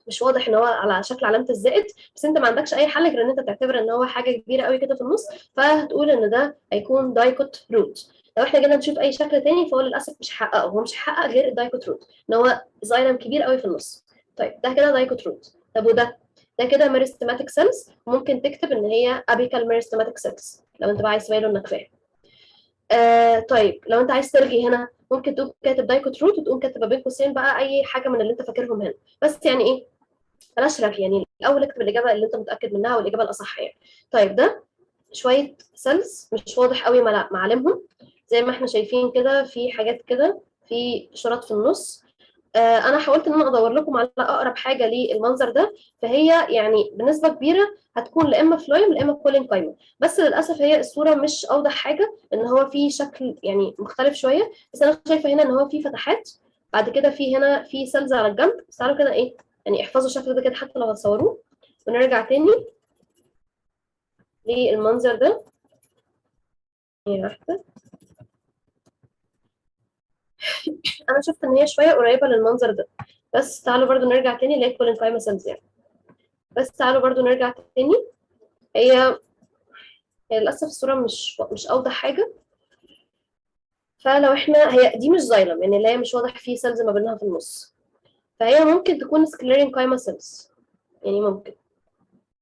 مش واضح ان هو على شكل علامه الزائد، بس انت ما عندكش اي حل غير ان انت تعتبر ان هو حاجه كبيره قوي كده في النص، فهتقول ان ده هيكون دايكوت روت. لو احنا جينا نشوف اي شكل تاني فهو للاسف مش هيحققه، هو مش هيحقق غير الدايكوت روت، ان هو زايلم كبير قوي في النص. طيب ده كده دايكوت روت. طب وده؟ ده كده ميرستماتيك سيلز، ممكن تكتب ان هي ابيكال ميرستماتيك سيلز لو انت بقى عايز تبين انك فاهم. طيب لو انت عايز تلغي هنا ممكن تقوم كاتب دايكوت روت وتقوم كاتب بين قوسين بقى اي حاجه من اللي انت فاكرهم هنا، بس يعني ايه، بلاش رغي، يعني الاول اكتب الاجابه اللي انت متاكد منها والاجابه الاصح يعني. طيب ده شويه سيلز مش واضح قوي معالمهم، زي ما احنا شايفين كده في حاجات كده، في اشارات في النص. انا حاولت ان انا ادور لكم على اقرب حاجه للمنظر ده، فهي يعني بنسبه كبيره هتكون لا اما فلويم لا اما كولين قايمه، بس للاسف هي الصوره مش اوضح حاجه، ان هو في شكل يعني مختلف شويه، بس انا شايفه هنا ان هو في فتحات، بعد كده في هنا في سيلز على الجنب، بس تعالوا كده ايه، يعني احفظوا الشكل ده كده حتى لو هتصوروه، ونرجع تاني للمنظر ده. هي واحده، انا شفت ان هي شويه قريبه للمنظر ده، بس تعالوا برضو نرجع تاني اللي هي كولين قايمه سيلز يعني، بس تعالوا برضو نرجع تاني. هي للاسف الصوره مش اوضح حاجه، فلو احنا، هي دي مش زايلم يعني اللي هي مش واضح فيه سيلز ما بينها في النص، فهي ممكن تكون سكليرين كايما سيلز، يعني ممكن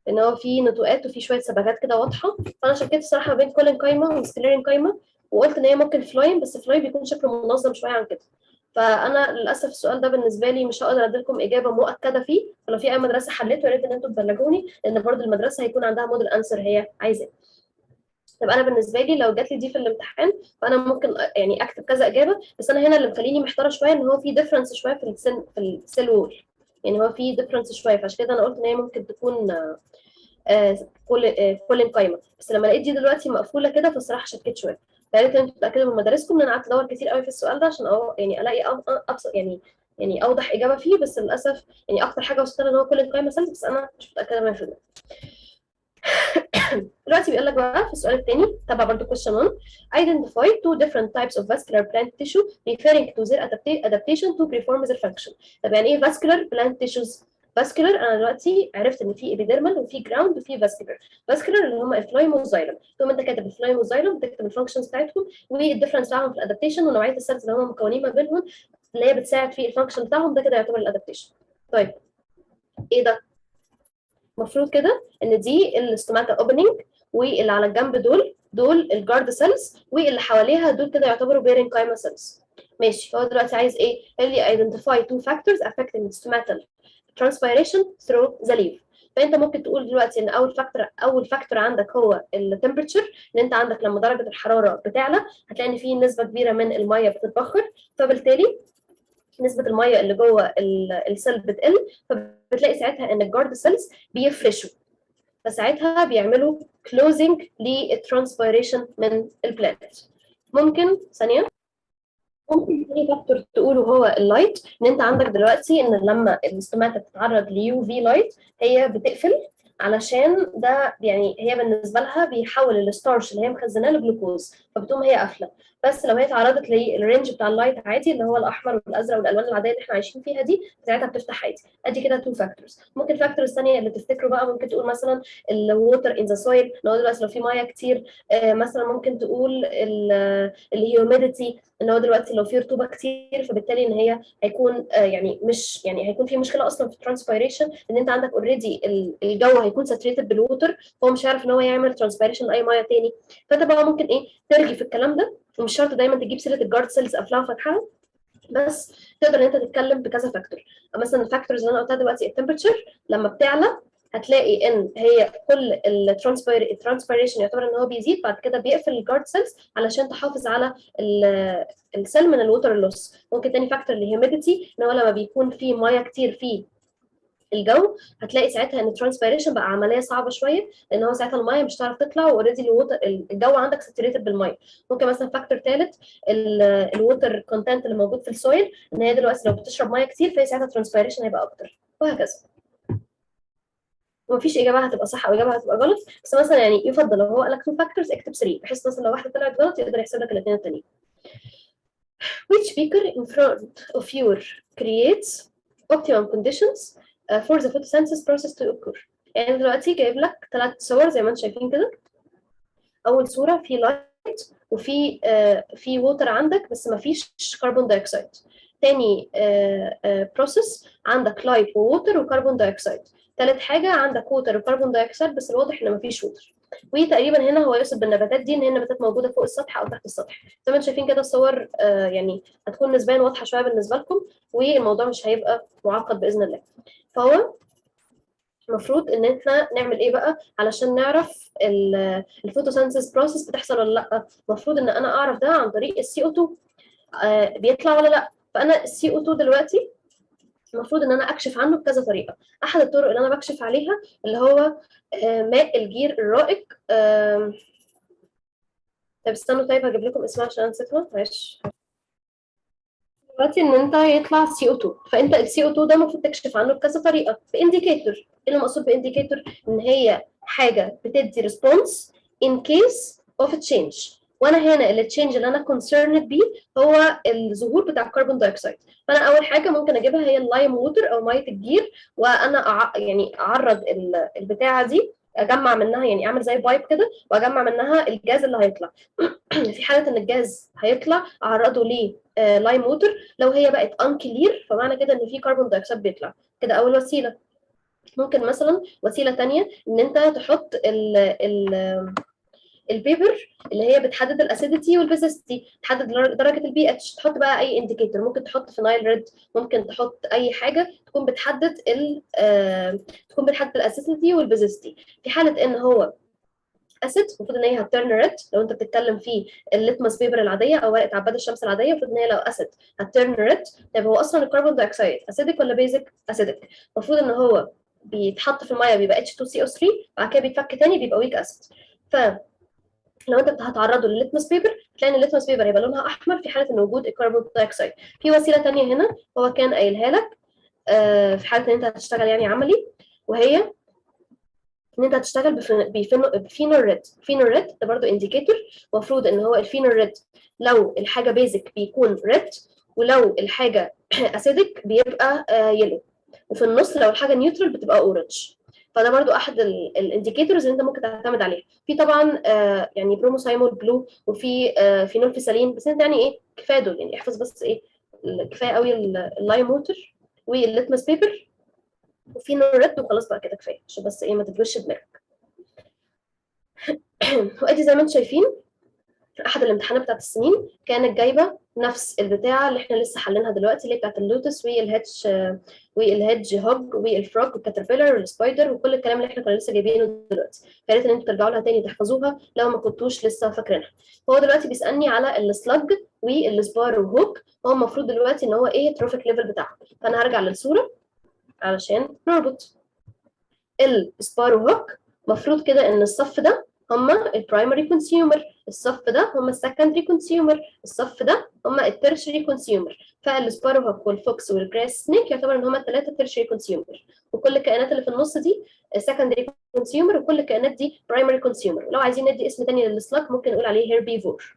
ان هو في نتوءات وفي شويه صبغات كده واضحه، فانا شكيت الصراحه ما بين كولين كايما وسكليرين كايما، وقلت ان هي ممكن فلويم، بس فلويم بيكون شكله منظم شويه عن كده، فانا للاسف السؤال ده بالنسبه لي مش هقدر اديلكم اجابه مؤكده فيه، فلو في اي مدرسه حلته يا ريت ان انتم تبلغوني، لان برضه المدرسه هيكون عندها موديل انسر هي عايزاه. طب انا بالنسبه لي لو جات لي دي في الامتحان فانا ممكن يعني اكتب كذا اجابه، بس انا هنا اللي مخليني محتاره شويه ان هو في ديفرنس شويه في السيل وول، يعني هو في ديفرنس شويه، فعشان كده انا قلت ان هي ممكن تكون كل قايمه، بس لما لقيت دي دلوقتي مقفوله كده فالصراحه شكيت شويه، فيا ريت انتوا تتاكدوا من مدارسكم، ان انا قعدت ادور كتير قوي في السؤال ده عشان يعني الاقي ابسط يعني اوضح اجابه فيه، بس للاسف يعني اكتر حاجه وصلت لها ان هو كل قايمه سيلز، بس انا مش متاكده 100%. دلوقتي بيقول لك بقى في السؤال الثاني تبع برضه question 1: identify two different types of vascular plant tissue referring to their adaptation to perform their function. طب يعني ايه vascular plant tissues؟ vascular انا دلوقتي عرفت ان في epidermal وفي ground وفي vascular اللي هم الفلايم والزايلم، ثم انت كاتب الفلايم والزايلم تكتب الفانكشنز بتاعتهم والديفرنس بتاعهم في الادابتيشن ونوعيه السيلز اللي هم مكونين ما بينهم اللي هي بتساعد في الفانكشن بتاعهم، ده كده يعتبر الادابتيشن. طيب ايه ده؟ المفروض كده ان دي الاستوماتا اوبننج، واللي على الجنب دول الجارد سيلز، واللي حواليها دول كده يعتبروا بيرين كايما سيلز. ماشي. هو دلوقتي عايز ايه؟ قال لي identify two factors affecting the stomatal transpiration through the leaf. فانت ممكن تقول دلوقتي ان اول فاكتور عندك هو التمبرتشر، ان انت عندك لما درجه الحراره بتعلى هتلاقي ان في نسبه كبيره من الميه بتتبخر، فبالتالي نسبه الميه اللي جوه السيل بتقل، فبتلاقي ساعتها ان الجارد سيلز بيفرشوا، فساعتها بيعملوا closing للترانسبيريشن من البلانت. ممكن ثانيه، ممكن تاني فاكتور تقوله هو اللايت، ان انت عندك دلوقتي ان لما الاستوماتا بتتعرض ليو في لايت هي بتقفل، علشان ده يعني هي بالنسبه لها بيحول الستارش اللي هي مخزناه لجلوكوز، فبتقوم هي قافله. بس لو هي اتعرضت للرينج بتاع اللايت عادي اللي هو الاحمر والازرق والالوان العاديه اللي احنا عايشين فيها دي، ساعتها بتفتح عادي. ادي كده تو فاكتورز. ممكن الفاكتور الثانيه اللي تفتكروا بقى، ممكن تقول مثلا الووتر ان ذا سويل، لو دلوقتي لو في ميه كتير، مثلا ممكن تقول الهيوميديتي، ان هو دلوقتي لو في رطوبه كتير فبالتالي ان هي هيكون يعني مش يعني هيكون في مشكله اصلا في الترانسبيريشن، ان انت عندك اوريدي الجو هيكون ساتوريتد بالووتر، فهو مش عارف ان هو يعمل ترانسبيريشن لاي ميه تاني. فانت بقى ممكن ايه ترغي في الكلام ده، ومش شرط دايما تجيب سيره الجارد سيلز قافلاها وفتحها، بس تقدر ان انت تتكلم بكذا فاكتور. مثلا الفاكتورز اللي انا قلتها دلوقتي، التمبرتشر لما بتعلى هتلاقي ان هي كل الترانسبيريشن يعتبر ان هو بيزيد، بعد كده بيقفل الجارد سيلز علشان تحافظ على السيل من الووتر لوس. ممكن تاني فاكتور الهيوميديتي، ان هو لما بيكون في ميه كتير في الجو هتلاقي ساعتها ان الترانسبيريشن بقى عمليه صعبه شويه، لان هو ساعتها الميه مش هتعرف تطلع، واوريدي الجو عندك ساتوريتد بالميه. ممكن مثلا فاكتور ثالث الووتر كونتنت اللي موجود في السويل، ان هي دلوقتي لو بتشرب ميه كتير فهي ساعتها الترانسبيريشن هيبقى اكتر، وهكذا. ومفيش اجابه هتبقى صح او اجابه هتبقى غلط، بس مثلا يعني يفضل لو هو قال لك 2 فاكتورز اكتب 3، بحيث مثلا لو واحده طلعت غلط يقدر يحسب لك الاثنين التانيين. Which speaker in front of you creates optimum conditions for the photosynthesis process to occur؟ يعني دلوقتي جايب لك 3 صور زي ما انتم شايفين كده. اول صوره في لايت وفي في ووتر عندك بس ما فيش كربون دايوكسيد. تاني بروسيس عندك لايت ووتر وكربون دايوكسيد. ثالث حاجه عندك ووتر وكربون دايوكسيد بس الواضح ان ما فيش ووتر. وتقريبا هنا هو يقصد بالنباتات دي ان هي النباتات موجوده فوق السطح او تحت السطح. زي ما انتم شايفين كده الصور يعني هتكون نسبيا واضحه شويه بالنسبه لكم، والموضوع مش هيبقى معقد باذن الله. فهو المفروض ان احنا نعمل ايه بقى علشان نعرف الفوتوسينثيس بروسيس بتحصل ولا لا. المفروض ان انا اعرف ده عن طريق السي او 2 بيطلع ولا لا. فانا السي او 2 دلوقتي المفروض ان انا اكشف عنه بكذا طريقه. احد الطرق اللي انا بكشف عليها اللي هو ماء الجير الرائق. طيب استنوا، طيب هجيب لكم اسمها عشان نسيتها، معلش. دلوقتي ان انت يطلع سي او 2، فانت السي او 2 ده المفروض تكشف عنه بكذا طريقه، بانديكيتور. ايه اللي مقصود بانديكيتور؟ ان هي حاجه بتدي ريسبونس ان كيس اوف تشينج، وانا هنا التشينج اللي انا كونسيرند بيه هو الظهور بتاع الكربون دايوكسيد. فانا اول حاجه ممكن اجيبها هي اللايم ووتر او ميه الجير، وانا يعني اعرض البتاعه دي، اجمع منها يعني اعمل زي بايب كده واجمع منها الجاز اللي هيطلع. في حاله ان الجاز هيطلع اعرضه ليه لايم ووتر. لو هي بقت انكلير فمعنى كده ان في كربون دايوكسيد بيطلع. كده اول وسيله. ممكن مثلا وسيله ثانيه ان انت تحط البيبر اللي هي بتحدد الاسيديتي والبيزستي، تحدد درجه البي اتش، تحط بقى اي انديكيتور. ممكن تحط فينايل ريد، ممكن تحط اي حاجه تكون بتحدد تكون بتحدد الاسيديتي والبيزستي. في حاله ان هو اسيد المفروض ان هي هتترن ريد. لو انت بتتكلم في الليتمس بيبر العاديه او ورقه عباد الشمس العاديه المفروض ان هي لو اسيد هتترن ريد. طيب هو اصلا الكربون دايوكسيد اسيدك ولا بيزك؟ اسيدك. المفروض ان هو بيتحط في الميه بيبقى H2CO3، بعد كده بيتفك تاني بيبقى ويك اسيد. لو انت هتعرضه للليتمس بيبر هتلاقي ان الليتمس بيبر هيبقى لونها احمر في حاله ان وجود الكربون دايوكسيد. في وسيله ثانيه هنا هو كان قايلها لك في حاله ان انت هتشتغل يعني عملي، وهي ان انت هتشتغل بفينول ريد. فينول ريد ده برضو انديكيتور. المفروض ان هو الفينول ريد لو الحاجه بيزك بيكون ريد، ولو الحاجه اسيدك بيبقى يلو، وفي النص لو الحاجه نيوترال بتبقى اورنج. فده برضو احد الانديكيتورز اللي انت ممكن تعتمد عليها. في طبعا يعني بروموسايمول بلو، وفي فينول فيسالين، بس انت يعني ايه كفايه دول، يعني احفظ بس ايه كفايه قوي اللايم ووتر والليتمس بيبر وفينول ريد وخلاص بقى كده كفايه، عشان بس ايه ما تدوش دماغك. وادي زي ما انتم شايفين احد الامتحانات بتاعت السنين كانت جايبه نفس البتاعه اللي احنا لسه حلينها دلوقتي، اللي بتاعت اللوتس والهيدج هوج والفروج والكاتربيلر والسبايدر وكل الكلام اللي احنا كنا لسه جايبينه دلوقتي. فيا ريت ان انتوا ترجعوا لها تاني تحفظوها لو ما كنتوش لسه فاكرينها. هو دلوقتي بيسالني على السلاج والسبار وهوك. هو المفروض دلوقتي ان هو ايه التروفيك ليفل بتاعه. فانا هرجع للصوره علشان نربط. السبار وهوك المفروض كده ان الصف ده هما البرايمري كونسيومر، الصف ده هما السكندري كونسيومر، الصف ده هما التيرشري كونسيومر. فالسبارو هوك والفوكس والجراس سنيك يعتبر ان هما الثلاثه تيرشري كونسيومر، وكل الكائنات اللي في النص دي سكندري كونسيومر، وكل الكائنات دي برايمري كونسيومر. لو عايزين ندي اسم تاني للسلاك ممكن نقول عليه هيربيفور.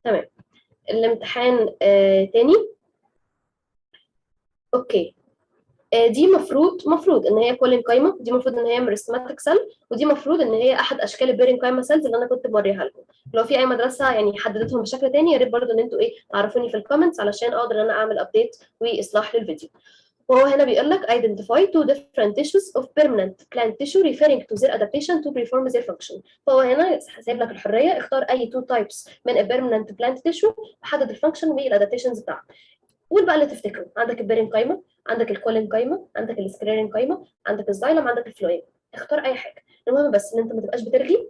تمام. الامتحان تاني. اوكي. دي مفروض ان هي كولين قايمه، دي مفروض ان هي ميرستماتيك سيل، ودي مفروض ان هي احد اشكال البيرين قايمه سيلز اللي انا كنت موريها لكم. لو في اي مدرسه يعني حددتهم بشكل تاني يا ريت برضه ان انتوا تعرفوني في الكومنتس علشان اقدر ان انا اعمل ابديت واصلاح للفيديو. وهو هنا بيقول لك identify two different tissues of permanent plant tissue referring to their adaptation to perform their function. فهو هنا سايب لك الحريه اختار اي two types من ال permanent plant tissue وحدد الفانكشن والادابتيشنز بتاعها. قول بقى اللي تفتكره. عندك البيرين قايمه، عندك الكولين قايمه، عندك السكليرين قايمه، عندك الزايلم، عندك الفلويم. اختار اي حاجه، المهم بس ان انت ما تبقاش بترغي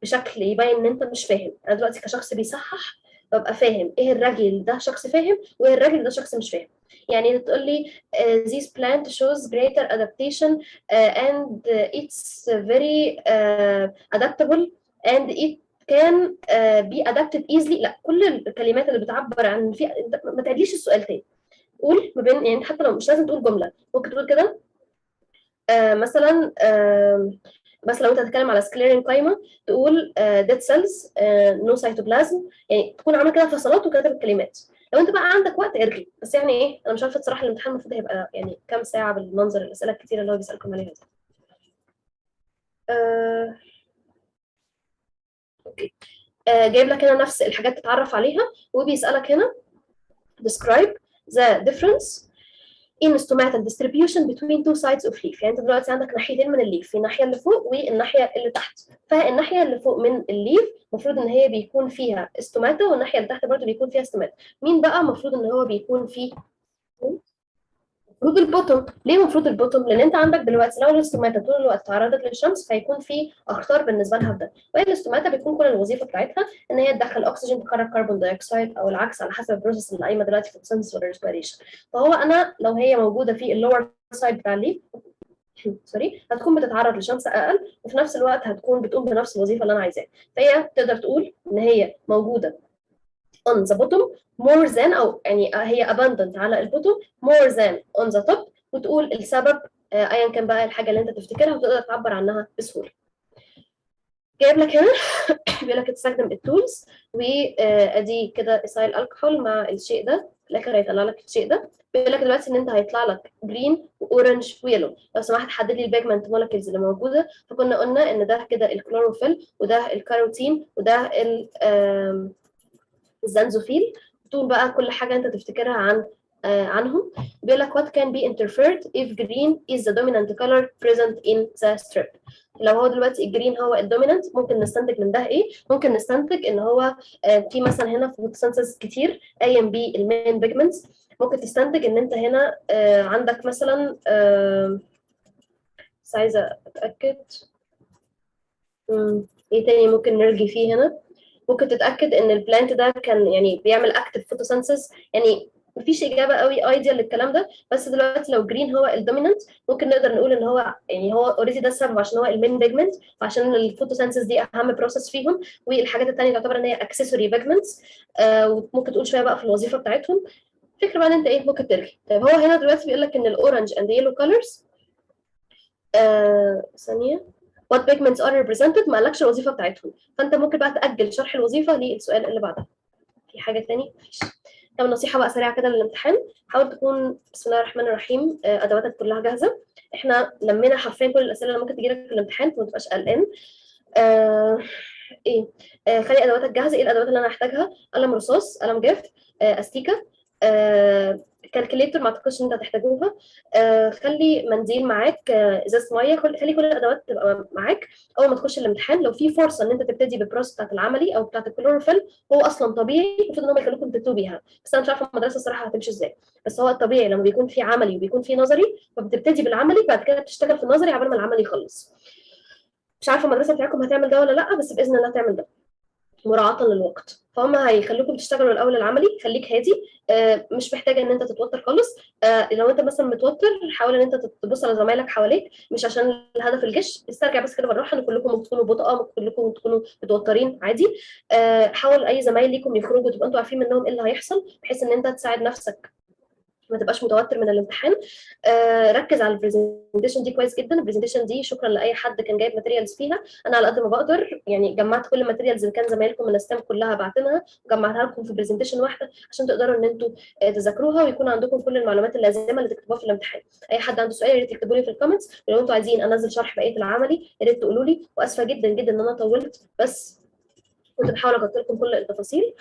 بشكل يبين ان انت مش فاهم. انا دلوقتي كشخص بيصحح ببقى فاهم ايه الراجل ده شخص فاهم وايه الراجل ده شخص مش فاهم. يعني تقول لي this plant shows greater adaptation and it's very adaptable and it can be adapted easily. لا، كل الكلمات اللي بتعبر عن في ما تعدليش السؤال تاني. قول ما بين يعني حتى لو مش لازم تقول جمله، ممكن تقول كده مثلا بس لو انت هتتكلم على سكليرين قايمه تقول ديد سيلز نو سيتوبلازم، يعني تكون عامل كده فصلات وكاتب الكلمات. لو انت بقى عندك وقت ارغي، بس يعني انا مش عارفه الصراحه الامتحان المفروض هيبقى يعني كام ساعه بالمنظر الاسئله الكتيره اللي هو بيسالكم عليها دي. اوكي. جايب لك هنا نفس الحاجات تتعرف عليها، وبيسالك هنا describe the difference in stomatal distribution between two sides of leaf. يعني انت دلوقتي عندك ناحيتين من الليف، في الناحيه اللي فوق والناحيه اللي تحت. فالناحيه اللي فوق من الليف المفروض ان هي بيكون فيها استوماتا، والناحيه اللي تحت برضه بيكون فيها استوماتا. مين بقى المفروض ان هو بيكون فيه؟ المفروض البوتوم. ليه المفروض البوتوم؟ لان انت عندك دلوقتي لو الاستوماتا طول الوقت تعرضت للشمس هيكون في اخطار بالنسبه لها ده، وهي الاستوماتا بتكون كل الوظيفه بتاعتها ان هي تدخل اكسجين تخرج كربون دايوكسيد، او العكس على حسب البروسيس اللي قايمه دلوقتي في السنس والريسبيريشن. فهو انا لو هي موجوده في اللور سايد بتاع الليف سوري هتكون بتتعرض لشمس اقل، وفي نفس الوقت هتكون بتقوم بنفس الوظيفه اللي انا عايزاها. فهي تقدر تقول ان هي موجوده on the bottom more than، او يعني هي abundant على البوتوم more than on the top، وتقول السبب ايا كان بقى الحاجه اللي انت تفتكرها وتقدر تعبر عنها بسهوله. جايب لك هنا بيقول لك تستخدم التولز، وادي كده ايثايل الكحول مع الشيء ده، في الاخر هيطلع لك الشيء ده. بيقول لك دلوقتي ان انت هيطلع لك جرين واورنج ويلو. لو سمحت حدد لي البيجمنت مولكيولز اللي موجوده. فكنا قلنا ان ده كده الكلوروفيل، وده الكاروتين، وده الزنزوفيل. طول بقى كل حاجه انت تفتكرها عنهم. بيقول لك what can be interfered if green is the dominant color present in the strip. لو هو دلوقتي الجرين هو الدومينانت ممكن نستنتج من ده ايه؟ ممكن نستنتج ان هو في مثلا هنا فوتوسينثيز كتير قايم بالمين بيجمنتس. ممكن تستنتج ان انت هنا عندك مثلا بس عايزه اتاكد ايه تاني ممكن نرجي فيه هنا. ممكن تتاكد ان البلانت ده كان يعني بيعمل اكتف فوتوسينثيز. يعني مفيش اجابه قوي ايديال للكلام ده، بس دلوقتي لو جرين هو الدومينانت ممكن نقدر نقول ان هو يعني هو اوريدي ده السبب عشان هو المين بيجمنت، وعشان الفوتوسينثيز دي اهم بروسيس فيهم، والحاجات الثانيه تعتبر ان هي اكسسوري بيجمنتس. وممكن تقول شويه بقى في الوظيفه بتاعتهم. فكره بقى ان انت ممكن ترجع. طيب هو هنا دلوقتي بيقول لك ان الاورنج اند يلو كولرز ثانيه what pigments are represented، ما قالكش الوظيفه بتاعتهم، فانت ممكن بقى تاجل شرح الوظيفه للسؤال اللي بعدها. في حاجه ثانيه؟ مفيش. طب نصيحه بقى سريعه كده للامتحان، حاول تكون بسم الله الرحمن الرحيم ادواتك كلها جاهزه. احنا لمينا حرفيا كل الاسئله اللي ممكن تجي لك في الامتحان، فما تبقاش قلقان. خلي ادواتك جاهزه. ايه الادوات اللي انا هحتاجها؟ قلم رصاص، قلم جاف، استيكه، كالكوليتور ما اعتقدش ان انت هتحتاجوها. خلي منديل معاك، ازازه ميه، خلي كل الادوات تبقى معاك. اول ما تخش الامتحان لو في فرصه ان انت تبتدي بالبروسس بتاعت العملي او بتاعت الكلوروفيل، هو اصلا طبيعي المفروض ان هم يخلوكم تبتدوا بيها، بس انا مش عارفه المدرسه الصراحه هتمشي ازاي. بس هو الطبيعي لما بيكون في عملي وبيكون في نظري، فبتبتدي بالعملي بعد كده بتشتغل في النظري عبال ما العملي يخلص. مش عارفه المدرسه بتاعتكم هتعمل ده ولا لا، بس باذن الله تعمل ده مراعاة للوقت. فهم هيخلوكم تشتغلوا الاول العملي، خليك هادي، مش محتاجه ان انت تتوتر خالص. لو انت مثلا متوتر، حاول ان انت تبص على زمايلك حواليك، مش عشان الهدف الجيش، استرجع بس كده بالراحه ان كلكم ممكن تكونوا بطاقه، ممكن كلكم تكونوا متوترين عادي. حاول اي زمايل ليكم يخرجوا تبقى انتوا عارفين منهم ايه اللي هيحصل، بحيث ان انت تساعد نفسك ما تبقاش متوتر من الامتحان. ركز على البرزنتيشن دي كويس جدا. البرزنتيشن دي شكرا لاي حد كان جايب ماتيريالز فيها، انا على قد ما بقدر يعني جمعت كل الماتيريالز اللي كان زمايلكم من الستام كلها باعتينها وجمعتها لكم في برزنتيشن واحده عشان تقدروا ان انتوا تذاكروها ويكون عندكم كل المعلومات اللازمه اللي تكتبوها في الامتحان. اي حد عنده سؤال يا ريت يكتبوا لي في الكومنتس، ولو انتوا عايزين انزل شرح بقيه العملي يا ريت تقولوا لي. واسفه جدا جدا ان انا طولت، بس كنت بحاول اغطي لكم كل التفاصيل.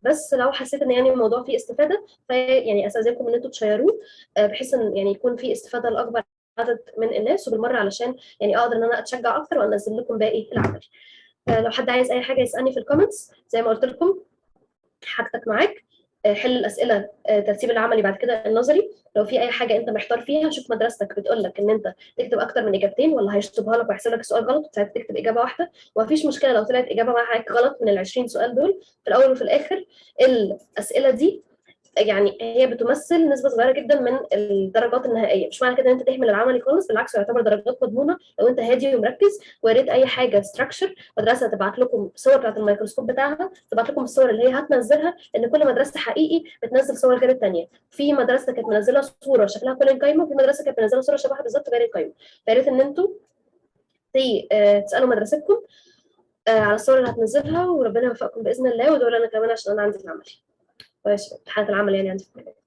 بس لو حسيت ان يعني الموضوع فيه استفاده، يعني استاذنكم ان انتوا تشيروه، بحيث ان يعني يكون فيه استفاده لاكبر عدد من الناس، وبالمره علشان يعني اقدر ان انا اتشجع اكتر وانزل لكم باقي العمل. لو حد عايز اي حاجه يسالني في الكومنتس زي ما قلت لكم، حاجتك معاك. حل الاسئله، ترتيب العملي بعد كده النظري. لو في اي حاجه انت محتار فيها، شوف مدرستك بتقول لك ان انت تكتب اكتر من اجابتين ولا هيشطبها لك ويحسب لك السؤال غلط، ساعتها تكتب اجابه واحده. ومفيش مشكله لو طلعت اجابه معاك غلط من ال 20 سؤال دول. في الاول وفي الاخر الاسئله دي يعني هي بتمثل نسبه صغيره جدا من الدرجات النهائيه، مش معنى كده ان انت تهمل العملي خالص، بالعكس يعتبر درجات مضمونه لو انت هادي ومركز. ويا ريت اي حاجه ستراكشر مدرسه تبعت لكم صور بتاعت الميكروسكوب بتاعها، تبعت لكم الصور اللي هي هتنزلها، لان كل مدرسه حقيقي بتنزل صور غير الثانيه. في مدرسه كانت منزله صوره شكلها كل القايمه، وفي مدرسه كانت منزله صوره شبهها بالظبط غير القايمه. فيا ريت ان انتوا تسالوا مدرستكم على الصور اللي هتنزلها، وربنا يوفقكم باذن الله. ودول انا كمان عشان انا عندي العملي، امتحانات العمل يعني عندي في الكليه.